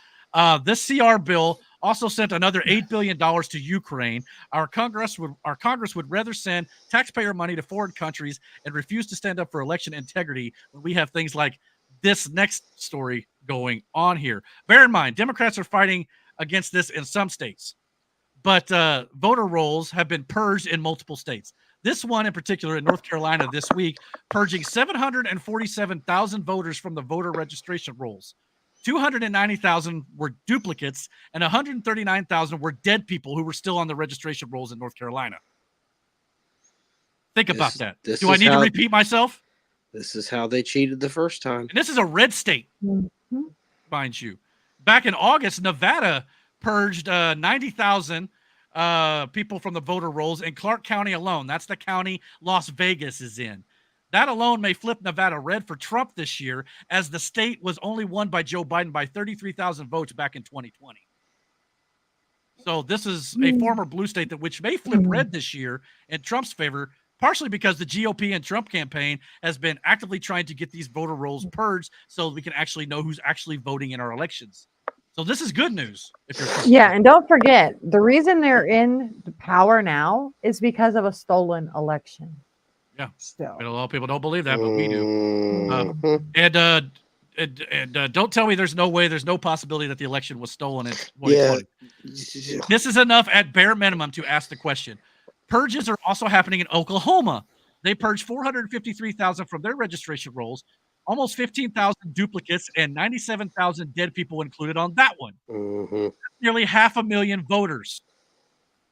This CR bill also sent another $8 billion to Ukraine. Our Congress would rather send taxpayer money to foreign countries and refuse to stand up for election integrity when we have things like this next story going on here. Bear in mind, Democrats are fighting against this in some states, but voter rolls have been purged in multiple states. This one in particular in North Carolina this week, purging 747,000 voters from the voter registration rolls. 290,000 were duplicates, and 139,000 were dead people who were still on the registration rolls in North Carolina. Think about that. Do I need to repeat myself? This is how they cheated the first time. And this is a red state, mind you. Back in August, Nevada purged 90,000 people from the voter rolls in Clark County alone. That's the county Las Vegas is in. That alone may flip Nevada red for Trump this year, as the state was only won by Joe Biden by 33,000 votes back in 2020. So this is a former blue state which may flip red this year in Trump's favor, partially because the GOP and Trump campaign has been actively trying to get these voter rolls purged so we can actually know who's actually voting in our elections. So this is good news. If you're Yeah, and don't forget, the reason they're in the power now is because of a stolen election. Yeah, still. A lot of people don't believe that, but we do. And don't tell me there's no possibility that the election was stolen in 2020. Yeah. This is enough at bare minimum to ask the question. Purges are also happening in Oklahoma. They purged 453,000 from their registration rolls, almost 15,000 duplicates, and 97,000 dead people included on that one. That's nearly 500,000 voters.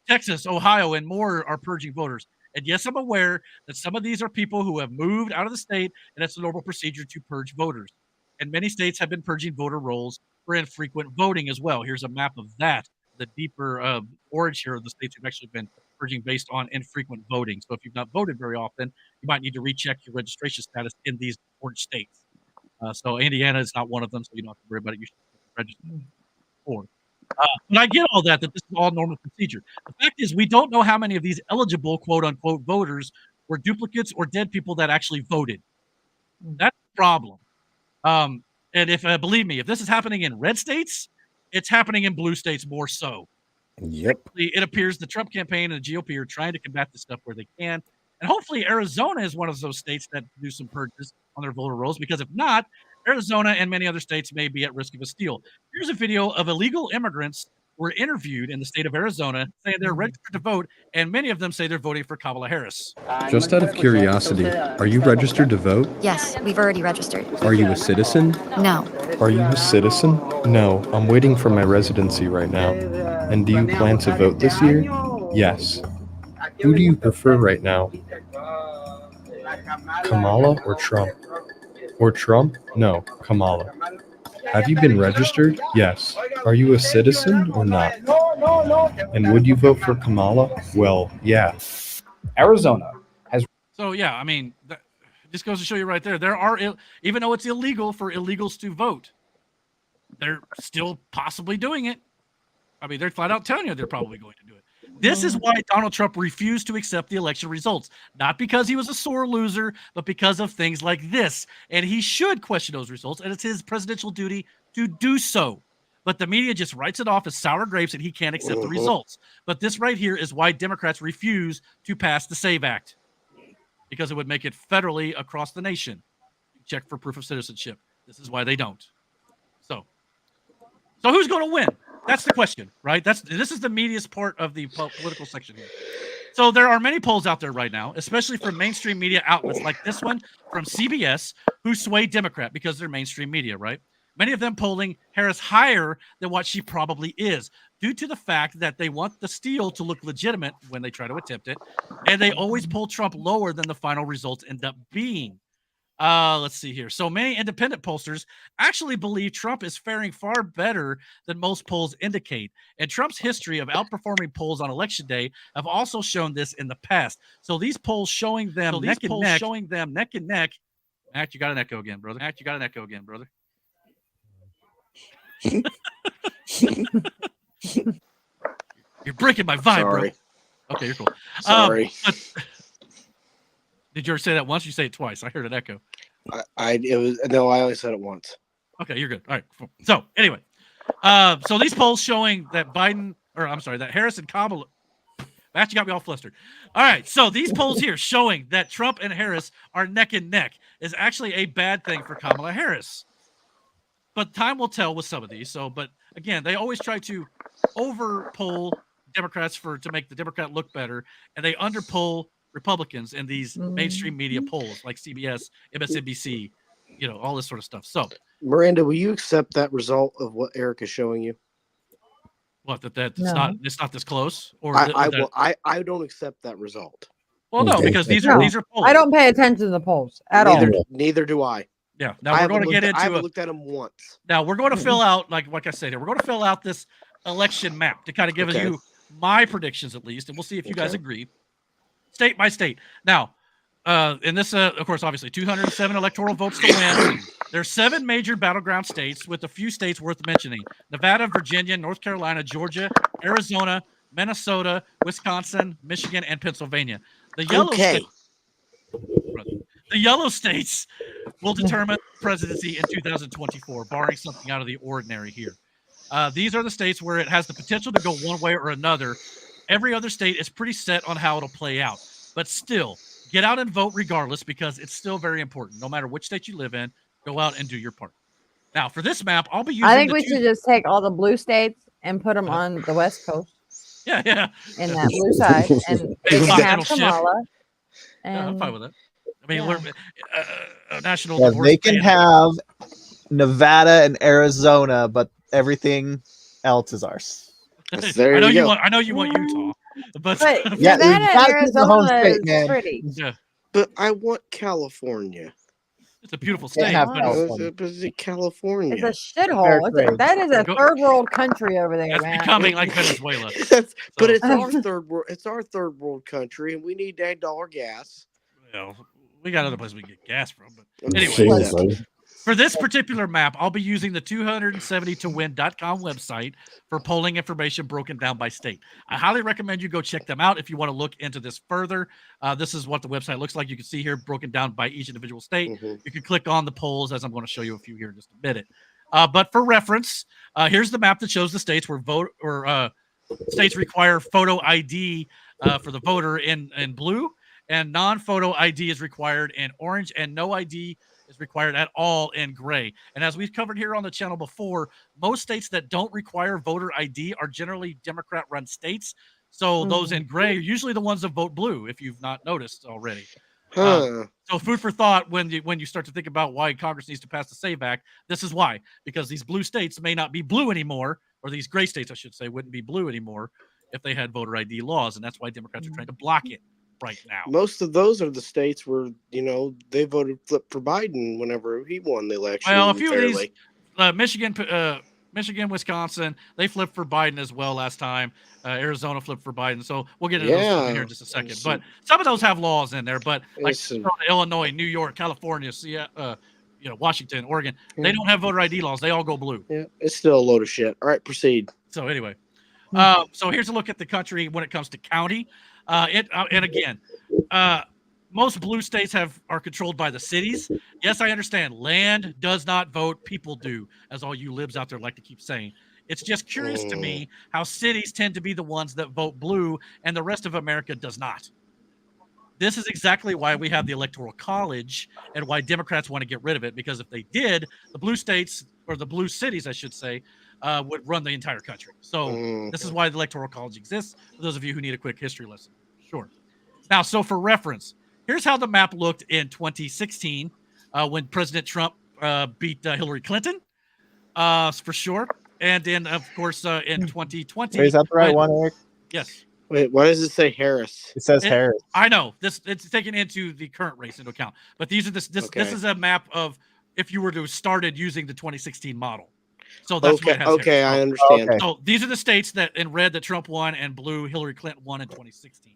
Texas, Ohio, and more are purging voters. And yes, I'm aware that some of these are people who have moved out of the state, and it's a normal procedure to purge voters. And many states have been purging voter rolls for infrequent voting as well. Here's a map of that. The deeper orange here are the states who've actually been purging based on infrequent voting. So if you've not voted very often, you might need to recheck your registration status in these orange states. So Indiana is not one of them, so you don't have to worry about it. You should register for. But I get all that this is all normal procedure. The fact is, we don't know how many of these eligible quote-unquote voters were duplicates or dead people that actually voted. That's the problem. And if believe me, if this is happening in red states, it's happening in blue states more so. Yep. It appears the Trump campaign and the GOP are trying to combat this stuff where they can. And hopefully Arizona is one of those states that do some purges on their voter rolls, because if not, Arizona and many other states may be at risk of a steal. Here's a video of illegal immigrants who were interviewed in the state of Arizona saying they're registered to vote, and many of them say they're voting for Kamala Harris. Just out of curiosity, are you registered to vote? Yes, we've already registered. Are you a citizen? No. Are you a citizen? No, I'm waiting for my residency right now. And do you plan to vote this year? Yes. Who do you prefer right now? Kamala or Trump? Or Trump? No, Kamala. Have you been registered? Yes. Are you a citizen or not? And would you vote for Kamala? Well, yeah. Arizona has. So yeah, I mean, that just goes to show you right there. There are even though it's illegal for illegals to vote, they're still possibly doing it. I mean, they're flat out telling you they're probably going to do it. This is why Donald Trump refused to accept the election results, not because he was a sore loser, but because of things like this. And he should question those results, and it's his presidential duty to do so. But the media just writes it off as sour grapes, and he can't accept the results. But this right here is why Democrats refuse to pass the SAVE Act, because it would make it federally across the nation. Check for proof of citizenship. This is why they don't. So who's going to win? That's the question, right? This is the media's part of the political section here. So there are many polls out there right now, especially from mainstream media outlets like this one from CBS, who sway Democrat because they're mainstream media, right? Many of them polling Harris higher than what she probably is, due to the fact that they want the steal to look legitimate when they try to attempt it, and they always pull Trump lower than the final results end up being. Let's see here. So many independent pollsters actually believe Trump is faring far better than most polls indicate. And Trump's history of outperforming polls on election day have also shown this in the past. So these polls showing them neck and neck. Matt, you got an echo again, brother. You're breaking my vibe, Sorry. bro. Okay, you're cool. Sorry. Did you ever say that once? You say it twice. I heard an echo. I only said it once. Okay, you're good. All right. Cool. So anyway, so these polls showing that that Harris and Kamala. Matt, you got me all flustered. All right. So these polls here showing that Trump and Harris are neck and neck is actually a bad thing for Kamala Harris. But time will tell with some of these. But again, they always try to over poll Democrats to make the Democrat look better, and they under poll Republicans in these mainstream media polls like CBS, MSNBC, all this sort of stuff. So, Miranda, will you accept that result of what Eric is showing you? What it's not this close, or I don't accept that result. Well, no, because these are polls. I don't pay attention to the polls at all. Neither do I. Yeah. Now we're going to get into. I haven't looked at them once. Now we're going to fill out, like I said here, we're going to fill out this election map to kind of give you my predictions at least, and we'll see if you guys agree. State by state. Now, in this, of course, obviously 207 electoral votes to win. There's 7 major battleground states with a few states worth mentioning: Nevada, Virginia, North Carolina, Georgia, Arizona, Minnesota, Wisconsin, Michigan, and Pennsylvania. The yellow states will determine the presidency in 2024, barring something out of the ordinary here. These are the states where it has the potential to go one way or another. Every other state is pretty set on how it'll play out. But still, get out and vote regardless, because it's still very important. No matter which state you live in, go out and do your part. Now, for this map, I'll be using I think we should just take all the blue states and put them on the West Coast. Yeah. In that blue side. And we can have Kamala. Yeah, I'm fine with that. I mean, we're national. Yeah, they can have Nevada and Arizona, but everything else is ours. There you go. I know you want Utah, but yeah, Nevada and Arizona is pretty. Yeah, but I want California. It's a beautiful state. It's California. It's a shithole. That is a third world country over there. That's becoming like Venezuela. But it's our third world. It's our third world country, and we need $8 gas. Well, we got other places we can get gas from. But anyway, for this particular map, I'll be using the 270towin.com website for polling information broken down by state. I highly recommend you go check them out if you want to look into this further. This is what the website looks like. You can see here broken down by each individual state. You can click on the polls, as I'm going to show you a few here in just a minute. But for reference, here's the map that shows the states where states require photo ID for the voter in blue, and non-photo ID is required in orange, and no ID is required at all in gray. And as we've covered here on the channel before, most states that don't require voter ID are generally Democrat-run states. So those in gray are usually the ones that vote blue, if you've not noticed already. So food for thought when you start to think about why Congress needs to pass the SAVE Act. This is why, because these blue states may not be blue anymore, or these gray states, I should say, wouldn't be blue anymore if they had voter ID laws, and that's why Democrats are trying to block it right now. Most of those are the states where they voted flip for Biden whenever he won the election. Well, a few of these, Michigan, Wisconsin, they flipped for Biden as well last time. Arizona flipped for Biden. So we'll get into those some here in just a second. But some of those have laws in there. But like Illinois, New York, California, Washington, Oregon, they don't have voter ID laws. They all go blue. Yeah, it's still a load of shit. All right, proceed. So anyway, so here's a look at the country when it comes to county. And again, most blue states are controlled by the cities. Yes, I understand. Land does not vote, people do, as all you libs out there like to keep saying. It's just curious to me how cities tend to be the ones that vote blue and the rest of America does not. This is exactly why we have the Electoral College and why Democrats want to get rid of it, because if they did, the blue states, or the blue cities, I should say, would run the entire country. So this is why the Electoral College exists, for those of you who need a quick history lesson. Sure. Now, so for reference, here's how the map looked in 2016 when President Trump beat Hillary Clinton, for sure. And then, of course, in 2020. Wait, is that the right one, Eric? Yes. Wait, why does it say Harris? It says Harris. I know. It's taken into the current race into account. But these are this is a map of if you were to have started using the 2016 model. So that's what it has okay, Harris. I understand. So these are the states that in red that Trump won and blue Hillary Clinton won in 2016.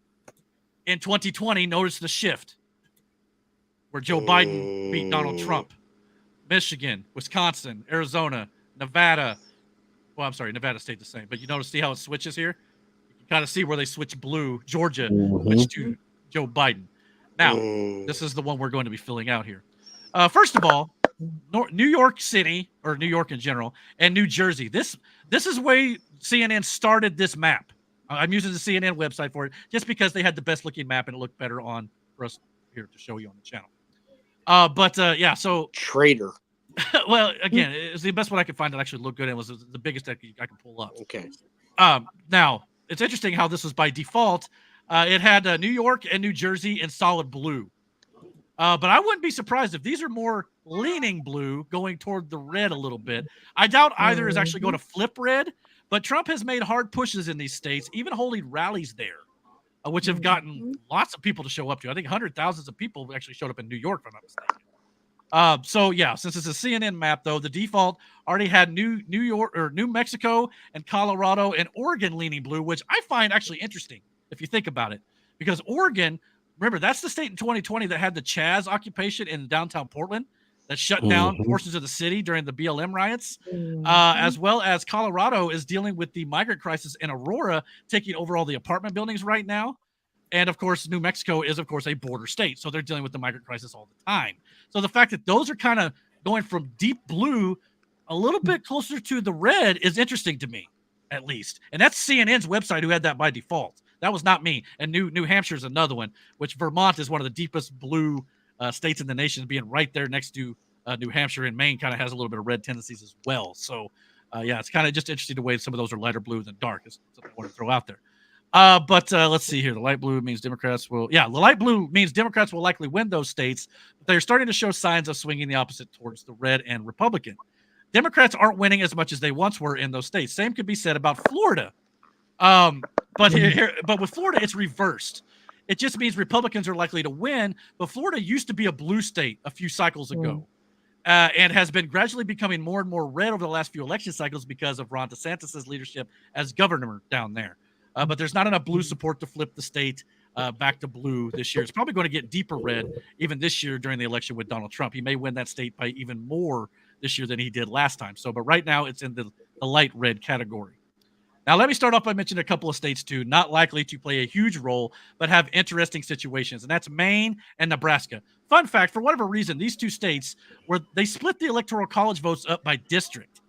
In 2020, notice the shift where Joe Biden beat Donald Trump. Michigan, Wisconsin, Arizona, Nevada. Well, I'm sorry, Nevada stayed the same. But you notice, see how it switches here? You can kind of see where they switch blue. Georgia switched to Joe Biden. Now, this is the one we're going to be filling out here. First of all, New York City, or New York in general, and New Jersey. This is where CNN started this map. I'm using the CNN website for it just because they had the best looking map and it looked better on for us here to show you on the channel. Yeah, so traitor. Well, again, it was the best one I could find that actually looked good and was the biggest that I could pull up. Okay. Now it's interesting how this was by default. It had New York and New Jersey in solid blue. But I wouldn't be surprised if these are more leaning blue, going toward the red a little bit. I doubt either is actually going to flip red, but Trump has made hard pushes in these states, even holding rallies there, which have gotten lots of people to show up to. I think hundreds of thousands of people actually showed up in New York, if I'm not mistaken. So yeah, since it's a CNN map, though, the default already had New York or New Mexico and Colorado and Oregon leaning blue, which I find actually interesting if you think about it, because Oregon, remember, that's the state in 2020 that had the Chaz occupation in downtown Portland that shut down portions of the city during the BLM riots, as well as Colorado is dealing with the migrant crisis in Aurora, taking over all the apartment buildings right now. And of course, New Mexico is, of course, a border state. So they're dealing with the migrant crisis all the time. So the fact that those are kind of going from deep blue a little bit closer to the red is interesting to me, at least. And that's CNN's website who had that by default. That was not me. And New Hampshire is another one, which Vermont is one of the deepest blue states in the nation, being right there next to New Hampshire, and Maine kind of has a little bit of red tendencies as well. So, yeah, it's kind of just interesting the way some of those are lighter blue than dark. Is something I want to throw out there. But let's see here. The light blue means Democrats will. Yeah, the light blue means Democrats will likely win those states, but they're starting to show signs of swinging the opposite towards the red and Republican. Democrats aren't winning as much as they once were in those states. Same could be said about Florida. But with Florida, it's reversed. It just means Republicans are likely to win, but Florida used to be a blue state a few cycles ago, and has been gradually becoming more and more red over the last few election cycles because of Ron DeSantis' leadership as governor down there. But there's not enough blue support to flip the state back to blue this year. It's probably going to get deeper red even this year during the election with Donald Trump. He may win that state by even more this year than he did last time. So, but right now it's in the light red category. Now, let me start off by mentioning a couple of states, too, not likely to play a huge role, but have interesting situations, and that's Maine and Nebraska. Fun fact, for whatever reason, these two states, they split the Electoral College votes up by district.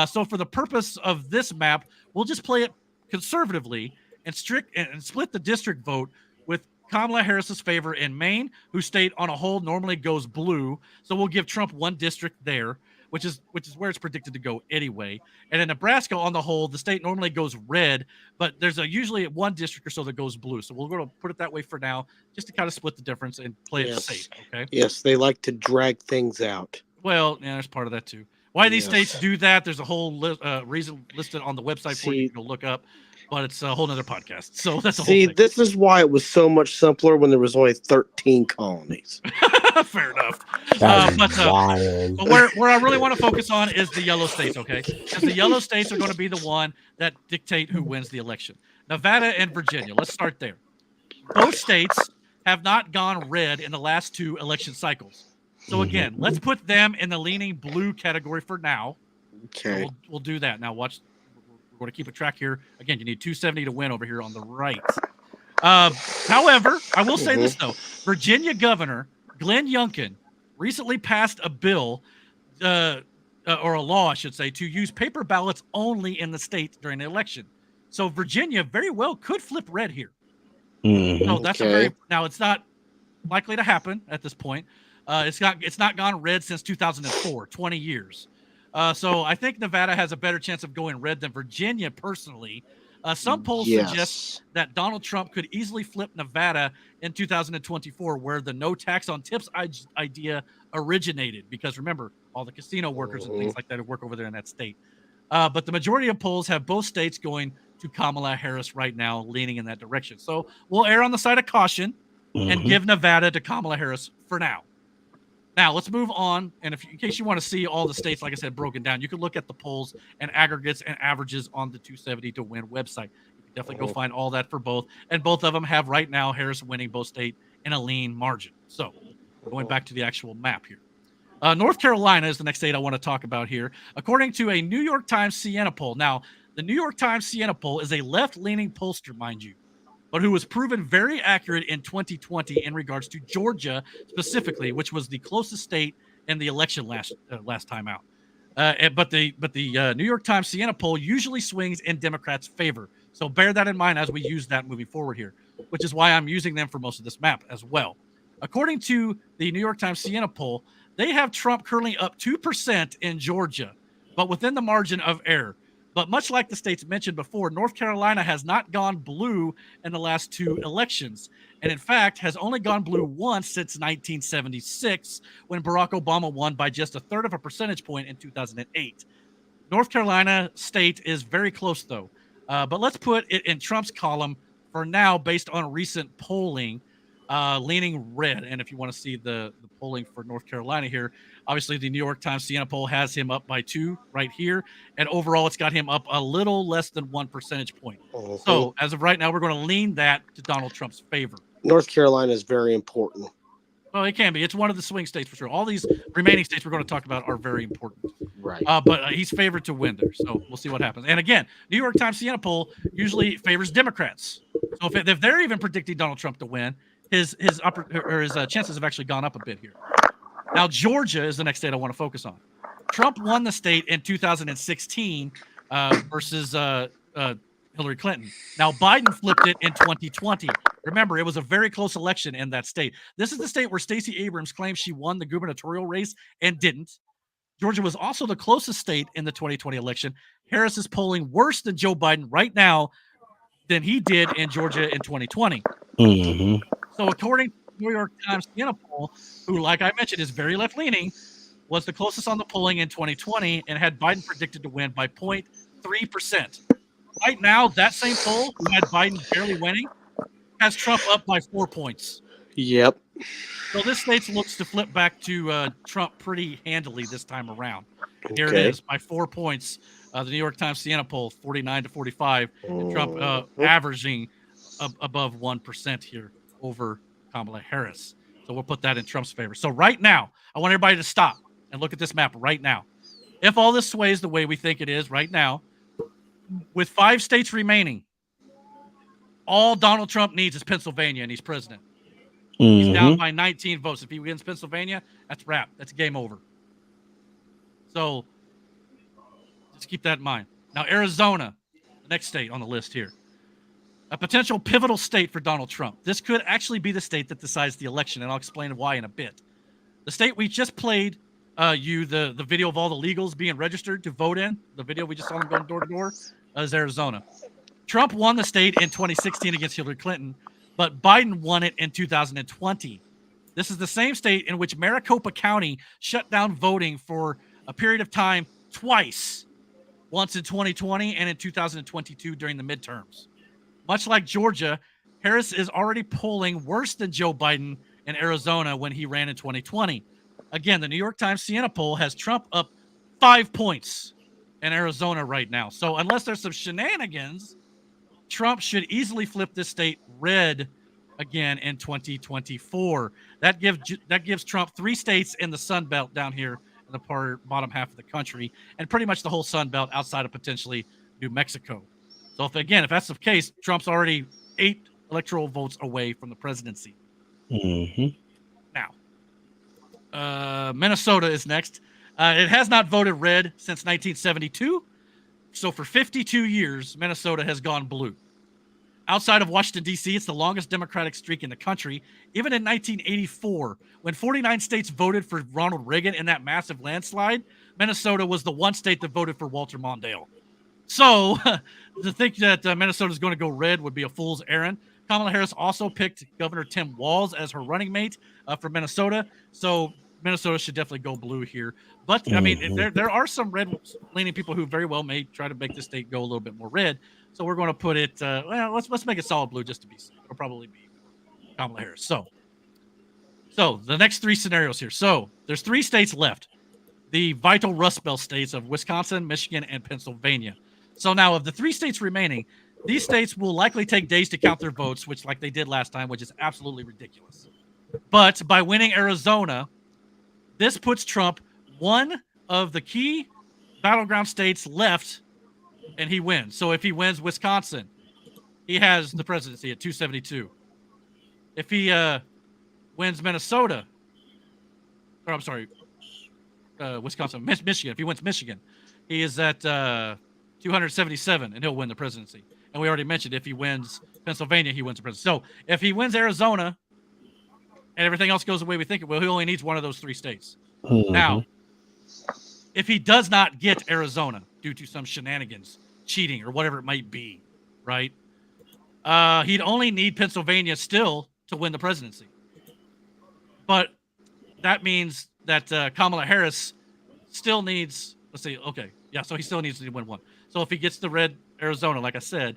So for the purpose of this map, we'll just play it conservatively and split the district vote with Kamala Harris's favor in Maine, whose state on a whole normally goes blue. So we'll give Trump one district there, which is where it's predicted to go anyway. And in Nebraska, on the whole, the state normally goes red, but there's usually one district or so that goes blue. So we're going to put it that way for now, just to kind of split the difference and play it safe. Okay. Yes, they like to drag things out. Well, yeah, there's part of that too. Why these states do that? There's a whole reason listed on the website for you to look up, but it's a whole nother podcast. So that's a whole thing. This is why it was so much simpler when there was only 13 colonies. Fair enough. That's But wild. where I really want to focus on is the yellow states, okay? Because the yellow states are going to be the one that dictate who wins the election. Nevada and Virginia. Let's start there. Both states have not gone red in the last 2 election cycles. So again, let's put them in the leaning blue category for now. Okay. So we'll do that. Now watch. We're going to keep a track here. Again, you need 270 to win over here on the right. However, I will say this though: Virginia Governor Glenn Youngkin recently passed a bill, or a law, I should say, to use paper ballots only in the state during the election. So Virginia very well could flip red here. So that's now it's not likely to happen at this point. It's not gone red since 2004, 20 years. So I think Nevada has a better chance of going red than Virginia personally. Some polls suggest that Donald Trump could easily flip Nevada in 2024, where the no tax on tips idea originated. Because remember, all the casino workers and things like that who work over there in that state. But the majority of polls have both states going to Kamala Harris right now, leaning in that direction. So we'll err on the side of caution and give Nevada to Kamala Harris for now. Now let's move on. And in case you want to see all the states, like I said, broken down, you can look at the polls and aggregates and averages on the 270 to win website. You can definitely go find all that for both. And both of them have right now Harris winning both state in a lean margin. So going back to the actual map here. North Carolina is the next state I want to talk about here. According to a New York Times Siena poll. Now, the New York Times Siena poll is a left-leaning pollster, mind you, but who was proven very accurate in 2020 in regards to Georgia specifically, which was the closest state in the election last time out. But the New York Times Siena poll usually swings in Democrats' favor. So bear that in mind as we use that moving forward here, which is why I'm using them for most of this map as well. According to the New York Times Siena poll, they have Trump currently up 2% in Georgia, but within the margin of error. But much like the states mentioned before, North Carolina has not gone blue in the last 2 elections. And in fact, has only gone blue once since 1976, when Barack Obama won by just 1/3 of a percentage point in 2008. North Carolina state is very close, though. But let's put it in Trump's column for now, based on recent polling, leaning red. And if you want to see the polling for North Carolina here, obviously the New York Times Siena poll has him up by 2 right here. And overall, it's got him up a little less than 1 percentage point. So as of right now, we're going to lean that to Donald Trump's favor. North Carolina is very important. Well, it can be. It's one of the swing states for sure. All these remaining states we're going to talk about are very important. Right. But he's favored to win there. So we'll see what happens. And again, New York Times Siena poll usually favors Democrats. So if they're even predicting Donald Trump to win, his chances have actually gone up a bit here. Now, Georgia is the next state I want to focus on. Trump won the state in 2016 versus Hillary Clinton. Now, Biden flipped it in 2020. Remember, it was a very close election in that state. This is the state where Stacey Abrams claims she won the gubernatorial race and didn't. Georgia was also the closest state in the 2020 election. Harris is polling worse than Joe Biden right now than he did in Georgia in 2020. So according to the New York Times Siena poll, who, like I mentioned, is very left-leaning, was the closest on the polling in 2020 and had Biden predicted to win by 0.3%. Right now, that same poll, who had Biden barely winning, has Trump up by 4 points. Yep. So this state looks to flip back to Trump pretty handily this time around. Here Okay. it is, by 4 points. The New York Times Siena poll, 49 to 45, and Trump averaging above 1% here over Kamala Harris. So we'll put that in Trump's favor. So right now, I want everybody to stop and look at this map right now. If all this sways the way we think it is right now, with 5 states remaining, all Donald Trump needs is Pennsylvania, and he's president. He's down by 19 votes. If he wins Pennsylvania, that's wrap. That's game over. So just keep that in mind. Now, Arizona, the next state on the list here. A potential pivotal state for Donald Trump. This could actually be the state that decides the election, and I'll explain why in a bit. The state we just played the video of all the legals being registered to vote in, the video we just saw them going door to door, is Arizona. Trump won the state in 2016 against Hillary Clinton, but Biden won it in 2020. This is the same state in which Maricopa County shut down voting for a period of time twice, once in 2020 and in 2022 during the midterms. Much like Georgia, Harris is already polling worse than Joe Biden in Arizona when he ran in 2020. Again, the New York Times Siena poll has Trump up 5 points in Arizona right now. So unless there's some shenanigans, Trump should easily flip this state red again in 2024. That gives Trump 3 states in the Sun Belt down here in the bottom half of the country, and pretty much the whole Sun Belt outside of potentially New Mexico. So if that's the case, Trump's already 8 electoral votes away from the presidency. Now, Minnesota is next. It has not voted red since 1972. So for 52 years, Minnesota has gone blue. Outside of Washington, D.C., it's the longest Democratic streak in the country. Even in 1984, when 49 states voted for Ronald Reagan in that massive landslide, Minnesota was the one state that voted for Walter Mondale. So to think that Minnesota is going to go red would be a fool's errand. Kamala Harris also picked Governor Tim Walz as her running mate for Minnesota. So Minnesota should definitely go blue here. But, I mean, there are some red-leaning people who very well may try to make the state go a little bit more red. So we're going to put it, let's make it solid blue just to be safe. It'll probably be Kamala Harris. So the next 3 scenarios here. So there's 3 states left. The vital Rust Belt states of Wisconsin, Michigan, and Pennsylvania. So now of the 3 states remaining, these states will likely take days to count their votes, which like they did last time, which is absolutely ridiculous. But by winning Arizona, this puts Trump one of the key battleground states left, and he wins. So if he wins Wisconsin, he has the presidency at 272. If he wins Minnesota, or I'm sorry, Wisconsin, Michigan. If he wins Michigan, he is at 277, and he'll win the presidency. And we already mentioned if he wins Pennsylvania, he wins the presidency. So if he wins Arizona and everything else goes the way we think it will, he only needs one of those 3 states. Now, if he does not get Arizona due to some shenanigans, cheating, or whatever it might be, right? He'd only need Pennsylvania still to win the presidency. But that means that Kamala Harris still needs, let's see, okay. Yeah, so he still needs to win one. So if he gets the red Arizona, like I said,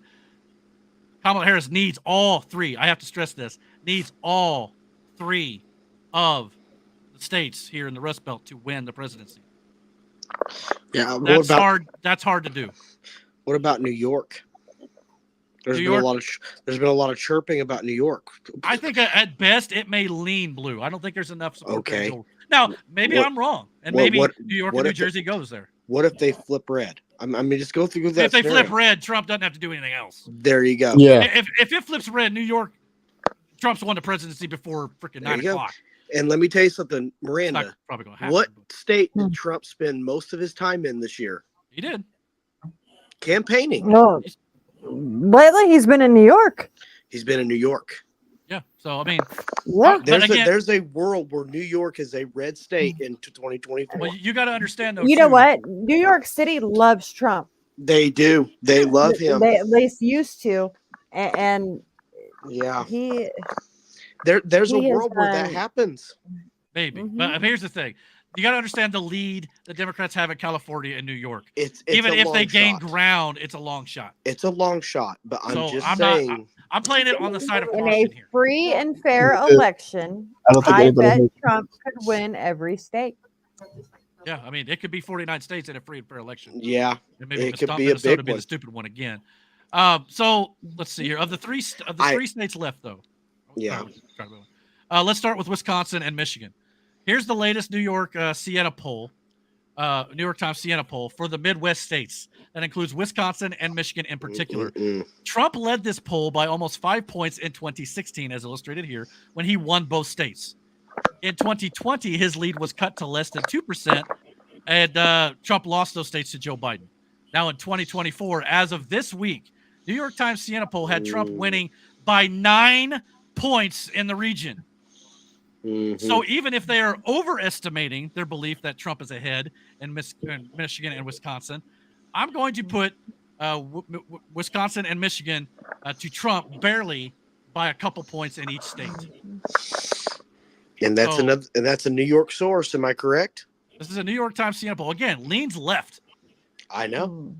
Kamala Harris needs all 3. I have to stress this. Needs all 3 of the states here in the Rust Belt to win the presidency. Yeah, that's hard to do. What about New York? There's been a lot of chirping about New York. I think at best it may lean blue. I don't think there's enough support. Okay. Now, maybe I'm wrong, and maybe New York and New Jersey goes there. What if they flip red? I mean, just go through that. If they flip red, Trump doesn't have to do anything else. There you go. Yeah. If it flips red, New York, Trump's won the presidency before freaking 9 o'clock. And let me tell you something, Miranda. Probably gonna happen. What state did Trump spend most of his time in this year? He did. Campaigning. No. Lately, he's been in New York. He's been in New York. Yeah. So I mean, there's a world where New York is a red state in 2024. Well, you got to understand though. You know what? New York City loves Trump. They do. They love him. They at least used to, and yeah, he there's a world where that happens. Maybe, but here's the thing: you got to understand the lead the Democrats have in California and New York. It's even if they gain shot. ground, it's a long shot. It's a long shot, but I'm saying. I'm playing it on the side of in caution a here. free and fair election. I bet Trump could win every state. Yeah, I mean, it could be 49 states in a free and fair election. Yeah, and maybe it could be a Minnesota big be one. the stupid one again. So let's see here. Of the three states left, though. Yeah. Let's start with Wisconsin and Michigan. Here's the latest New York Siena poll, New York Times Siena poll for the Midwest states. That includes Wisconsin and Michigan in particular. Trump led this poll by almost 5 points in 2016, as illustrated here, when he won both states. In 2020, his lead was cut to less than 2%, and Trump lost those states to Joe Biden. Now in 2024, as of this week, New York Times Siena poll had Trump winning by 9 points in the region. So even if they are overestimating their belief that Trump is ahead in Michigan and Wisconsin, I'm going to put Wisconsin and Michigan to Trump barely by a couple points in each state. And that's a New York source. Am I correct? This is a New York Times Siena poll. Again, leans left. I know.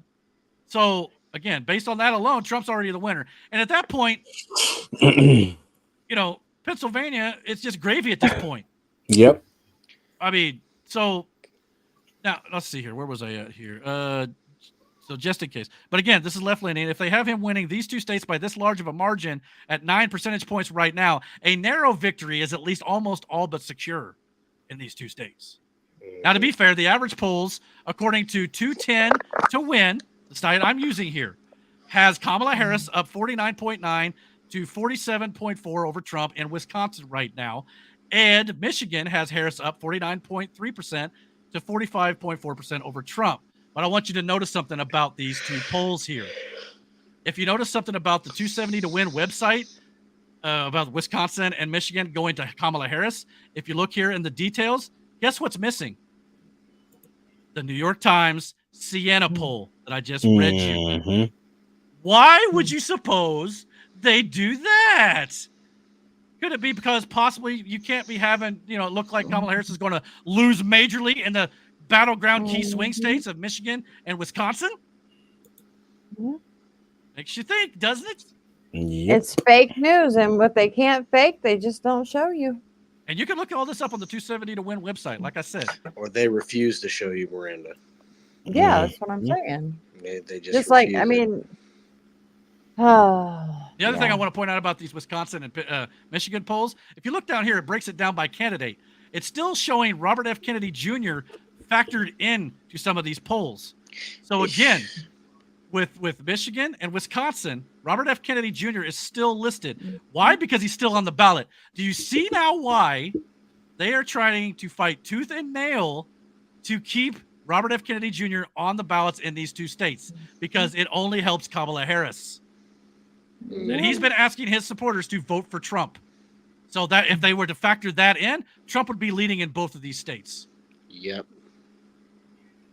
So again, based on that alone, Trump's already the winner. And at that point, you know, Pennsylvania, it's just gravy at this point. Yep. I mean, so now let's see here. Where was I at here? So just in case. But again, this is left leaning. If they have him winning these two states by this large of a margin at 9 percentage points right now, a narrow victory is at least almost all but secure in these two states. Now, to be fair, the average polls, according to 210 to win, the site I'm using here, has Kamala Harris up 49.9 to 47.4 over Trump in Wisconsin right now. And Michigan has Harris up 49.3% to 45.4% over Trump. But I want you to notice something about these two polls here. If you notice something about the 270 to win website, about Wisconsin and Michigan going to Kamala Harris, if you look here in the details, guess what's missing? The New York Times Siena poll that I just read you. Why would you suppose they do that? Could it be because possibly you can't be having, it look like Kamala Harris is going to lose majorly in the battleground key swing states of Michigan and Wisconsin? Makes you think, doesn't it? It's fake news, and what they can't fake, they just don't show you. And you can look all this up on the 270 to win website, like I said. Or they refuse to show you, Miranda. Yeah, that's what I'm saying. They Just like, I refuse it. mean, oh. The other thing I want to point out about these Wisconsin and Michigan polls, if you look down here, it breaks it down by candidate. It's still showing Robert F. Kennedy Jr. factored in to some of these polls. So again, with Michigan and Wisconsin, Robert F. Kennedy Jr. is still listed. Why? Because he's still on the ballot. Do you see now why they are trying to fight tooth and nail to keep Robert F. Kennedy Jr. on the ballots in these two states? Because it only helps Kamala Harris. And he's been asking his supporters to vote for Trump. So that if they were to factor that in, Trump would be leading in both of these states. Yep.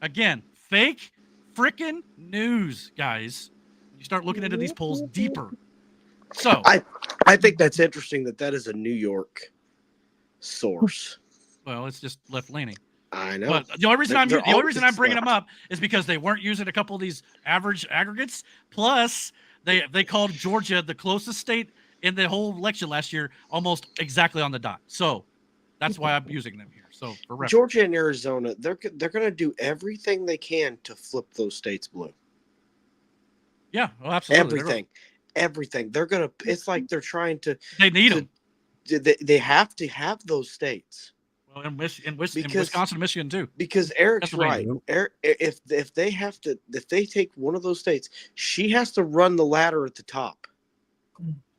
Again, fake freaking news, guys. You start looking into these polls deeper. So I think that's interesting that is a New York source. Well, it's just left leaning. I know. But the only reason I'm bringing left. them up is because they weren't using a couple of these average aggregates. Plus, they called Georgia the closest state in the whole election last year, almost exactly on the dot. So that's why I'm using them here. So for reference. Georgia and Arizona, they're going to do everything they can to flip those states blue. Yeah, well, absolutely. Everything. They're going to. It's like they're trying to. They need them. They have to have those states. Well, in Wisconsin, and Michigan too. Because Eric's right. If they take one of those states, she has to run the ladder at the top.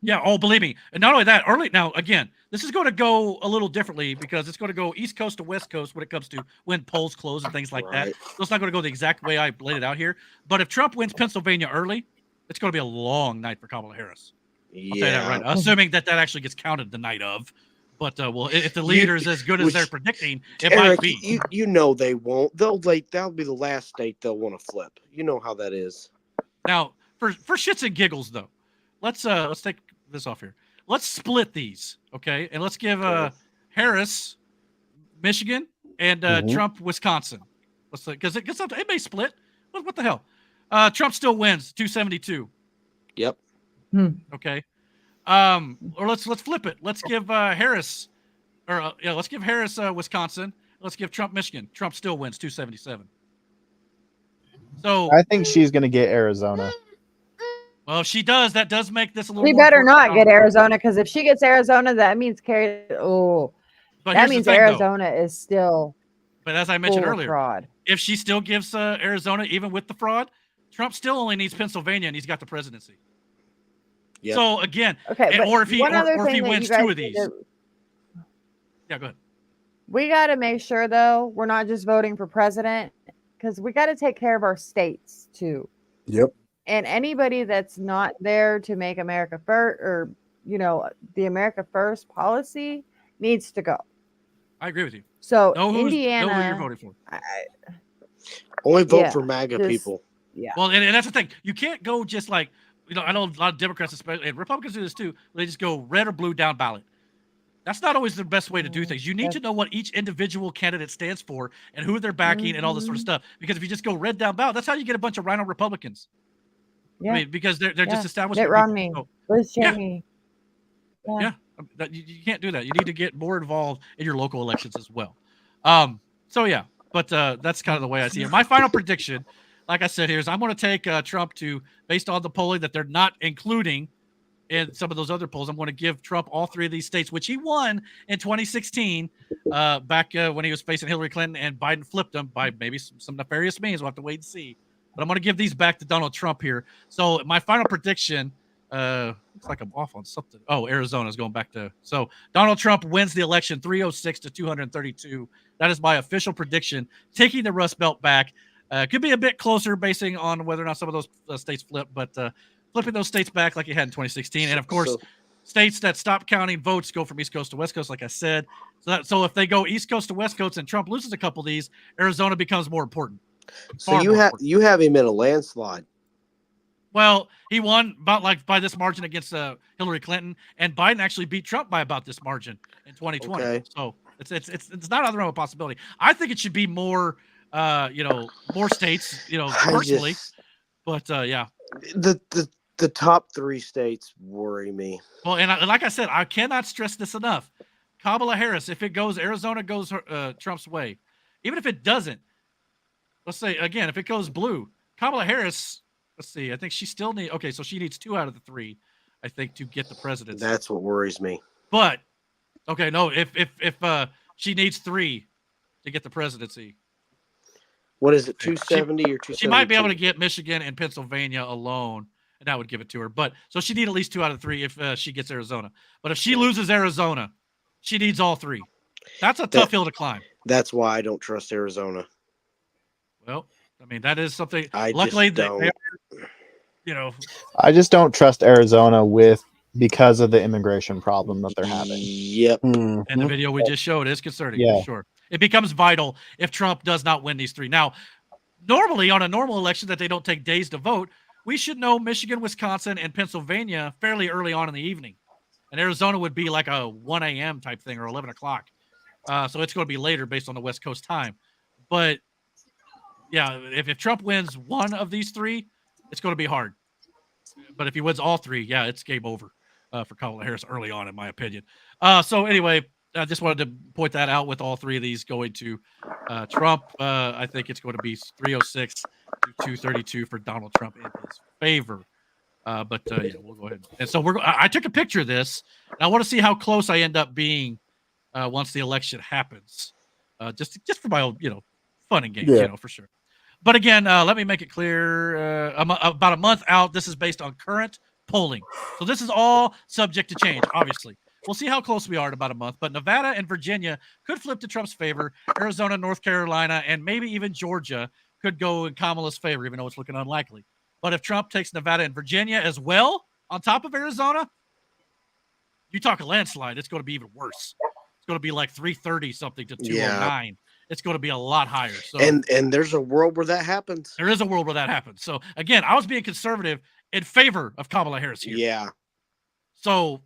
Yeah. Oh, believe me. And not only that, now again, this is going to go a little differently because it's going to go East Coast to West Coast when it comes to when polls close and things like that. So it's not going to go the exact way I laid it out here. But if Trump wins Pennsylvania early, it's going to be a long night for Kamala Harris. I'll tell you that right now, assuming that actually gets counted the night of. But well, if the leader is as good as they're predicting, it Eric, might be. You know they won't. That'll be the last state they'll want to flip. You know how that is. Now, for shits and giggles though, let's take this off here. Let's split these, okay? And let's give Harris, Michigan, and Trump, Wisconsin. Let's because it may split. What the hell? Trump still wins 272. Yep. Okay. Or let's flip it. Let's give Harris, let's give Harris Wisconsin. Let's give Trump Michigan. Trump still wins 277. So I think she's going to get Arizona. Well, if she does, that does make this a little. We more better not important. get Arizona, because if she gets Arizona, that means Carrie. Oh, But that here's the means thing, though. Arizona is still. But as I mentioned full of earlier, fraud. if she still gives Arizona, even with the fraud, Trump still only needs Pennsylvania, and he's got the presidency. Yep. So again, Okay, but or if he one other or if he thing that wins you guys two of need these. to- Yeah, go ahead. We got to make sure, though, we're not just voting for president, because we got to take care of our states too. Yep. And anybody that's not there to make America first, or the America First policy, needs to go. I agree with you. So know who Indiana, you're voting for. Only vote Yeah, for MAGA just- people. Yeah. Well, and that's the thing. You can't go just like, I know a lot of Democrats, especially, and Republicans do this too. They just go red or blue down ballot. That's not always the best way to do things. You need to know what each individual candidate stands for and who they're backing and all this sort of stuff. Because if you just go red down ballot, that's how you get a bunch of rhino Republicans. Yeah. I mean, because they're just established. Mitt people. Romney, So, Liz yeah. Cheney. Yeah. You can't do that. You need to get more involved in your local elections as well. So yeah, but that's kind of the way I see it. My final prediction, like I said here, is I'm going to take Trump to, based on the polling that they're not including in some of those other polls, I'm going to give Trump all 3 of these states, which he won in 2016, back when he was facing Hillary Clinton, and Biden flipped him by maybe some nefarious means. We'll have to wait and see. But I'm going to give these back to Donald Trump here. So my final prediction, looks like I'm off on something. Oh, Arizona's going back to. So Donald Trump wins the election 306 to 232. That is my official prediction, taking the Rust Belt back. Could be a bit closer basing on whether or not some of those states flip, but flipping those states back like you had in 2016. And of course, states that stop counting votes go from East Coast to West Coast, like I said. So if they go East Coast to West Coast and Trump loses a couple of these, Arizona becomes more important. So you have him in a landslide. Well, he won by this margin against Hillary Clinton, and Biden actually beat Trump by about this margin in 2020. Okay. So it's not out of the realm of possibility. I think it should be more, more states, personally. But yeah, the top 3 states worry me. Well, and like I said, I cannot stress this enough. Kamala Harris, if it goes, Arizona goes Trump's way. Even if it doesn't, let's say again, if it goes blue, Kamala Harris. Let's see. I think she still needs. Okay, so she needs 2 out of the 3, I think, to get the presidency. That's what worries me. But okay, no. If she needs 3 to get the presidency, what is it? 270 or 270? She might be able to get Michigan and Pennsylvania alone, and that would give it to her. But so she need at least 2 out of 3 if she gets Arizona. But if she loses Arizona, she needs all 3. That's a tough hill to climb. That's why I don't trust Arizona. Well, I mean, that is something. I luckily, just don't. I just don't trust Arizona because of the immigration problem that they're having. Yep. And the video we just showed is concerning, for sure. It becomes vital if Trump does not win these 3. Now, normally on a normal election that they don't take days to vote, we should know Michigan, Wisconsin, and Pennsylvania fairly early on in the evening. And Arizona would be like a 1 a.m. type thing or 11 o'clock. So it's going to be later based on the West Coast time. But yeah, if Trump wins 1 of these 3, it's going to be hard. But if he wins all 3, yeah, it's game over for Kamala Harris early on, in my opinion. So anyway, I just wanted to point that out with all 3 of these going to Trump. I think it's going to be 306 to 232 for Donald Trump in his favor. But yeah, we'll go ahead. And so I took a picture of this, and I want to see how close I end up being once the election happens. Just for my own, fun and games, for sure. But again, let me make it clear. About a month out, this is based on current polling. So this is all subject to change, obviously. We'll see how close we are in about a month. But Nevada and Virginia could flip to Trump's favor. Arizona, North Carolina, and maybe even Georgia could go in Kamala's favor, even though it's looking unlikely. But if Trump takes Nevada and Virginia as well, on top of Arizona, you talk a landslide, it's going to be even worse. It's going to be like 330 something to 209. Yeah. It's going to be a lot higher. So, and there's a world where that happens. There is a world where that happens. So again, I was being conservative in favor of Kamala Harris here. Yeah. So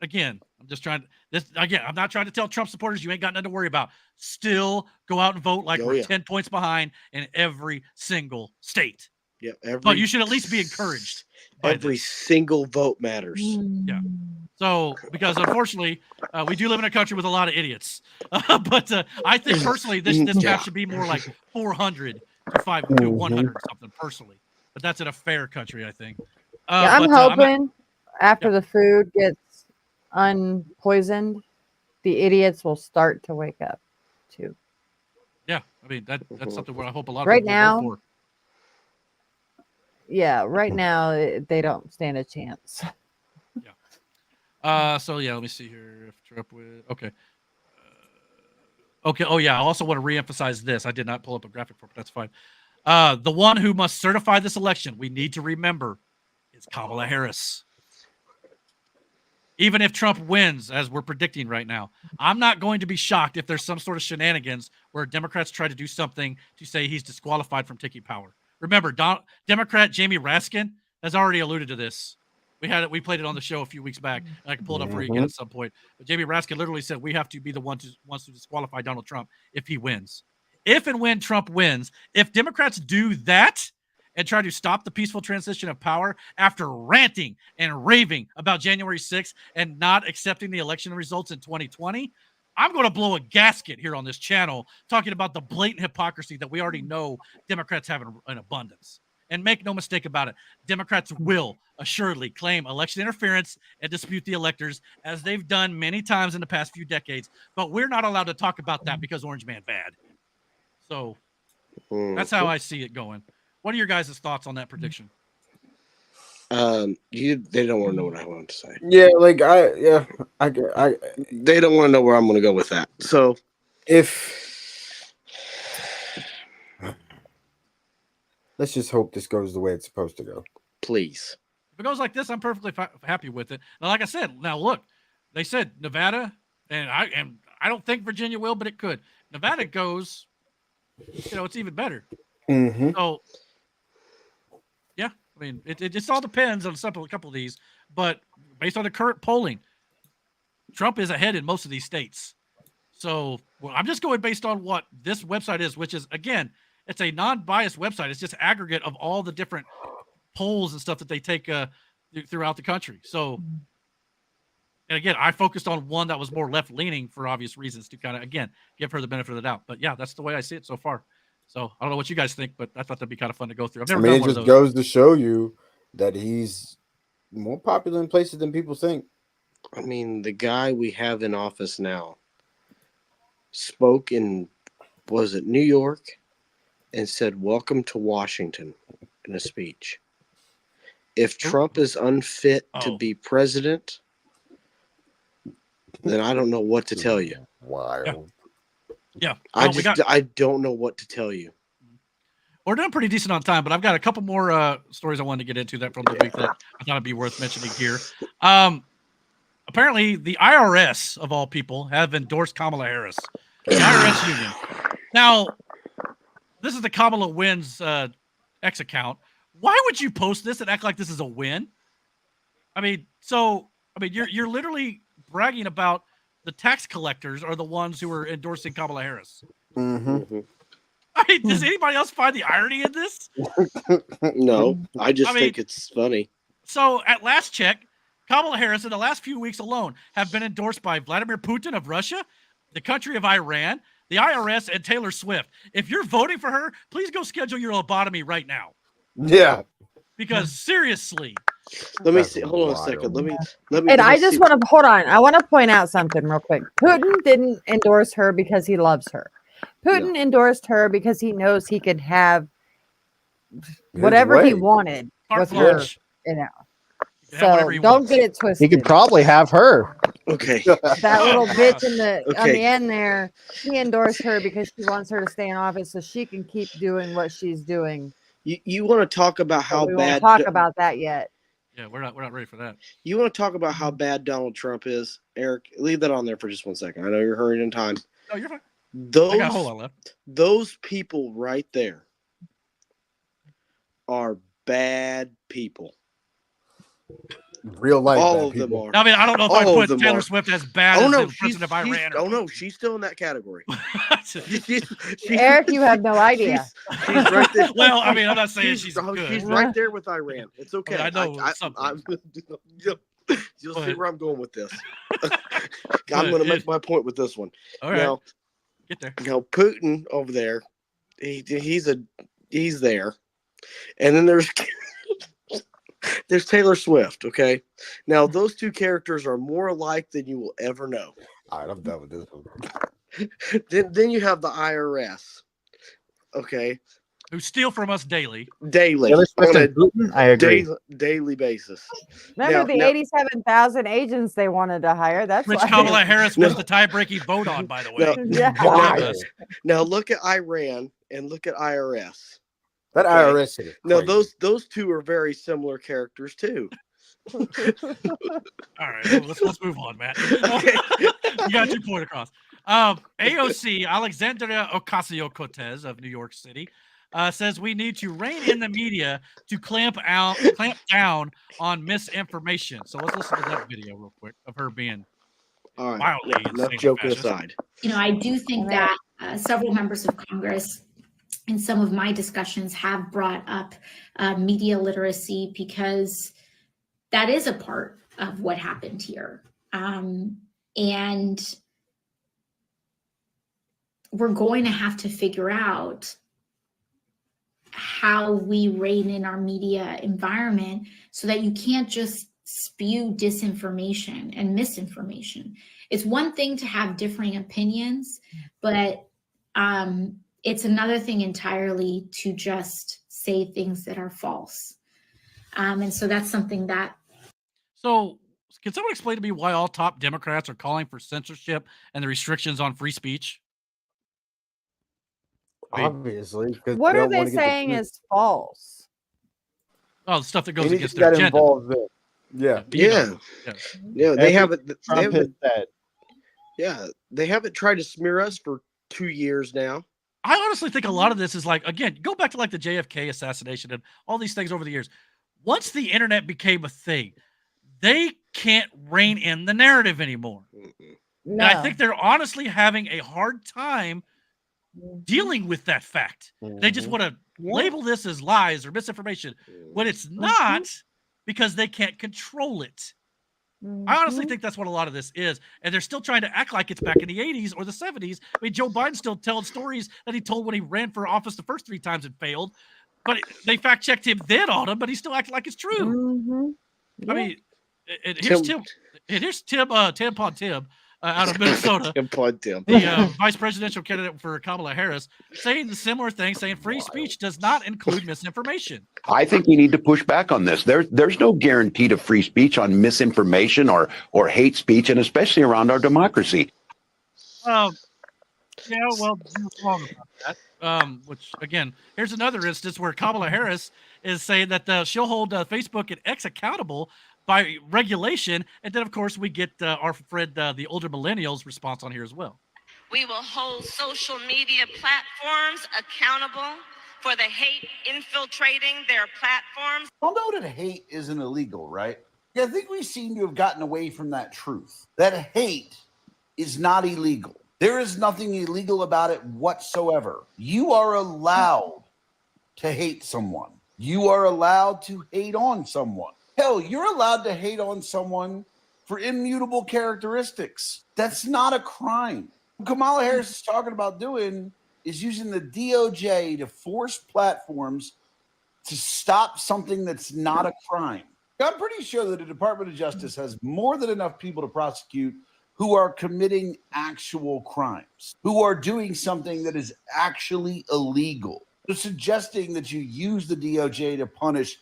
again, I'm not trying to tell Trump supporters you ain't got nothing to worry about. Still go out and vote like we're 10 points behind in every single state. Yeah. But you should at least be encouraged. Every single vote matters. Yeah. So, because unfortunately, we do live in a country with a lot of idiots. But I think personally, this map should be more like 400 to 100 something personally. But that's in a fair country, I think. I'm hoping after the food gets unpoisoned, the idiots will start to wake up too. Yeah, I mean that's something where I hope a lot of right people now. vote for. Yeah, right now they don't stand a chance. So yeah, let me see here. If Trump would, okay. Okay. Oh yeah. I also want to reemphasize this. I did not pull up a graphic for it, but that's fine. The one who must certify this election, we need to remember, is Kamala Harris. Even if Trump wins, as we're predicting right now, I'm not going to be shocked if there's some sort of shenanigans where Democrats try to do something to say he's disqualified from taking power. Remember, Democrat Jamie Raskin has already alluded to this. We played it on the show a few weeks back, and I can pull it up for you again at some point. But Jamie Raskin literally said we have to be the one who wants to disqualify Donald Trump if he wins. If and when Trump wins, if Democrats do that and try to stop the peaceful transition of power after ranting and raving about January 6th and not accepting the election results in 2020, I'm going to blow a gasket here on this channel talking about the blatant hypocrisy that we already know Democrats have in abundance. And make no mistake about it, Democrats will assuredly claim election interference and dispute the electors, as they've done many times in the past few decades. But we're not allowed to talk about that because Orange Man bad. So that's how I see it going. What are your guys' thoughts on that prediction? They don't want to know what I want to say. Yeah, like they don't want to know where I'm going to go with that. So let's just hope this goes the way it's supposed to go. Please. If it goes like this, I'm perfectly happy with it. Now, like I said, now look, they said Nevada, and I don't think Virginia will, but it could. Nevada goes, it's even better. Mm-hmm. So, yeah, I mean, it just all depends on a couple of these, but based on the current polling, Trump is ahead in most of these states. So, I'm just going based on what this website is, which is, again, it's a non-biased website. It's just aggregate of all the different polls and stuff that they take throughout the country. So, and again, I focused on one that was more left-leaning for obvious reasons to kind of, again, give her the benefit of the doubt. But yeah, that's the way I see it so far. So I don't know what you guys think, but I thought that'd be kind of fun to go through. I've never done it one just of those. goes to show you that he's more popular in places than people think. I mean, the guy we have in office now spoke in, was it New York, and said, "Welcome to Washington," in a speech. If Trump is unfit to be president, then I don't know what to tell you. Wild. Yeah. I don't know what to tell you. We're doing pretty decent on time, but I've got a couple more stories I wanted to get into that from the week that I thought it'd be worth mentioning here. Apparently, the IRS, of all people, have endorsed Kamala Harris. The IRS union. Now, this is the Kamala Wins X account. Why would you post this and act like this is a win? I mean, you're literally bragging about the tax collectors are the ones who are endorsing Kamala Harris. Mm-hmm. I mean, does anybody else find the irony in this? No, I think it's funny. So at last check, Kamala Harris in the last few weeks alone have been endorsed by Vladimir Putin of Russia, the country of Iran, the IRS, and Taylor Swift. If you're voting for her, please go schedule your lobotomy right now. Yeah. Because seriously. Let me see. Hold on a second. Let me. And I just want to hold on. I want to point out something real quick. Putin didn't endorse her because he loves her. Putin endorsed her because he knows he could have whatever he wanted with her. So don't get it twisted. He could probably have her. Okay. That little bitch on the end there, he endorsed her because she wants her to stay in office so she can keep doing what she's doing. You want to talk about how we bad? Won't talk about that yet. Yeah, we're not ready for that. You want to talk about how bad Donald Trump is, Eric? Leave that on there for just 1 second. I know you're hurrying in time. No, you're fine. I got a whole lot left. Those people right there are bad people. Real life. All of them are. I mean, I don't know if I put Taylor Swift as bad as the president of Iran. Oh no, she's still in that category. Eric, you have no idea. She's right there. Well, I mean, I'm not saying she's good. She's right there with Iran. It's okay. I know something. You'll see where I'm going with this. I'm going to make my point with this one. All right. Now, get there. Now, Putin over there, he's there, and then there's Taylor Swift. Okay, now those two characters are more alike than you will ever know. All right, I'm done with this one. Then you have the IRS. Okay. Who steal from us daily. I agree. Daily basis. Remember the 87,000 agents they wanted to hire? That's which why. Kamala Harris was the tie-breaking vote on, by the way. Now look at Iran and look at IRS. That IRS is no, those two are very similar characters too. All right, well, let's move on, Matt. You got your point across. AOC Alexandria Ocasio-Cortez of New York City says we need to rein in the media to clamp down on misinformation. So let's listen to that video real quick of her being wildly enough joking aside. I do think that several members of Congress in some of my discussions have brought up media literacy, because that is a part of what happened here. And we're going to have to figure out how we rein in our media environment so that you can't just spew disinformation and misinformation. It's one thing to have differing opinions, but it's another thing entirely to just say things that are false. And so that's something that. So, can someone explain to me why all top Democrats are calling for censorship and the restrictions on free speech? Obviously, because What they are don't they want to get the saying truth. is false? Oh, the stuff that goes Anything against their that agenda. involves it. Yeah. You Yeah. know, yeah. Yeah, they haven't. They Trump has haven't. said. Yeah, they haven't tried to smear us for 2 years now. I honestly think a lot of this is like, again, go back to like the JFK assassination and all these things over the years. Once the internet became a thing, they can't rein in the narrative anymore. And I think they're honestly having a hard time dealing with that fact. They just want to label this as lies or misinformation when it's not, because they can't control it. I honestly think that's what a lot of this is. And they're still trying to act like it's back in the 80s or the 70s. I mean, Joe Biden's still telling stories that he told when he ran for office the first 3 times and failed. But they fact checked him then on him, but he still acted like it's true. I mean, and here's Tim. And here's Tim, Tampon Tim, out of Minnesota. Tampon Tim. The vice presidential candidate for Kamala Harris, saying the similar thing, saying free speech does not include misinformation. I think we need to push back on this. There's no guarantee to free speech on misinformation or hate speech, and especially around our democracy. Yeah, well, you're wrong about that. Which, again, here's another instance where Kamala Harris is saying that she'll hold Facebook and X accountable by regulation. And then, of course, we get our friend, the older millennials, response on here as well. We will hold social media platforms accountable for the hate infiltrating their platforms. I'll know that hate isn't illegal, right? Yeah, I think we seem to have gotten away from that truth. That hate is not illegal. There is nothing illegal about it whatsoever. You are allowed to hate someone. You are allowed to hate on someone. Hell, you're allowed to hate on someone for immutable characteristics. That's not a crime. What Kamala Harris is talking about doing is using the DOJ to force platforms to stop something that's not a crime. I'm pretty sure that the Department of Justice has more than enough people to prosecute who are committing actual crimes, who are doing something that is actually illegal. So suggesting that you use the DOJ to punish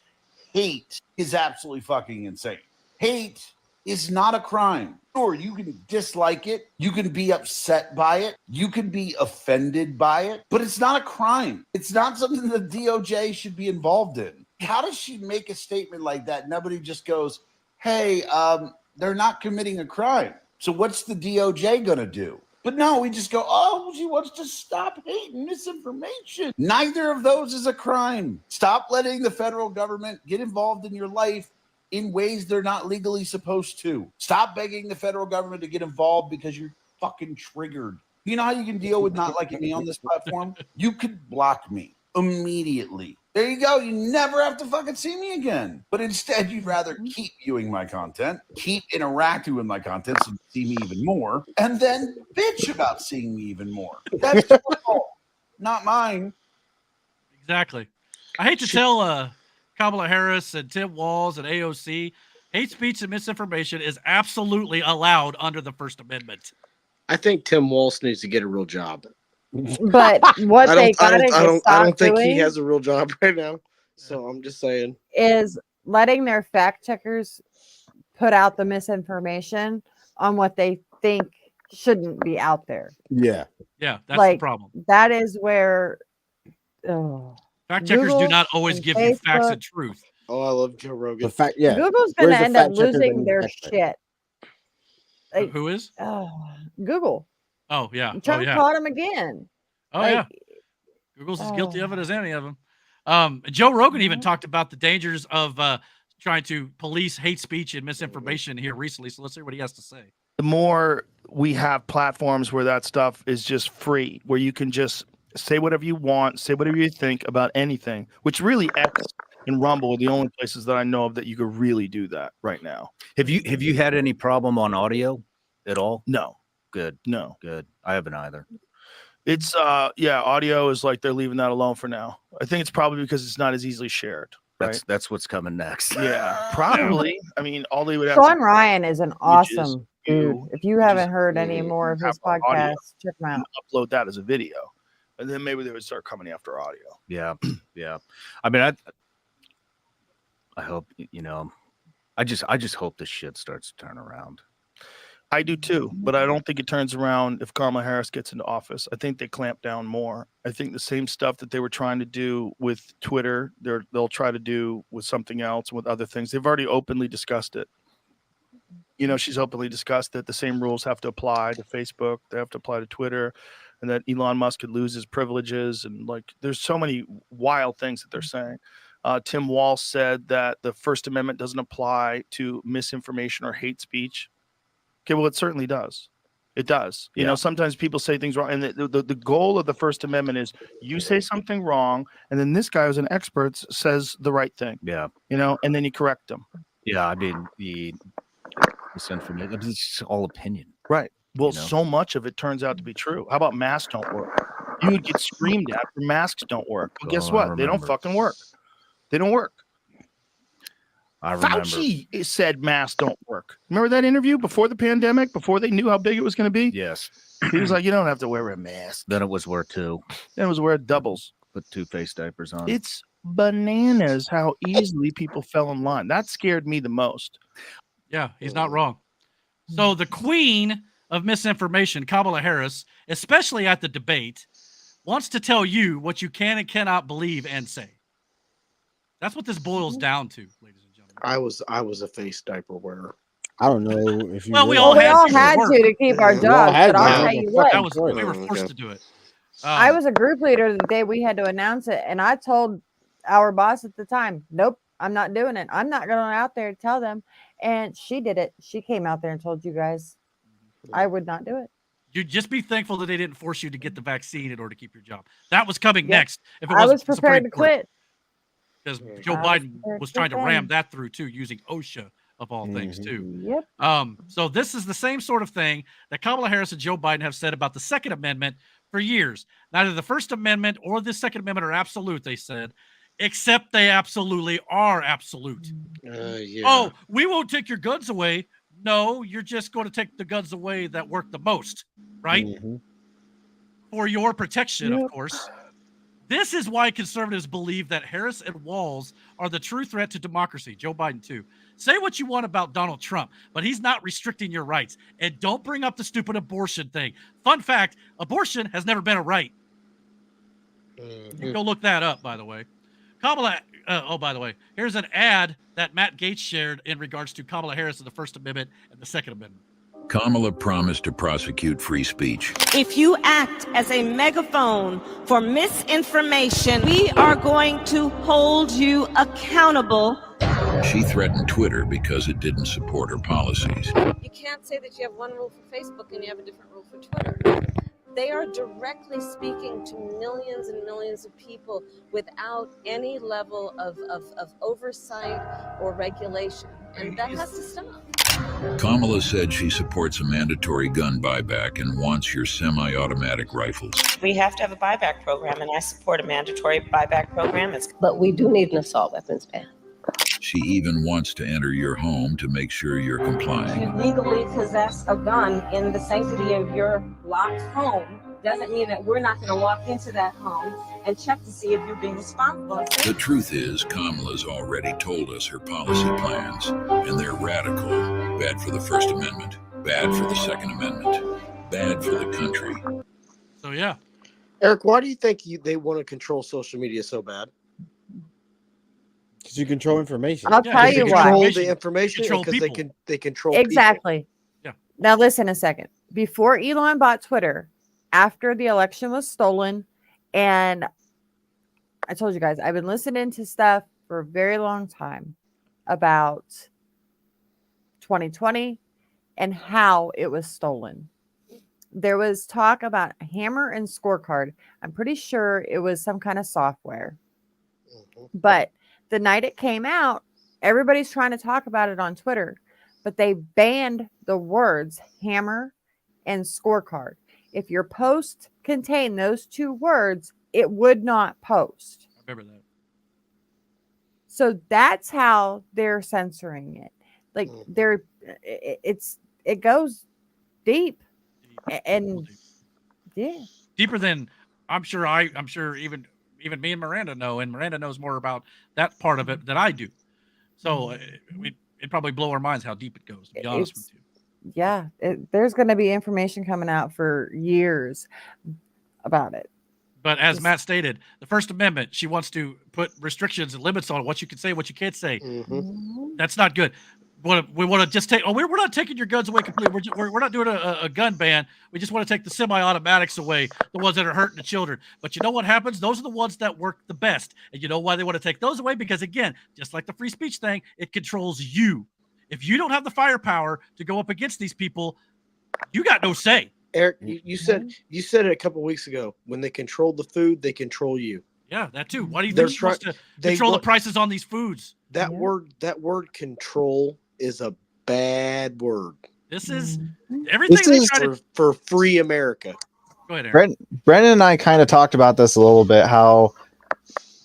hate is absolutely fucking insane. Hate is not a crime. Sure, you can dislike it, you can be upset by it, you can be offended by it, but it's not a crime. It's not something the DOJ should be involved in. How does she make a statement like that? Nobody just goes, hey, they're not committing a crime. So what's the DOJ gonna do? But no, we just go, oh, she wants to stop hate and misinformation. Neither of those is a crime. Stop letting the federal government get involved in your life in ways they're not legally supposed to. Stop begging the federal government to get involved because you're fucking triggered. You know how you can deal with not liking me on this platform? You could block me immediately. There you go. You never have to fucking see me again. But instead, you'd rather keep viewing my content, keep interacting with my content so you see me even more, and then bitch about seeing me even more. That's your fault, not mine. Exactly. I hate to tell Kamala Harris and Tim Walz and AOC, hate speech and misinformation is absolutely allowed under the First Amendment. I think Tim Walz needs to get a real job. But what I stop don't think he doing has a real job right now. So I'm just saying is letting their fact checkers put out the misinformation on what they think shouldn't be out there. Yeah. Yeah, that's like, the problem. That is where Fact checkers Google do not always and give you facts Facebook- and truth. Oh, I love Joe Rogan. The fact, yeah. Google's going Where's to the end up fact checkers losing and their fact checkers? shit. Like, Who is? Google. Oh, yeah. Trump Oh, yeah. caught him again. Oh, Like, yeah. Google's as guilty of it as any of them. Joe Rogan even Mm-hmm. talked about the dangers of trying to police hate speech and misinformation here recently. So let's hear what he has to say. The more we have platforms where that stuff is just free, where you can just say whatever you want, say whatever you think about anything, which really X and Rumble are the only places that I know of that you could really do that right now. Have you had any problem on audio at all? No. Good. No. Good. I haven't either. It's audio is like they're leaving that alone for now. I think it's probably because it's not as easily shared. Right? That's what's coming next. Yeah, probably. I mean, all they would have Sean to Ryan is an awesome dude. If you haven't heard any mm, more of his have audio podcasts, check them out. and upload that as a video, and then maybe they would start coming after audio. Yeah, yeah. I mean, I hope I just hope this shit starts to turn around. I do too, but I don't think it turns around if Kamala Harris gets into office. I think they clamp down more. I think the same stuff that they were trying to do with Twitter, they'll try to do with something else, with other things. They've already openly discussed it. She's openly discussed that the same rules have to apply to Facebook, they have to apply to Twitter, and that Elon Musk could lose his privileges. And there's so many wild things that they're saying. Tim Walsh said that the First Amendment doesn't apply to misinformation or hate speech. Okay, well, it certainly does. It does. Sometimes people say things wrong. And the goal of the First Amendment is you say something wrong, and then this guy who's an expert says the right thing. Yeah. And then you correct them. Yeah, I mean, the misinformation, it's just all opinion. Right. Well, so much of it turns out to be true. How about masks don't work? You would get screamed at for masks don't work. Well, guess what? They don't fucking work. They don't work. I remember. Fauci said masks don't work. Remember that interview before the pandemic, before they knew how big it was going to be? Yes. He was like, you don't have to wear a mask. Then it was wear two. Then it was wear doubles. Put two face diapers on. It's bananas how easily people fell in line. That scared me the most. Yeah, he's not wrong. So the queen of misinformation, Kamala Harris, especially at the debate, wants to tell you what you can and cannot believe and say. That's what this boils down to, ladies and gentlemen. I was a face diaper wearer. I don't know if you. Well, we were. all We had all to had work. to keep our We all jobs, had but to. I'll tell you what. That was we were forced to do it. I was a group leader the day we had to announce it, and I told our boss at the time, nope, I'm not doing it. I'm not going out there to tell them. And she did it. She came out there and told you guys I would not do it. You just be thankful that they didn't force you to get the vaccine in order to keep your job. That was coming Yep. next. If it I wasn't was the prepared Supreme to Court. quit. Because Joe Biden was trying to ram that through too, using OSHA of all things too. Yep. So this is the same sort of thing that Kamala Harris and Joe Biden have said about the Second Amendment for years. Neither the First Amendment or the Second Amendment are absolute, they said, except they absolutely are absolute. Yeah. Oh, we won't take your guns away. No, you're just going to take the guns away that work the most, right? For your protection, of course. This is why conservatives believe that Harris and Walz are the true threat to democracy. Joe Biden, too. Say what you want about Donald Trump, but he's not restricting your rights. And don't bring up the stupid abortion thing. Fun fact, abortion has never been a right. You can go look that up, by the way. Kamala, by the way, here's an ad that Matt Gaetz shared in regards to Kamala Harris and the First Amendment and the Second Amendment. Kamala promised to prosecute free speech. If you act as a megaphone for misinformation, we are going to hold you accountable. She threatened Twitter because it didn't support her policies. You can't say that you have one rule for Facebook and you have a different rule for Twitter. They are directly speaking to millions and millions of people without any level of oversight or regulation. And that has to stop. Kamala said she supports a mandatory gun buyback and wants your semi-automatic rifles. We have to have a buyback program, and I support a mandatory buyback program. But we do need an assault weapons ban. She even wants to enter your home to make sure you're complying. You legally possess a gun in the sanctity of your locked home doesn't mean that we're not going to walk into that home and check to see if you're being responsible. The truth is, Kamala's already told us her policy plans, and they're radical. Bad for the First Amendment, bad for the Second Amendment, bad for the country. So, yeah. Eric, why do you think they want to control social media so bad? Because you control information. I'll tell you why. Control the information Control because they control Exactly. people. Yeah. Now listen a second. Before Elon bought Twitter, after the election was stolen, and I told you guys, I've been listening to stuff for a very long time about 2020 and how it was stolen. there was talk about Hammer and Scorecard. I'm pretty sure it was some kind of software. But the night it came out, everybody's trying to talk about it on Twitter, but they banned the words Hammer and Scorecard. If your post contained those two words, it would not post. I remember that. So that's how they're censoring it. Like it goes deep. And yeah, deeper than I'm sure even me and Miranda know, and Miranda knows more about that part of it than I do. So it'd probably blow our minds how deep it goes, to be honest with you. Yeah, there's going to be information coming out for years about it. But as Matt stated, the First Amendment, she wants to put restrictions and limits on what you can say, what you can't say. That's not good. We want to just take. Oh, we're not taking your guns away completely. We're not doing a gun ban. We just want to take the semi-automatics away, the ones that are hurting the children. But you know what happens? Those are the ones that work the best. And you know why they want to take those away? Because again, just like the free speech thing, it controls you. If you don't have the firepower to go up against these people, you got no say. Eric, you said it a couple weeks ago. When they control the food, they control you. Yeah, that too. Why do you think they're supposed to control the prices on these foods? That word control is a bad word. This is everything they try to for free America. Go ahead, Eric. Brendan and I kind of talked about this a little bit, how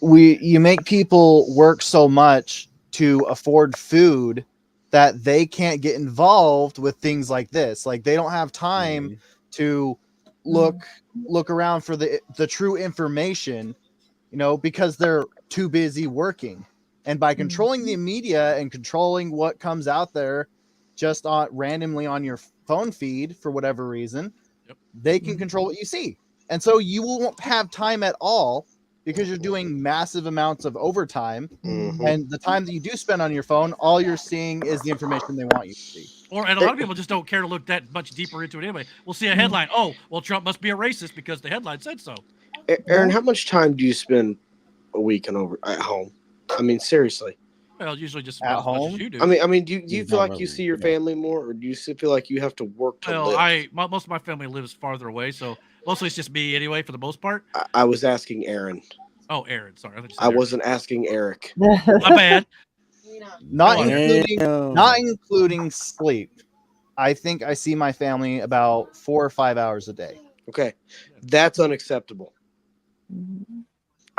you make people work so much to afford food that they can't get involved with things like this. Like they don't have time to look around for the true information, because they're too busy working. And by controlling the media and controlling what comes out there just randomly on your phone feed for whatever reason, they can control what you see. And so you won't have time at all because you're doing massive amounts of overtime. And the time that you do spend on your phone, all you're seeing is the information they want you to see. And a lot of people just don't care to look that much deeper into it anyway. We'll see a headline. Oh, well, Trump must be a racist because the headline said so. Aaron, how much time do you spend a week at home? I mean, seriously. Well, usually just at home. Much as you do. I mean, do you feel like you see your family more, or do you feel like you have to work to live? Most of my family lives farther away, so mostly it's just me anyway for the most part. I was asking Aaron. Oh, Aaron. Sorry, I wasn't asking Eric. My bad. Not including sleep. I think I see my family about 4 or 5 hours a day. Okay, that's unacceptable.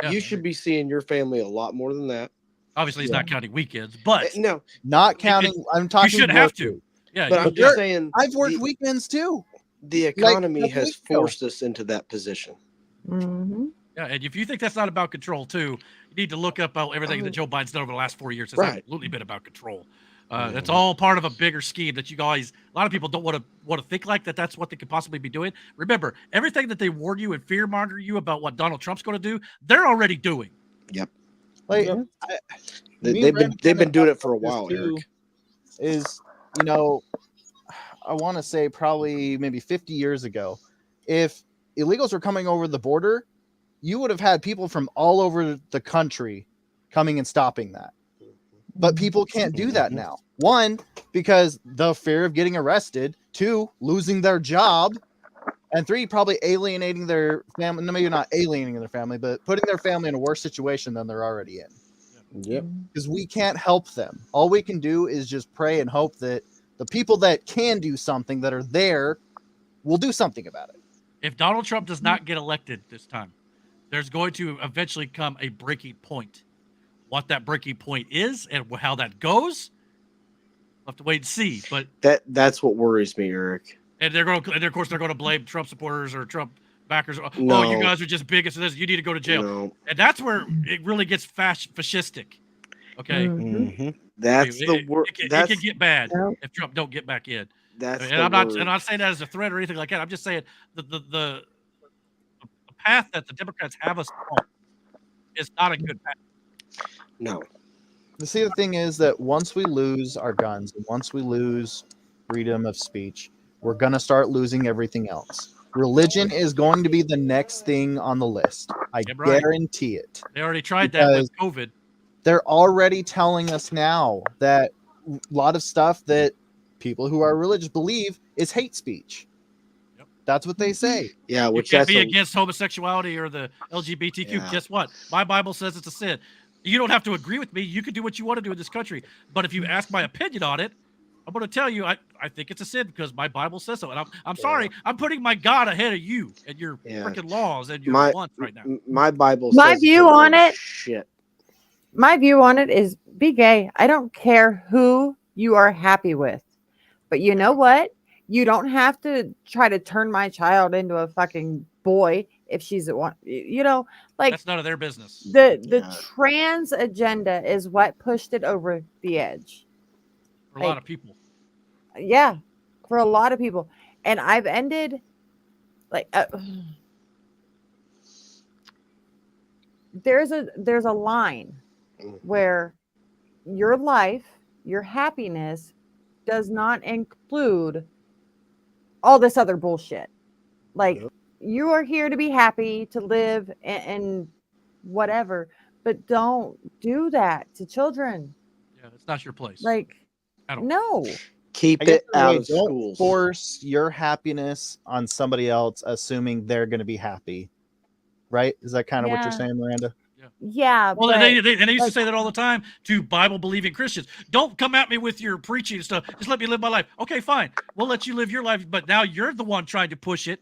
You should be seeing your family a lot more than that. Obviously, he's not counting weekends, but no, not counting. I'm talking. You shouldn't have to. Yeah, but I'm just saying. I've worked weekends too. The economy has forced us into that position. Yeah, and if you think that's not about control too, you need to look up everything that Joe Biden's done over the last 4 years. It's absolutely been about control. It's all part of a bigger scheme that you guys. A lot of people don't want to think like that. That's what they could possibly be doing. Remember, everything that they warn you and fear monger you about what Donald Trump's going to do, they're already doing. Yep. Like they've been doing it for a while. Eric is I want to say probably maybe 50 years ago, if illegals were coming over the border, you would have had people from all over the country coming and stopping that. But people can't do that now. One, because the fear of getting arrested. Two, losing their job. And three, probably alienating their family. No, maybe not alienating their family, but putting their family in a worse situation than they're already in. Yep. Because we can't help them. All we can do is just pray and hope that the people that can do something, that are there, will do something about it. If Donald Trump does not get elected this time, there's going to eventually come a breaking point. What that breaking point is and how that goes, we'll have to wait and see. But that's what worries me, Eric. And of course they're going to blame Trump supporters or Trump backers. No. Oh, you guys are just bigots. You need to go to jail. No. And that's where it really gets fascistic. Okay, that's the word. It can get bad if Trump don't get back in. That's I'm not saying that as a threat or anything like that. I'm just saying the path that the Democrats have us on is not a good path. No. See, the thing is that once we lose our guns, and once we lose freedom of speech, we're going to start losing everything else. Religion is going to be the next thing on the list. I guarantee it. They already tried that with COVID. They're already telling us now that a lot of stuff that people who are religious believe is hate speech. That's what they say. Yeah, You which can't that's be a, against homosexuality or the LGBTQ. Yeah. Guess what? My Bible says it's a sin. You don't have to agree with me. You can do what you want to do in this country. But if you ask my opinion on it, I'm going to tell you I think it's a sin because my Bible says so. And I'm sorry. I'm putting my God ahead of you and your Yeah. freaking laws and your my wants right now. my Bible My says it's view a load on of it- shit. My view on it is be gay. I don't care who you are happy with. But you know what? You don't have to try to turn my child into a fucking boy if she's at one. You know, like That's none of their business. the trans agenda is what pushed it over the edge. For a lot of people. Yeah, for a lot of people. And I've ended like there's a line where your life, your happiness does not include all this other bullshit. Like you are here to be happy, to live and whatever, but don't do that to children. Yeah, it's not your place. Like no. Keep I guess it in a out way, of don't schools. force your happiness on somebody else, assuming they're going to be happy. Right? Is that kind of what you're Yeah. saying, Miranda? Yeah, Well, but they used to like, say that all the time to Bible-believing Christians. Don't come at me with your preaching and stuff. Just let me live my life. Okay, fine. We'll let you live your life, but now you're the one trying to push it.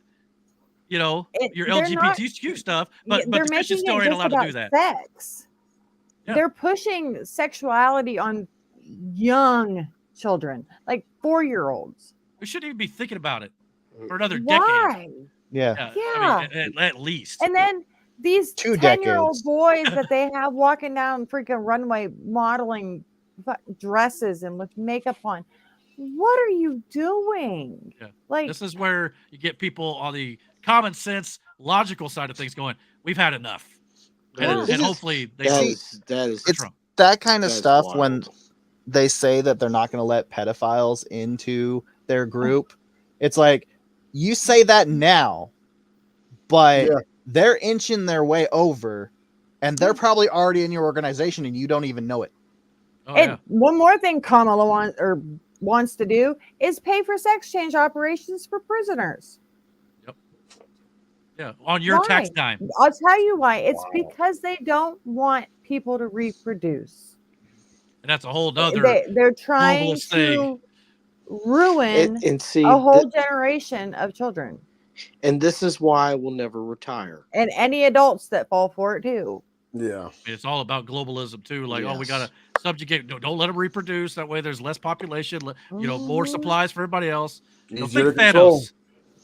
You know, your they're not- LGBTQ stuff, but they're the Christians making still it ain't just allowed to do about that. sex. Yeah. They're pushing sexuality on young children, like 4-year-olds. We shouldn't even be thinking about it for another decade. Why? Yeah. Yeah. I mean, at least. And then these 2 10-year-old decades. boys that they have walking down freaking runway modeling dresses and with makeup on. What are you doing? Yeah. Like This is where you get people on the common sense, logical side of things going, we've had enough. And, This is- hopefully they That see is that is It's that kind of That's stuff wild. when they say that they're not going to let pedophiles into their group. It's like you say that now, but they're inching their way over, and they're probably already in your organization, and you don't even know it. Oh, and one more thing Kamala wants to do is pay for sex change operations for prisoners. Yeah, on your tax Why? dime. I'll tell you why. It's because they don't want people to reproduce. And that's a whole nother They're trying globalist thing. to ruin and see a whole generation of children and this is why I will never retire. and any adults that fall for it too. Yeah. It's all about globalism too. Like, oh, we Yes. gotta subjugate. Don't let them reproduce. That way, there's less population. More supplies for everybody else. Easier Think to control. Thanos.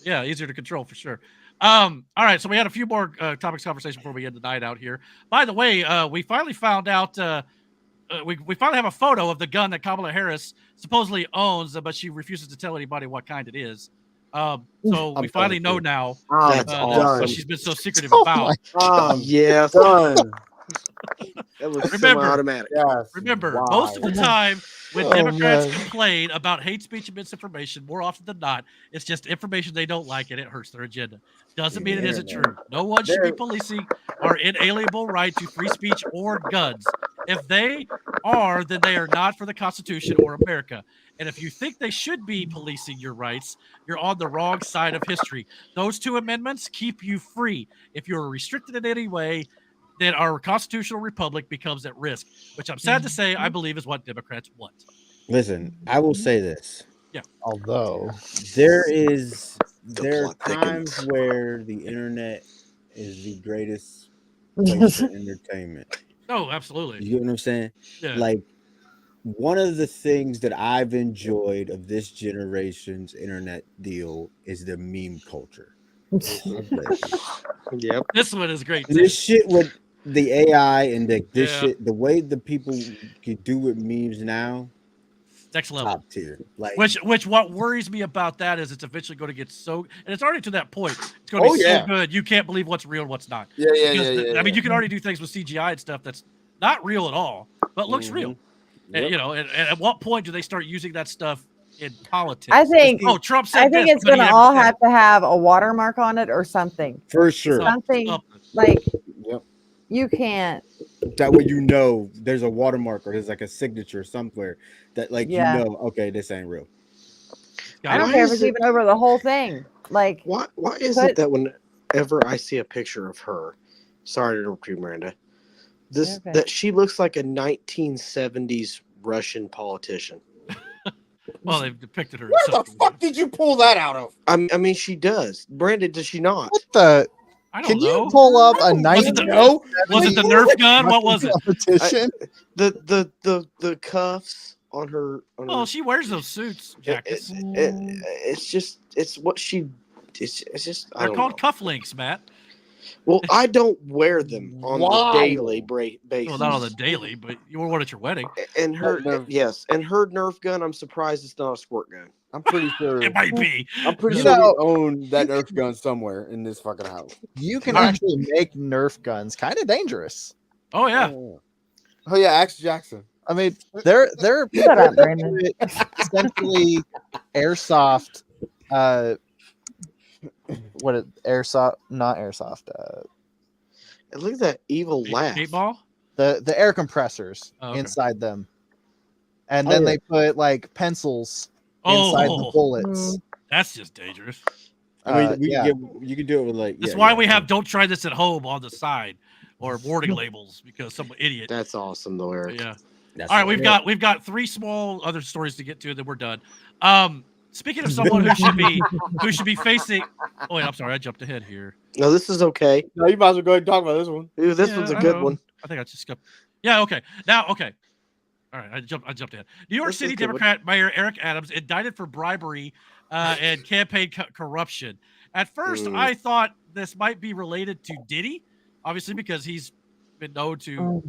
Yeah, easier to control for sure. All right, so we had a few more topics conversation before we end the night out here. By the way, we finally found out. We finally have a photo of the gun that Kamala Harris supposedly owns, but she refuses to tell anybody what kind it is. So we finally know now That's what she's been so secretive Oh about. Yes. Done. That was Remember- semi-automatic. Yes. Remember, Why? most of the time when Oh, Democrats man. complain about hate speech and misinformation, more often than not, it's just information they don't like and it hurts their agenda. Doesn't mean it isn't true. No one should be policing our inalienable right to free speech or guns. If they are, then they are not for the Constitution or America. And if you think they should be policing your rights, you're on the wrong side of history. Those two amendments keep you free. If you're restricted in any way, then our constitutional republic becomes at risk, which I'm sad to say, I believe is what Democrats want. Listen, I will say this. Although There are plot times thickens. where the internet is the greatest place for entertainment. Oh, absolutely. You get what I'm saying? Yeah. Like, one of the things that I've enjoyed of this generation's internet deal is the meme culture. Yep. This one is great too. This shit with the AI and this Yeah. shit, the way the people can do with memes now, Next level. top tier. Like, Which what worries me about that is it's eventually going to get so, and it's already to that point. It's going to Oh, be yeah. so good you can't believe what's real and what's not. Yeah, yeah, Because yeah, yeah. I mean, you can already do things with CGI and stuff that's not real at all, but looks real. And, Yep. and at what point do they start using that stuff in politics? I think Trump said I think this, it's but he gonna never all said have to have a watermark on it or something. for sure. Something something. like Yep. you can't. That way you know there's a watermark or there's like a signature somewhere that like Yeah. you know, okay, this ain't real. I don't care if it's even over the whole thing. Like, why is it that whenever I see a picture of her, sorry to interrupt you, Miranda, that she looks like a 1970s Russian politician? Well, they've depicted her. Where the fuck did you pull that out of? I mean, she does. Brandon, does she not? What the? I don't Can know. you pull up a Was it the Nerf gun? What was it? Competition? The cuffs on her. Oh, she wears those suits jackets. It's just what she. It's just. I They're don't called cufflinks, Matt. Well, I don't wear them on the daily basis. Well, not on the daily, but you wore one at your wedding. And her, yes, and her Nerf gun. I'm surprised it's not a squirt gun. I'm pretty sure It might be. I'm pretty You sure know- we own that Nerf gun somewhere in this fucking house. You can actually make Nerf guns. Kind of dangerous. Oh yeah. Oh yeah, Axe Jackson. I mean, there are people Shut up, that Brandon. do it essentially airsoft. Airsoft? Not airsoft. And look at that evil laugh. Paintball? The air compressors Oh, okay. inside them, and then they put like pencils inside the bullets. That's just dangerous. I mean, yeah. you can do it with like. That's why we have "Don't try this at home" on the side, or warning labels because some idiot. That's awesome, though, Eric. Yeah. That's All right, we've hilarious. got 3 small other stories to get to, and then we're done. Speaking of someone who should be facing. Oh wait, I'm sorry, I jumped ahead here. No, this is okay. No, you might as well go ahead and talk about this one. Ooh, this Yeah, one's a I good know. one. I think I just skipped. Yeah, okay. Now, okay. All right, I jumped ahead. New York This is City a good one. Democrat Mayor Eric Adams indicted for bribery and campaign corruption. At first, I thought this might be related to Diddy, obviously because he's been known to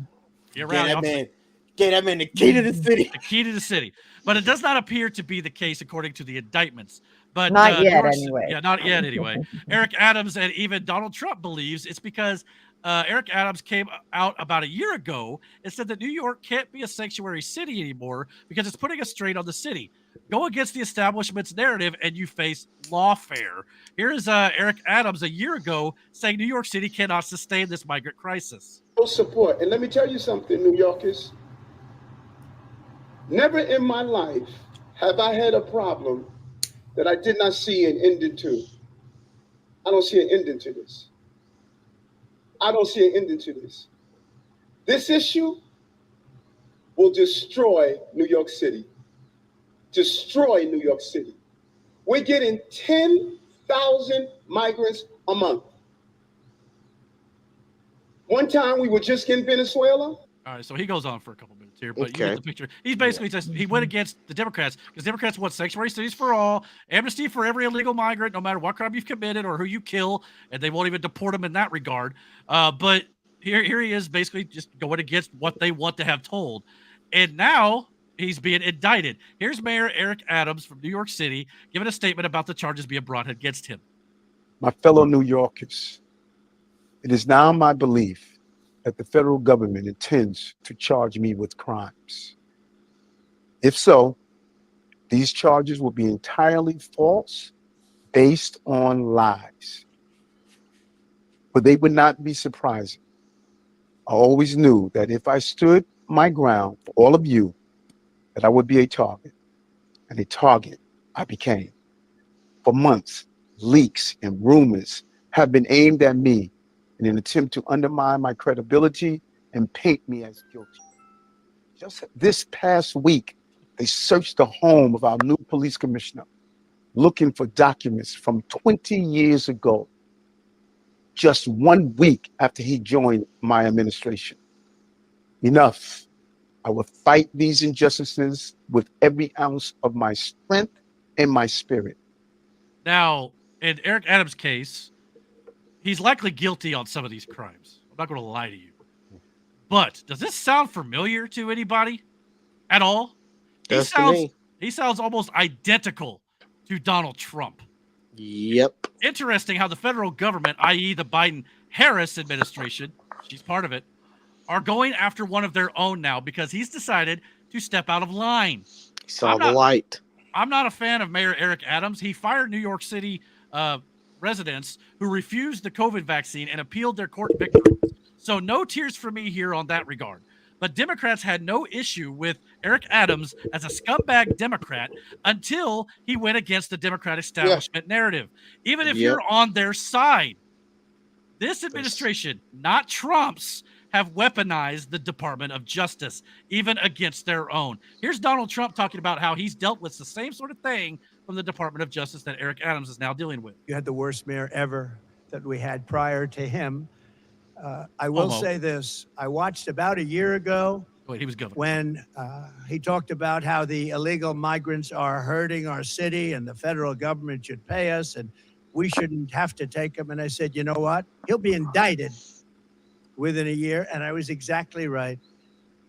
be around. Get that man the key to the city. The key to the city. But it does not appear to be the case according to the indictments. But Not New yet, York- anyway. Yeah, not yet anyway. Eric Adams and even Donald Trump believes it's because Eric Adams came out about a year ago and said that New York can't be a sanctuary city anymore because it's putting a strain on the city. Go against the establishment's narrative and you face lawfare. Here is Eric Adams a year ago saying New York City cannot sustain this migrant crisis. No support. And let me tell you something, New Yorkers. Never in my life have I had a problem that I did not see an ending to. I don't see an ending to this. I don't see an ending to this. This issue will destroy New York City. Destroy New York City. We're getting 10,000 migrants a month. One time we were just in Venezuela. All right, so he goes on for a couple minutes here, but you Okay. get the picture. He's basically just he went against the Democrats because Democrats want sanctuary cities for all, amnesty for every illegal migrant, no matter what crime you've committed or who you kill, and they won't even deport them in that regard. But here he is, basically just going against what they want to have told, and now he's being indicted. Here's Mayor Eric Adams from New York City giving a statement about the charges being brought against him. My fellow New Yorkers, it is now my belief that the federal government intends to charge me with crimes. If so, these charges will be entirely false, based on lies. But they would not be surprising. I always knew that if I stood my ground for all of you, that I would be a target, and a target I became. For months, leaks and rumors have been aimed at me in an attempt to undermine my credibility and paint me as guilty. Just this past week, they searched the home of our new police commissioner, looking for documents from 20 years ago, just 1 week after he joined my administration. Enough. I will fight these injustices with every ounce of my strength and my spirit. Now, in Eric Adams' case, he's likely guilty on some of these crimes. I'm not going to lie to you. But does this sound familiar to anybody at all? Does to me. He sounds almost identical to Donald Trump. Yep. Interesting how the federal government, i.e. the Biden-Harris administration, she's part of it, are going after one of their own now because he's decided to step out of line. He saw the light. I'm not a fan of Mayor Eric Adams. He fired New York City residents who refused the COVID vaccine and appealed their court victories. So no tears for me here on that regard. But Democrats had no issue with Eric Adams as a scumbag Democrat until he went against the Democrat establishment narrative. Even if you're on their side, this administration, not Trump's, have weaponized the Department of Justice, even against their own. Here's Donald Trump talking about how he's dealt with the same sort of thing from the Department of Justice that Eric Adams is now dealing with. You had the worst mayor ever that we had prior to him. I will say this. I watched about a year ago he was governor. When he talked about how the illegal migrants are hurting our city and the federal government should pay us and we shouldn't have to take them. And I said, you know what? He'll be indicted within a year. And I was exactly right,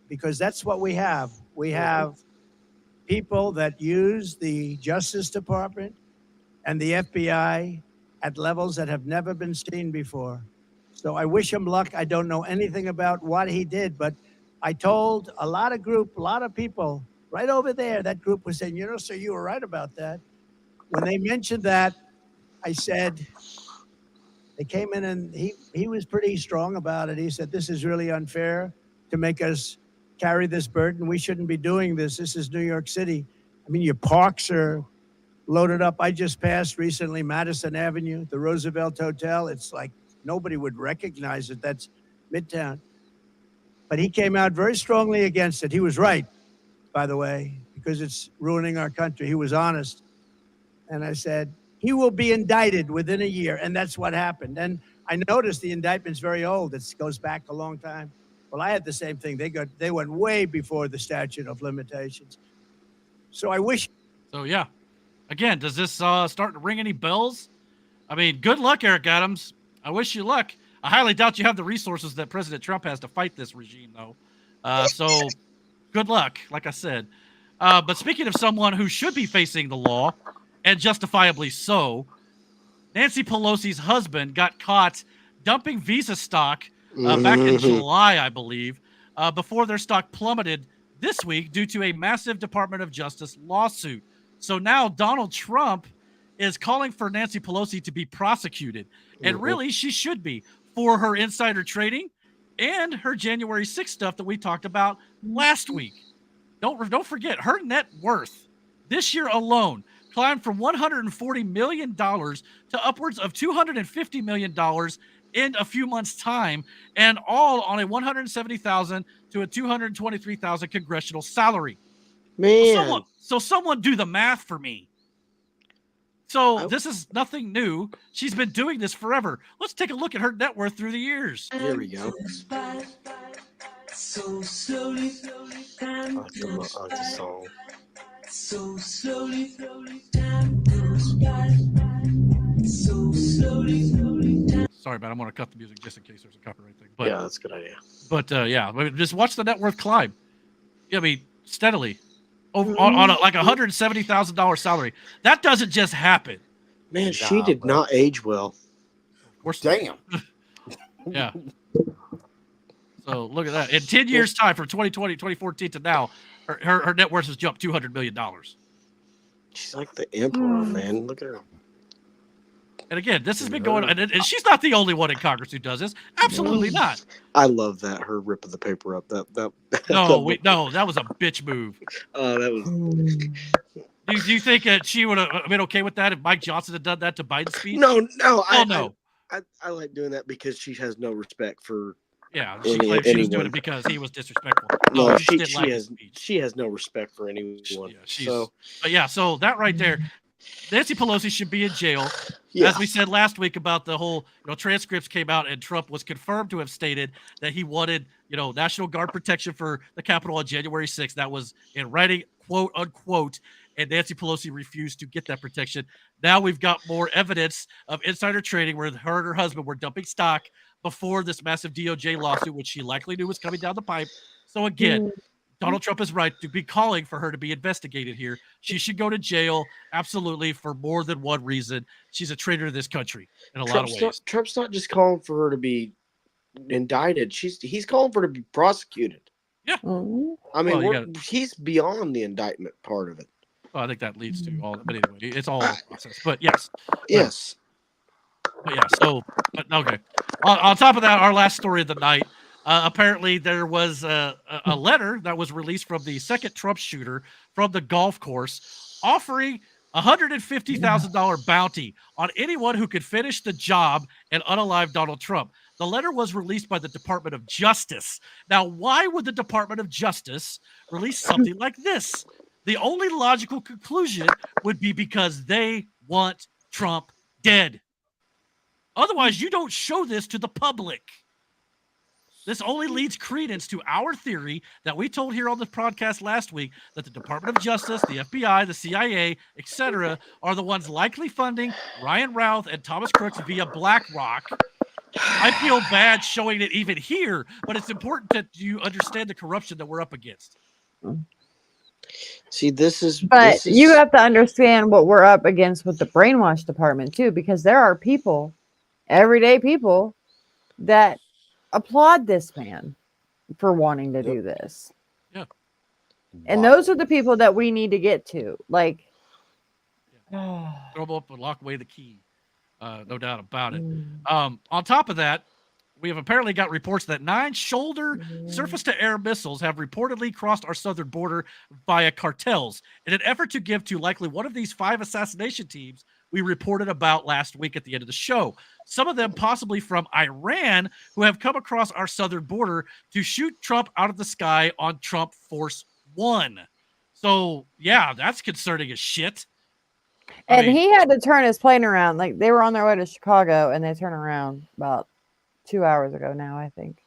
because that's what we have. We have people that use the Justice Department and the FBI at levels that have never been seen before. So I wish him luck. I don't know anything about what he did, but I told a lot of people right over there, that group was saying, you know, sir, you were right about that. When they mentioned that, I said, they came in and he was pretty strong about it. He said, this is really unfair to make us carry this burden. We shouldn't be doing this. This is New York City. I mean, your parks are loaded up. I just passed recently Madison Avenue, the Roosevelt Hotel. It's like nobody would recognize it. That's Midtown. But he came out very strongly against it. He was right, by the way, because it's ruining our country. He was honest. And I said, he will be indicted within a year. And that's what happened. And I noticed the indictment's very old. It goes back a long time. Well, I had the same thing. They went way before the statute of limitations. So I wish. So, yeah. Again, does this start to ring any bells? I mean, good luck, Eric Adams. I wish you luck. I highly doubt you have the resources that President Trump has to fight this regime, though. So good luck, like I said. But speaking of someone who should be facing the law, and justifiably so, Nancy Pelosi's husband got caught dumping Visa stock back in July, I believe, before their stock plummeted this week due to a massive Department of Justice lawsuit. So now Donald Trump is calling for Nancy Pelosi to be prosecuted. And really, she should be, for her insider trading and her January 6th stuff that we talked about last week. Don't forget, her net worth this year alone climbed from $140 million to upwards of $250 million in a few months' time, and all on a $170,000 to a $223,000 congressional salary. Man. So someone do the math for me. So this is nothing new. She's been doing this forever. Let's take a look at her net worth through the years. Here we go. So slowly, I like the song. So slowly, time goes by. So slowly, time. Sorry, but I'm going to cut the music just in case there's a copyright thing. But, yeah, that's a good idea. But yeah, just watch the net worth climb. I mean, steadily on like $170,000 salary. That doesn't just happen. Man, she did not age well. Of course, damn. Yeah. So look at that. In 10 years' time, from 2014 to now, her net worth has jumped $200 million. She's like the emperor, man. Look at her. And again, this has been going on, and she's not the only one in Congress who does this. Absolutely not. I love that, her ripping the paper up. That was a bitch move. That was. Do you think she would have been okay with that if Mike Johnson had done that to Biden's speech? No. No. I like doing that because she has no respect for. Yeah, she claimed she was doing it because he was disrespectful. No, she has no respect for anyone. So that right there, Nancy Pelosi should be in jail. Yeah. As we said last week about the whole, transcripts came out and Trump was confirmed to have stated that he wanted, National Guard protection for the Capitol on January 6th. That was in writing, quote unquote. And Nancy Pelosi refused to get that protection. Now we've got more evidence of insider trading where her and her husband were dumping stock before this massive DOJ lawsuit, which she likely knew was coming down the pipe. So again, Donald Trump is right to be calling for her to be investigated here. She should go to jail, absolutely, for more than one reason. She's a traitor to this country in a lot of ways. Trump's not just calling for her to be indicted. He's calling for her to be prosecuted. Yeah. I mean, he's beyond the indictment part of it. Well, I think that leads to all. But anyway, it's all a process. But yes. Yes. But yeah. So, but okay. On top of that, our last story of the night. Apparently, there was a letter that was released from the second Trump shooter from the golf course offering $150,000 bounty on anyone who could finish the job and unalive Donald Trump. The letter was released by the Department of Justice. Now, why would the Department of Justice release something like this? The only logical conclusion would be because they want Trump dead. Otherwise, you don't show this to the public. This only leads credence to our theory that we told here on the podcast last week that the Department of Justice, the FBI, the CIA, etc., are the ones likely funding Ryan Routh and Thomas Crooks via BlackRock. I feel bad showing it even here, but it's important that you understand the corruption that we're up against. See, But you have to understand what we're up against with the brainwash department too, because there are people, everyday people, that applaud this man for wanting to do this. Yeah. And those are the people that we need to get to. Like, throw them up and lock away the key. No doubt about it. On top of that, we have apparently got reports that 9 shoulder surface-to-air missiles have reportedly crossed our southern border via cartels in an effort to give to likely one of these 5 assassination teams we reported about last week at the end of the show. Some of them possibly from Iran, who have come across our southern border to shoot Trump out of the sky on Trump Force 1. So, yeah, that's concerning as shit. and he had to turn his plane around. Like, they were on their way to Chicago, and they turned around about 2 hours ago now, I think.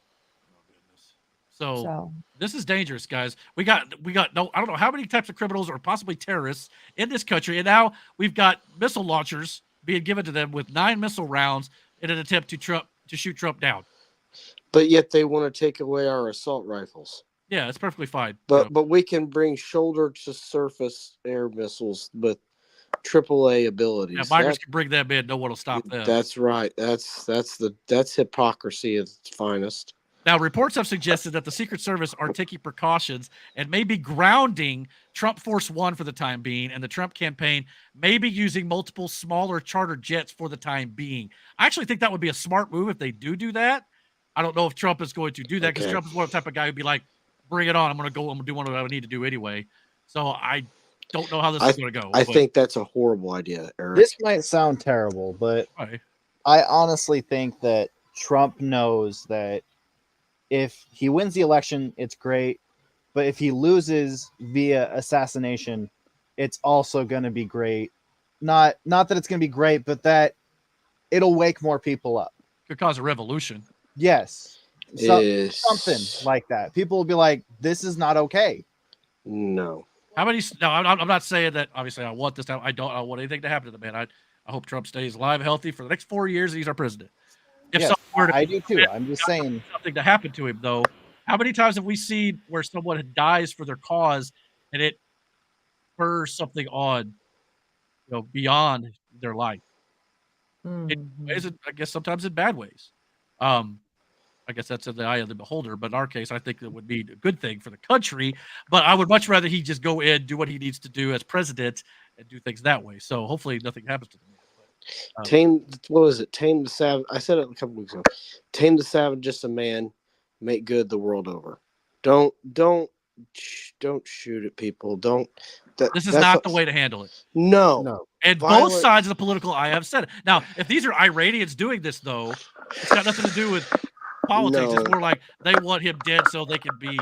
So this is dangerous, guys. We got no, I don't know how many types of criminals or possibly terrorists in this country, and now we've got missile launchers being given to them with 9 missile rounds in an attempt to shoot Trump down. But yet they want to take away our assault rifles. Yeah, it's perfectly fine. But we can bring shoulder to surface air missiles with AAA abilities. Yeah, migrants can bring them in. No one will stop them. That's right. That's hypocrisy at its finest. Now, reports have suggested that the Secret Service are taking precautions and may be grounding Trump Force 1 for the time being, and the Trump campaign may be using multiple smaller charter jets for the time being. I actually think that would be a smart move if they do that. I don't know if Trump is going to do that because Trump is one of the type of guy who'd be like, bring it on. I'm going to do what I need to do anyway. So I don't know how this is going to go. I think that's a horrible idea, Eric. This might sound terrible, but I honestly think that Trump knows that if he wins the election, it's great. But if he loses via assassination, it's also going to be great. Not that it's going to be great, but that it'll wake more people up. Could cause a revolution. Yes. Something like that. People will be like, this is not okay. No. How many? No, I'm not saying that. Obviously, I want this to. I don't want anything to happen to the man. I hope Trump stays alive, healthy for the next 4 years. He's our president. If yes, something were to, I do too. I'm just saying something to happen to him, though. How many times have we seen where someone dies for their cause and it spurs something on, beyond their life? In ways, I guess sometimes in bad ways. I guess that's in the eye of the beholder. But in our case, I think it would be a good thing for the country. But I would much rather he just go in, do what he needs to do as president, and do things that way. So hopefully nothing happens to the man. Tame the savage. I said it a couple weeks ago. Tame the savage, just a man. Make good the world over. Don't shoot at people. This is not the way to handle it. No. And both sides of the political aisle have said it. Now, if these are Iranians doing this, though, it's got nothing to do with politics. No. It's more like they want him dead so they can be,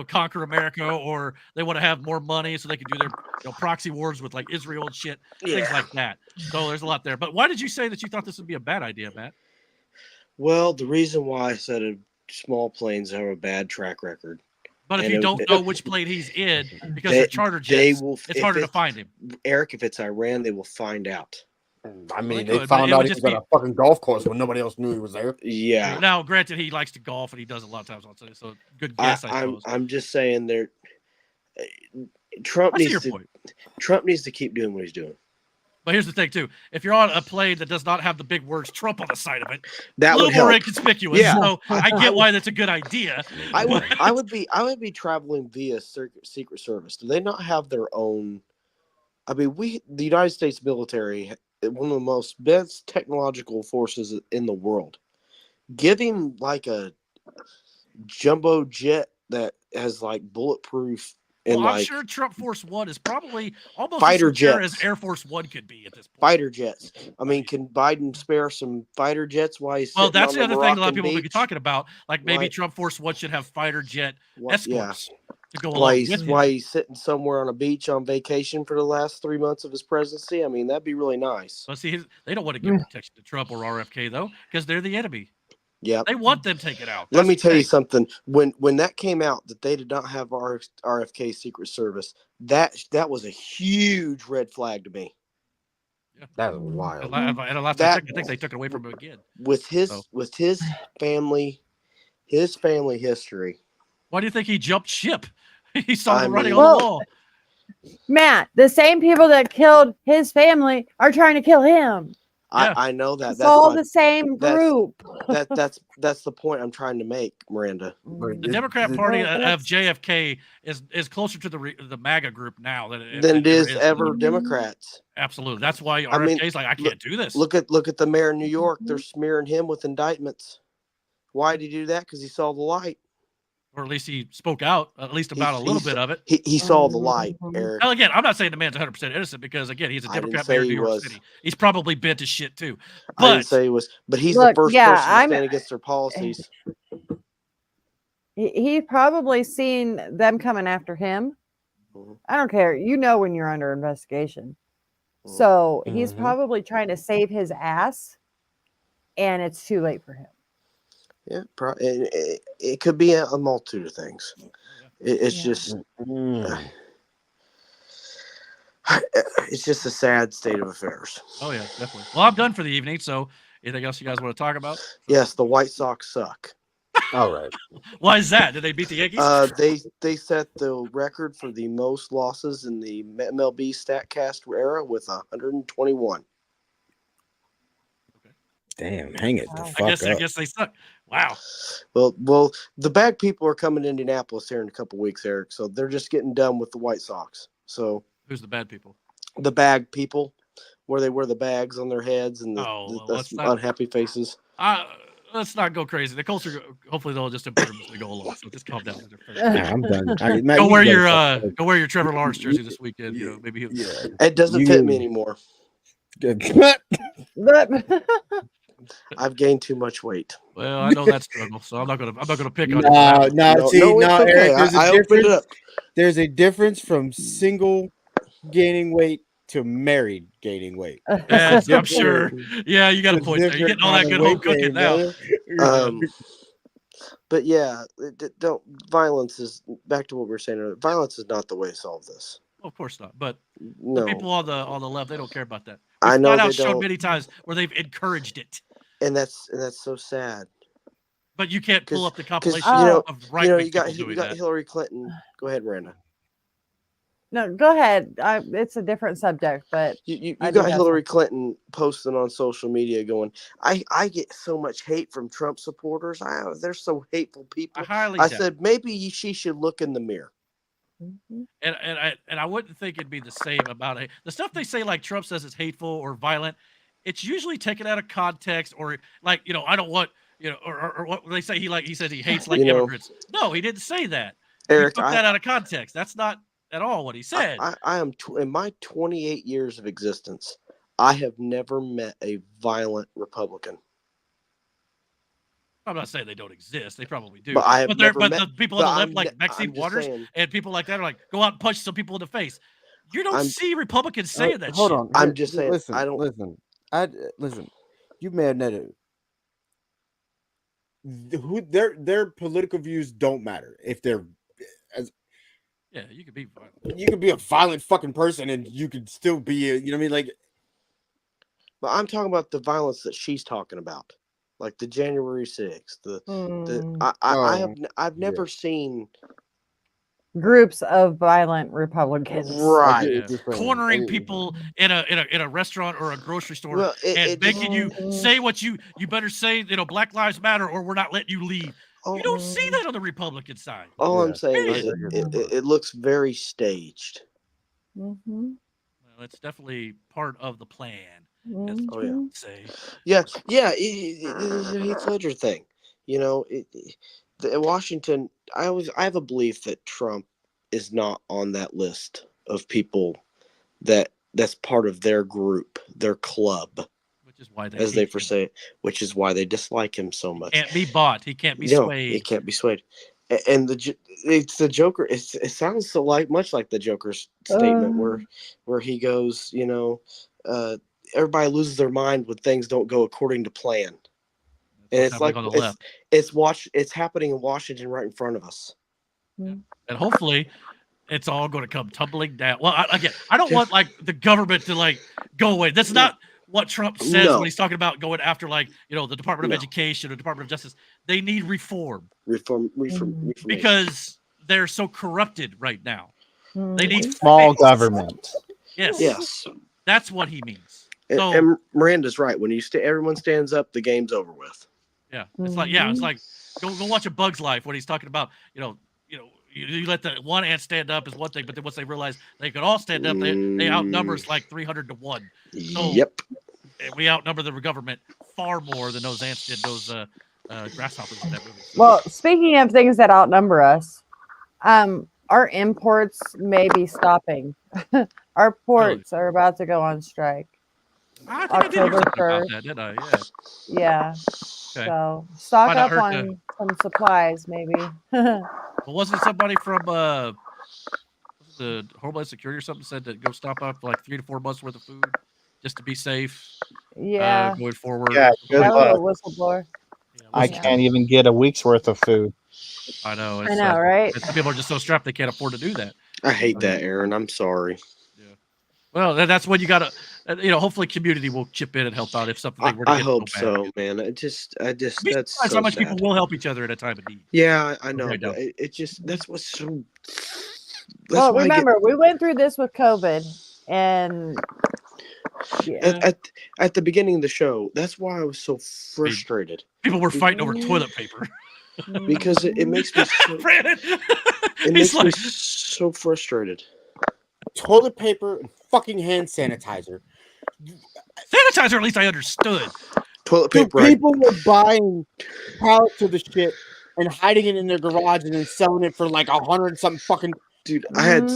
conquer America, or they want to have more money so they can do their proxy wars with like Israel and shit, things like that. So there's a lot there. But why did you say that you thought this would be a bad idea, Matt? Well, the reason why I said small planes have a bad track record. But if you don't know which plane he's in because they're charter jets, it's harder to find him. Eric, if it's Iran, they will find out. I mean, they found out he was at a fucking golf course when nobody else knew he was there. Yeah. Now, granted, he likes to golf and he does a lot of times on Sunday, so good guess, I suppose. I'm just saying Trump needs to keep doing what he's doing. But here's the thing, too. If you're on a plane that does not have the big words Trump on the side of it, that a little would help. more inconspicuous. Yeah. So I get why that's a good idea. I would be traveling via Secret Service. Do they not have their own? I mean, the United States military, one of the most best technological forces in the world. Give him like jumbo jet that has like bulletproof and Well, I'm like sure Trump Force One is probably almost fighter as secure as jets. Air Force One could be at this point. Fighter jets. I mean, can Biden spare some fighter jets while he's Well, sitting that's on the the other thing a lot of Moroccan people will be beach? talking about. Like maybe Why- Trump Force One should have fighter jet Yeah. escorts to go Why along he's with him. why he's sitting somewhere on a beach on vacation for the last 3 months of his presidency. I mean, that'd be really nice. But see, they don't want to give protection to Trump or RFK though, because they're the enemy. Yeah. They want them taken out. Let That's me the tell you thing. something. When that came out that they did not have RFK Secret Service, that was a huge red flag to me. That was wild. And last I checked, I think they took it away from him again. With his family history. Why do you think he jumped ship? He saw I the writing mean- on the wall. Matt, the same people that killed his family are trying to kill him. I know that. It's all the same that's- group. That's the point I'm trying to make, Miranda. The Democrat Party of JFK is closer to the MAGA group now than Than it is to ever the- Democrats. Absolutely. That's why I mean, RFK's like, I can't do this. Look at the mayor of New York. They're smearing him with indictments. Why did he do that? Because he saw the light. Or at least he spoke out, at least about a little bit of it. He saw the light, Eric. Well, again, I'm not saying the man's 100% innocent because, again, he's a I didn't Democrat say mayor of he New York was. City. He's probably bent as shit too. I didn't But say he was, but he's Look, the first yeah, person to I'm- stand against their policies. He probably seen them coming after him. I don't care. You know when you're under investigation. So he's probably trying to save his ass, and it's too late for him. Yeah, it could be a multitude of things. It's just, it's just a sad state of affairs. oh yeah, definitely. Well, I'm done for the evening. So, anything else you guys want to talk about? Yes, the White Sox suck. All right. Why is that? Did they beat the Yankees? They set the record for the most losses in the MLB Statcast era with 121. Damn, hang it. The fuck I up. guess they suck. Wow. Well, the bad people are coming to Indianapolis here in a couple weeks, Eric. So they're just getting done with the White Sox. So Who's the bad people? the bag people, where they wear the bags on their heads and the unhappy faces. Let's not go crazy. The Colts are hopefully they'll just improve as they go along. So just calm down. Nah, I'm done. Matt, Go you wear better your Trevor Lawrence jersey this weekend. You know, maybe he'll. It doesn't fit me anymore. Good. I've gained too much weight. Well, I know that struggle, so I'm not gonna pick on No, you. Eric. There's a I opened difference. it up. There's a difference from single gaining weight to married gaining weight. Yes, I'm sure. Yeah, you got a point there. You're getting all that good home cooking now. But yeah, don't violence is back to what we were saying earlier. Violence is not the way to solve this. Of course not. But No. the people on the left, they don't care about that. I know flat out they showed don't. many times where they've encouraged it. And that's so sad. But you can't pull up the Because compilation of right you wing got people doing you got that. Hillary Clinton. Go ahead, Miranda. No, go ahead. It's a different subject, but You I do got have Hillary Clinton posting on social media going, I get so much hate from Trump supporters. They're so hateful people. I I doubt said maybe she should look in the mirror. And I wouldn't think it'd be the same about it. The stuff they say, like Trump says, is hateful or violent. It's usually taken out of context, or like I don't want or what they say. He says he hates like immigrants. No, he didn't say that. Eric, he took that out of context. That's not at all what he said. I am in my 28 years of existence, I have never met a violent Republican. I'm not saying they don't exist. They probably do. But I have never but met- the people but on the I'm left, like ne- Maxine I'm just Waters saying- and people like that, are like, go out and punch some people in the face. You don't I'm- see Republicans saying that Hold shit. on. I'm just saying, Listen, I don't- listen. Listen. You may have met it. Who their political views don't matter if they're as Yeah, you could be violent. you could be a violent fucking person and you could still be you know what I mean, like. But I'm talking about the violence that she's talking about, like the January 6th. I've never seen groups of violent Republicans. Right. Cornering people in a restaurant or a grocery store Well, and making you say what you better say, Black Lives Matter, or we're not letting you leave. You don't see that on the Republican side. All I'm saying is Period. it looks very staged. Mm-hmm. Well, it's definitely part of the plan. As Oh, yeah. say. Yeah, it's a Heath Ledger thing. Washington, I have a belief that Trump is not on that list of people that's part of their group, their club, which is why as they say it, which is why they dislike him so much. Can't be bought. He can't be No, swayed. he can't be swayed. And it's the Joker. It sounds so much like the Joker's statement where he goes, everybody loses their mind when things don't go according to plan. And it's like on the left. It's happening in Washington right in front of us. And hopefully it's all going to come tumbling down. Well, I don't want like the government to go away. That's not what Trump says when he's talking about going after the Department of Education or Department of Justice. They need reform. Reform Because they're so corrupted right now. They need small government. Yes. That's what he means. And Miranda's right. When everyone stands up, the game's over with. Yeah, it's like go watch A Bug's Life when he's talking about you let the one ant stand up is one thing, but then once they realize they could all stand up, they outnumber us like 300 to 1. So we outnumber the government far more than those ants did those grasshoppers in that movie. Well, speaking of things that outnumber us, our imports may be stopping. Our ports are about to go on strike. I think October I did hear 1st. about that, didn't I? Yeah. Okay. So stock Might not up hurt on some supplies, maybe. Well, wasn't somebody from the Homeland Security or something said to go stock up for like 3 to 4 months worth of food just to be safe? Yeah. Going forward. Yeah, good That was a luck. whistleblower. I can't even get a week's worth of food. I know. I know, right? Some people are just so strapped they can't afford to do that. I hate that, Aaron. I'm sorry. Well, that's when you got to, hopefully community will chip in and help out if something were to get I hope so man. I just that's surprised so how much sad. people will help each other at a time of need. Yeah, I know. Right now. But it just that's what's so. Well, remember, we went through this with COVID, and at the beginning of the show, that's why I was so frustrated. People were fighting over toilet paper. Because it makes me so, Brandon, it makes me so frustrated. Toilet paper and fucking hand sanitizer. Sanitizer, at least I understood. Toilet Dude, paper. people were buying pallets of the shit and hiding it in their garage and then selling it for like 100 something fucking. Dude, I had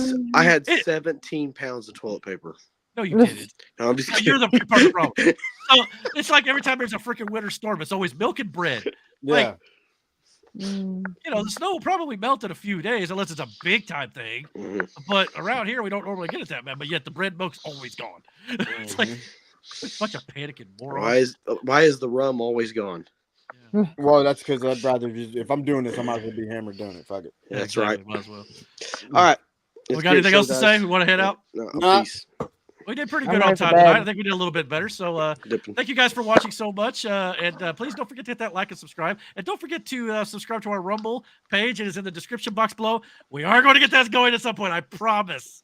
17 pounds of toilet paper. No, you didn't. No, I'm just kidding. You're the part of the problem. So it's like every time there's a freaking winter storm, it's always milk and bread. Yeah. The snow will probably melt in a few days unless it's a big time thing. But around here, we don't normally get it that bad. But yet the bread milk's always gone. It's like a bunch of panicking morons. Why is the rum always gone? Well, that's because I'd rather if I'm doing this, I might as well be hammered doing it. Fuck it. That's exactly, right. Might as well. All right. We got anything else to say? We want to head out? No, peace. We did pretty I'm good on ready for time tonight. bed. I think we did a little bit better. So thank you guys for watching so much. And please don't forget to hit that like and subscribe. And don't forget to subscribe to our Rumble page. It is in the description box below. We are going to get that going at some point. I promise.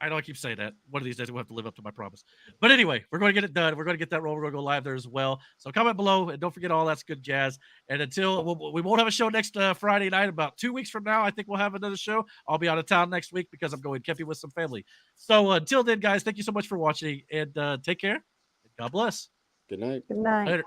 I know I keep saying that. One of these days we'll have to live up to my promise. But anyway, we're going to get it done. We're going to get that roll. We're going to go live there as well. So comment below and don't forget all that's good jazz. And until we won't have a show next Friday night, about 2 weeks from now, I think we'll have another show. I'll be out of town next week because I'm going camping with some family. So until then, guys, thank you so much for watching and take care. God bless. Good night. Good night. Later.